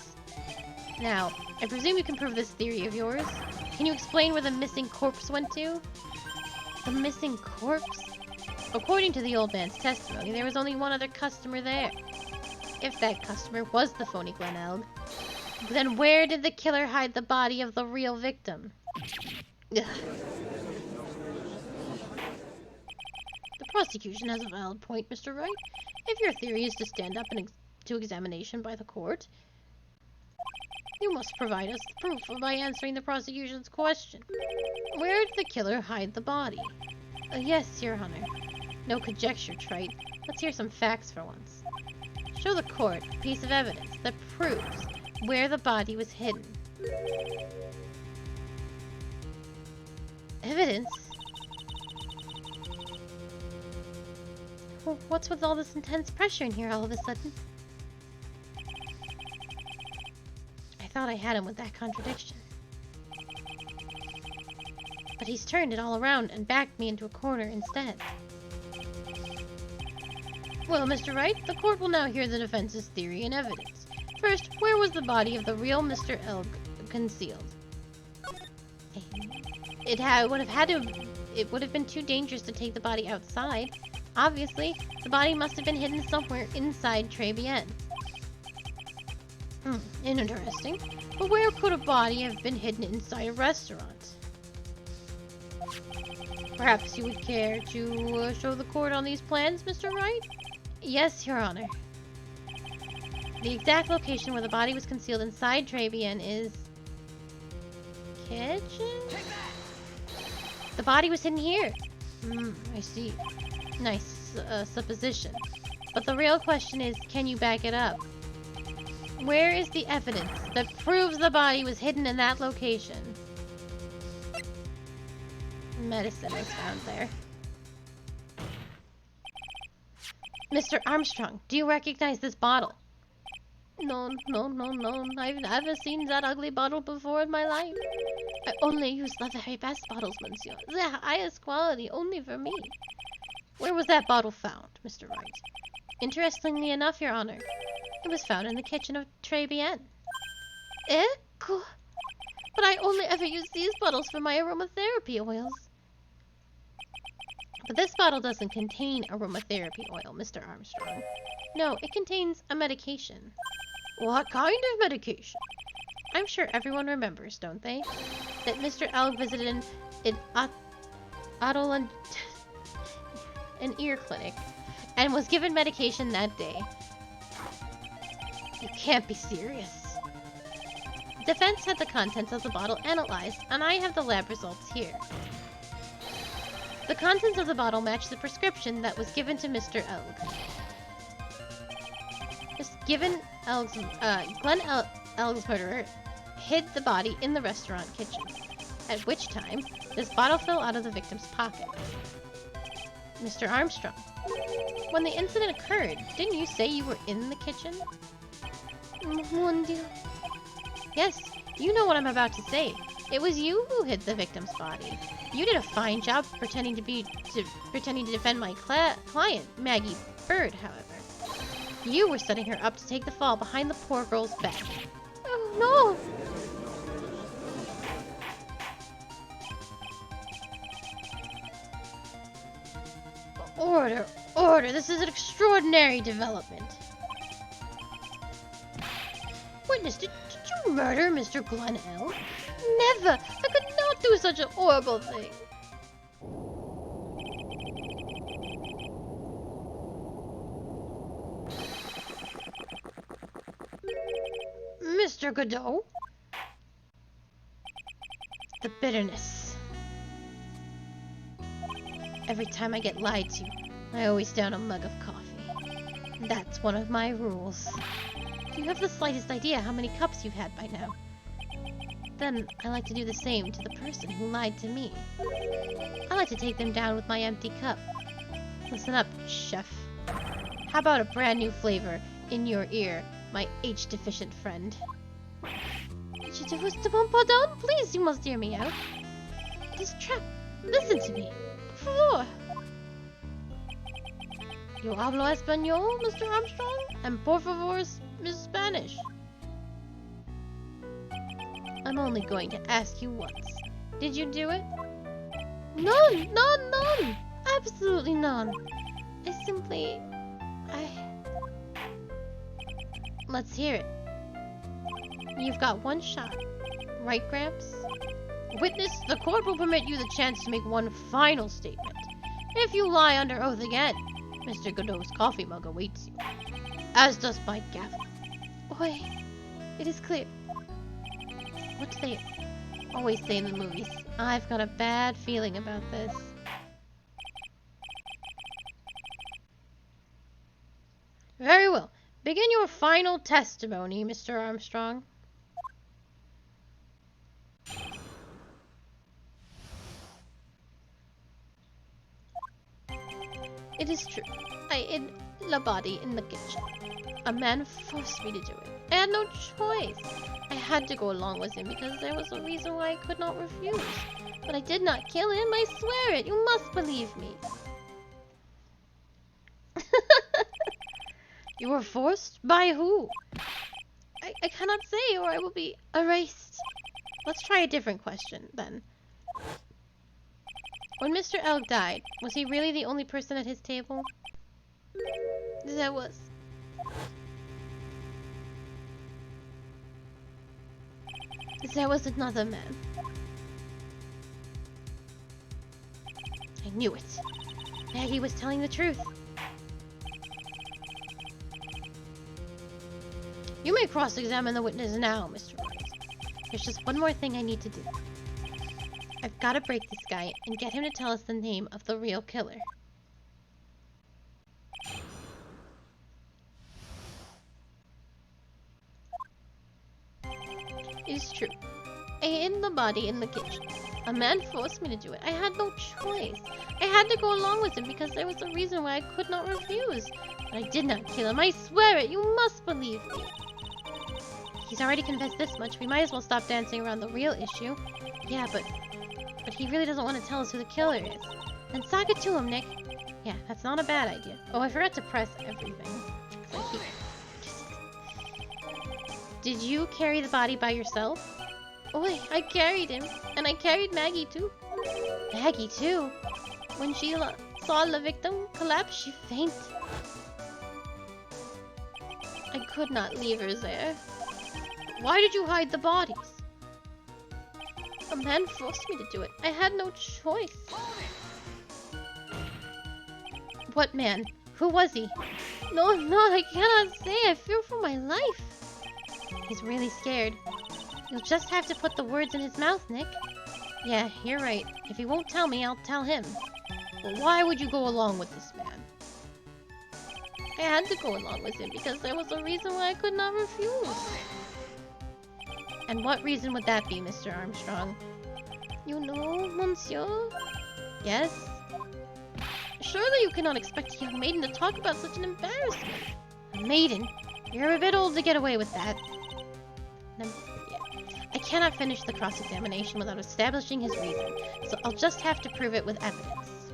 Speaker 1: Now, I presume you can prove this theory of yours. Can you explain where the missing corpse went to? The missing corpse? According to the old man's testimony, there was only one other customer there. If that customer was the phony Glen Elg, then where did the killer hide the body of the real victim? Ugh. The prosecution has a valid point, Mr. Wright. If your theory is to stand up to examination by the court, you must provide us the proof by answering the prosecution's question. Where did the killer hide the body? Yes, Your Honor. No conjecture, Trite. Let's hear some facts for once. Show the court a piece of evidence that proves where the body was hidden. Evidence? Well, what's with all this intense pressure in here all of a sudden? I thought I had him with that contradiction. But he's turned it all around and backed me into a corner instead. Well, Mr. Wright, the court will now hear the defense's theory and evidence. First, where was the body of the real Mr. Elg concealed? It would have been too dangerous to take the body outside. Obviously, the body must have been hidden somewhere inside Tribulations. Interesting. But where could a body have been hidden inside a restaurant? Perhaps you would care to show the court on these plans, Mr. Wright? Yes, Your Honor. The exact location where the body was concealed inside Tribulations is... kitchen? The body was hidden here. I see. Nice supposition. But the real question is, can you back it up? Where is the evidence that proves the body was hidden in that location? Medicine was found there. Mr. Armstrong, do you recognize this bottle? No. I've never seen that ugly bottle before in my life. I only use the very best bottles, monsieur. The highest quality, only for me. Where was that bottle found, Mr. Wright? Interestingly enough, Your Honor, it was found in the kitchen of Tribulations. Echo. But I only ever use these bottles for my aromatherapy oils. But this bottle doesn't contain aromatherapy oil, Mr. Armstrong. No, it contains a medication. What kind of medication? I'm sure everyone remembers, don't they? That Mr. Elg visited an ear clinic and was given medication that day. You can't be serious. The defense had the contents of the bottle analyzed, and I have the lab results here. The contents of the bottle match the prescription that was given to Mr. Elg. Glen Elg's murderer hid the body in the restaurant kitchen, at which time this bottle fell out of the victim's pocket. Mr. Armstrong, when the incident occurred, didn't you say you were in the kitchen? Mon Dieu. Yes, you know what I'm about to say. It was you who hid the victim's body. You did a fine job pretending to defend my client, Maggie Bird, however. You were setting her up to take the fall behind the poor girl's back. Oh, no! Order! This is an extraordinary development. Witness, did you murder Mr. Glen Elg? Never! I could not do such a horrible thing. Mr. Godot? The bitterness. Every time I get lied to, I always down a mug of coffee. That's one of my rules. Do you have the slightest idea how many cups you've had by now? Then I like to do the same to the person who lied to me. I like to take them down with my empty cup. Listen up, chef. How about a brand new flavor in your ear, my H-deficient friend? Pardon? Please, you must hear me out. It is trap. Listen to me. Por favor. Yo hablo español, Mr. Armstrong? And por favor is Spanish. I'm only going to ask you once. Did you do it? None! None! Absolutely none. Let's hear it. You've got one shot. Right, Gramps? Witness, the court will permit you the chance to make one final statement. If you lie under oath again, Mr. Godot's coffee mug awaits you. As does my gavel. Oi, it is clear. What do they always say in the movies? I've got a bad feeling about this. Very well. Begin your final testimony, Mr. Armstrong. It is true. I hid the body in the kitchen. A man forced me to do it. I had no choice. I had to go along with him because there was a reason why I could not refuse. But I did not kill him, I swear it. You must believe me. You were forced? By who? I cannot say or I will be erased. Let's try a different question, then. When Mr. Elk died, was he really the only person at his table? There was. There was another man. I knew it. Maggie was telling the truth. You may cross-examine the witness now, Mr. Wright. There's just one more thing I need to do. I've got to break this guy and get him to tell us the name of the real killer. It's true. I hid the body in the kitchen. A man forced me to do it. I had no choice. I had to go along with him because there was a reason why I could not refuse. But I did not kill him. I swear it. You must believe me. He's already confessed this much. We might as well stop dancing around the real issue. Yeah, but he really doesn't want to tell us who the killer is. Then sock it to him, Nick. Yeah, that's not a bad idea. Oh, I forgot to press everything. Did you carry the body by yourself? Oi, I carried him. And I carried Maggie too. Maggie too? When she saw the victim collapse, she fainted. I could not leave her there. Why did you hide the bodies? A man forced me to do it. I had no choice. What man? Who was he? No, I cannot say. I fear for my life. He's really scared. You'll just have to put the words in his mouth, Nick. Yeah, you're right. If he won't tell me, I'll tell him. But why would you go along with this man? I had to go along with him because there was a reason why I could not refuse. And what reason would that be, Mr. Armstrong? You know, monsieur? Yes? Surely you cannot expect a young maiden to talk about such an embarrassment. A maiden? You're a bit old to get away with that. Yeah. I cannot finish the cross-examination without establishing his reason, so I'll just have to prove it with evidence.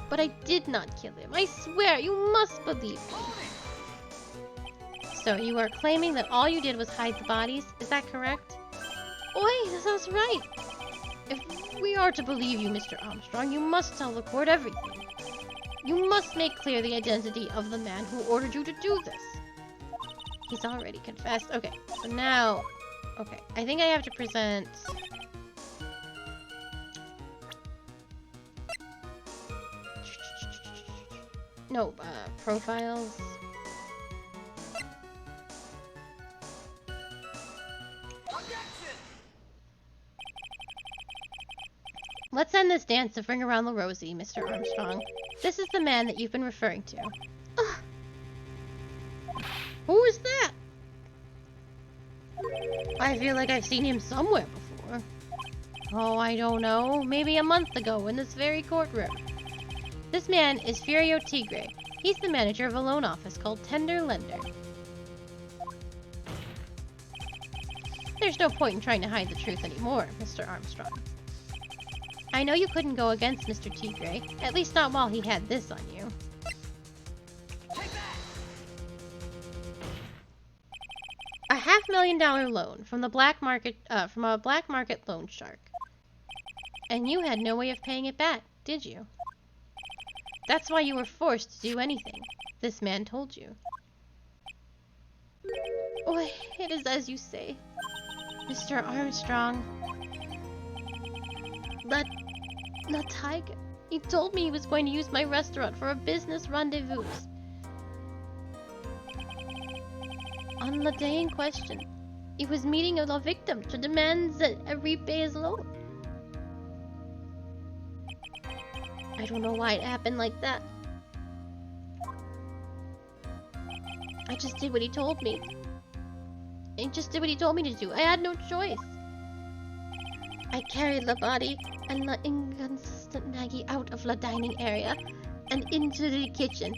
Speaker 1: But I did not kill him. I swear, you must believe me. So, you are claiming that all you did was hide the bodies? Is that correct? Oi, that sounds right. If we are to believe you, Mr. Armstrong, you must tell the court everything. You must make clear the identity of the man who ordered you to do this. He's already confessed. Okay, so now... Okay, I think I have to present... No, profiles. Let's end this dance of Ring Around the Rosie, Mr. Armstrong. This is the man that you've been referring to. Who is that? I feel like I've seen him somewhere before. Oh, I don't know. Maybe a month ago in this very courtroom. This man is Furio Tigre. He's the manager of a loan office called Tender Lender. There's no point in trying to hide the truth anymore, Mr. Armstrong. I know you couldn't go against Mr. Tigre, at least not while he had this on you. A $500,000 loan from the black market, from a black market loan shark. And you had no way of paying it back, did you? That's why you were forced to do anything. This man told you. Oh, it is as you say. Mr. Armstrong. The tiger. He told me he was going to use my restaurant for a business rendezvous. On the day in question, he was meeting a victim to demand that I repay his loan. I don't know why it happened like that. I just did what he told me. I just did what he told me to do. I had no choice. I carried the body and the inconsistent Maggie out of the dining area and into the kitchen.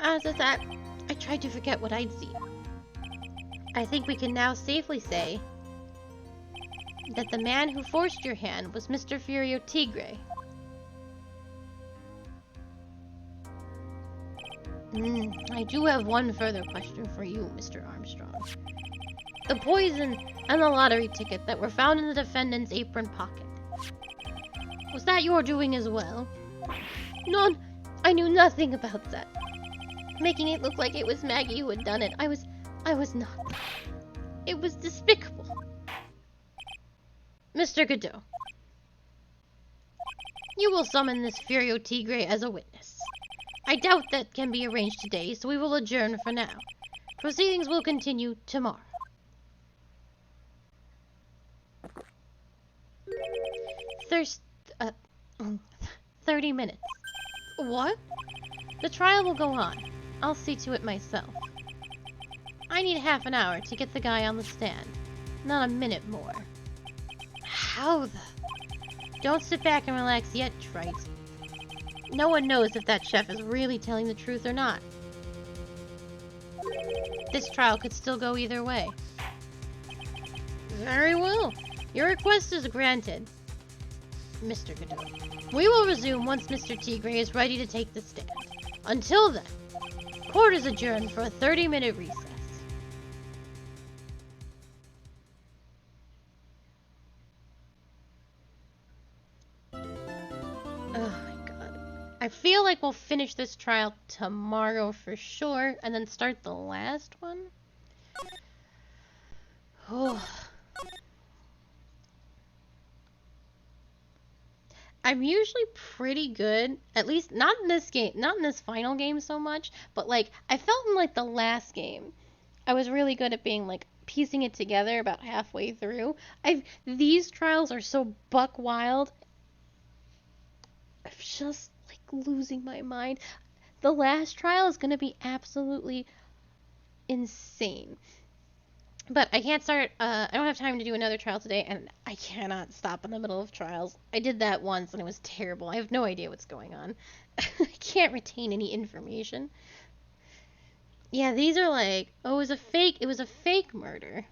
Speaker 1: After that, I tried to forget what I'd seen. I think we can now safely say that the man who forced your hand was Mr. Furio Tigre. I do have one further question for you, Mr. Armstrong. The poison and the lottery ticket that were found in the defendant's apron pocket. Was that your doing as well? None. I knew nothing about that. Making it look like it was Maggie who had done it. I was not. It was despicable. Mr. Godot, you will summon this Furio Tigre as a witness. I doubt that can be arranged today, so we will adjourn for now. Proceedings will continue tomorrow. There's 30 minutes. What? The trial will go on. I'll see to it myself. I need half an hour to get the guy on the stand. Not a minute more. How the... Don't sit back and relax yet, Wright. No one knows if that chef is really telling the truth or not. This trial could still go either way. Very well. Your request is granted, Mr. Godot. We will resume once Mr. Tigre is ready to take the stand. Until then, court is adjourned for a 30-minute recess. I feel like we'll finish this trial tomorrow for sure, and then start the last one. Oh. I'm usually pretty good, at least not in this game, not in this final game so much, but like, I felt in like the last game, I was really good at being like, piecing it together about halfway through. These trials are so buck wild. I'm just losing my mind. The last trial is going to be absolutely insane. But I can't start, I don't have time to do another trial today, and I cannot stop in the middle of trials. I did that once, and it was terrible. I have no idea what's going on. I can't retain any information. Yeah, these are like, oh, it was a fake murder.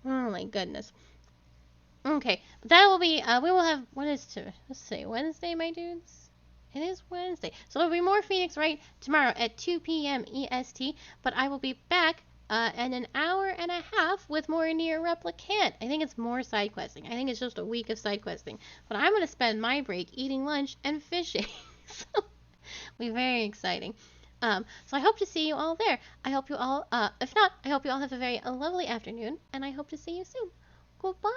Speaker 1: Oh my goodness. Okay, that will be, we will have, let's say, Wednesday, my dudes? It is Wednesday. So there'll be more Phoenix Wright tomorrow at 2 p.m. EST, but I will be back in an hour and a half with more Near Replicant. I think it's more side questing. I think it's just a week of side questing. But I'm going to spend my break eating lunch and fishing. So it'll be very exciting. So I hope to see you all there. I hope you all, if not, I hope you all have a very lovely afternoon, and I hope to see you soon. Goodbye.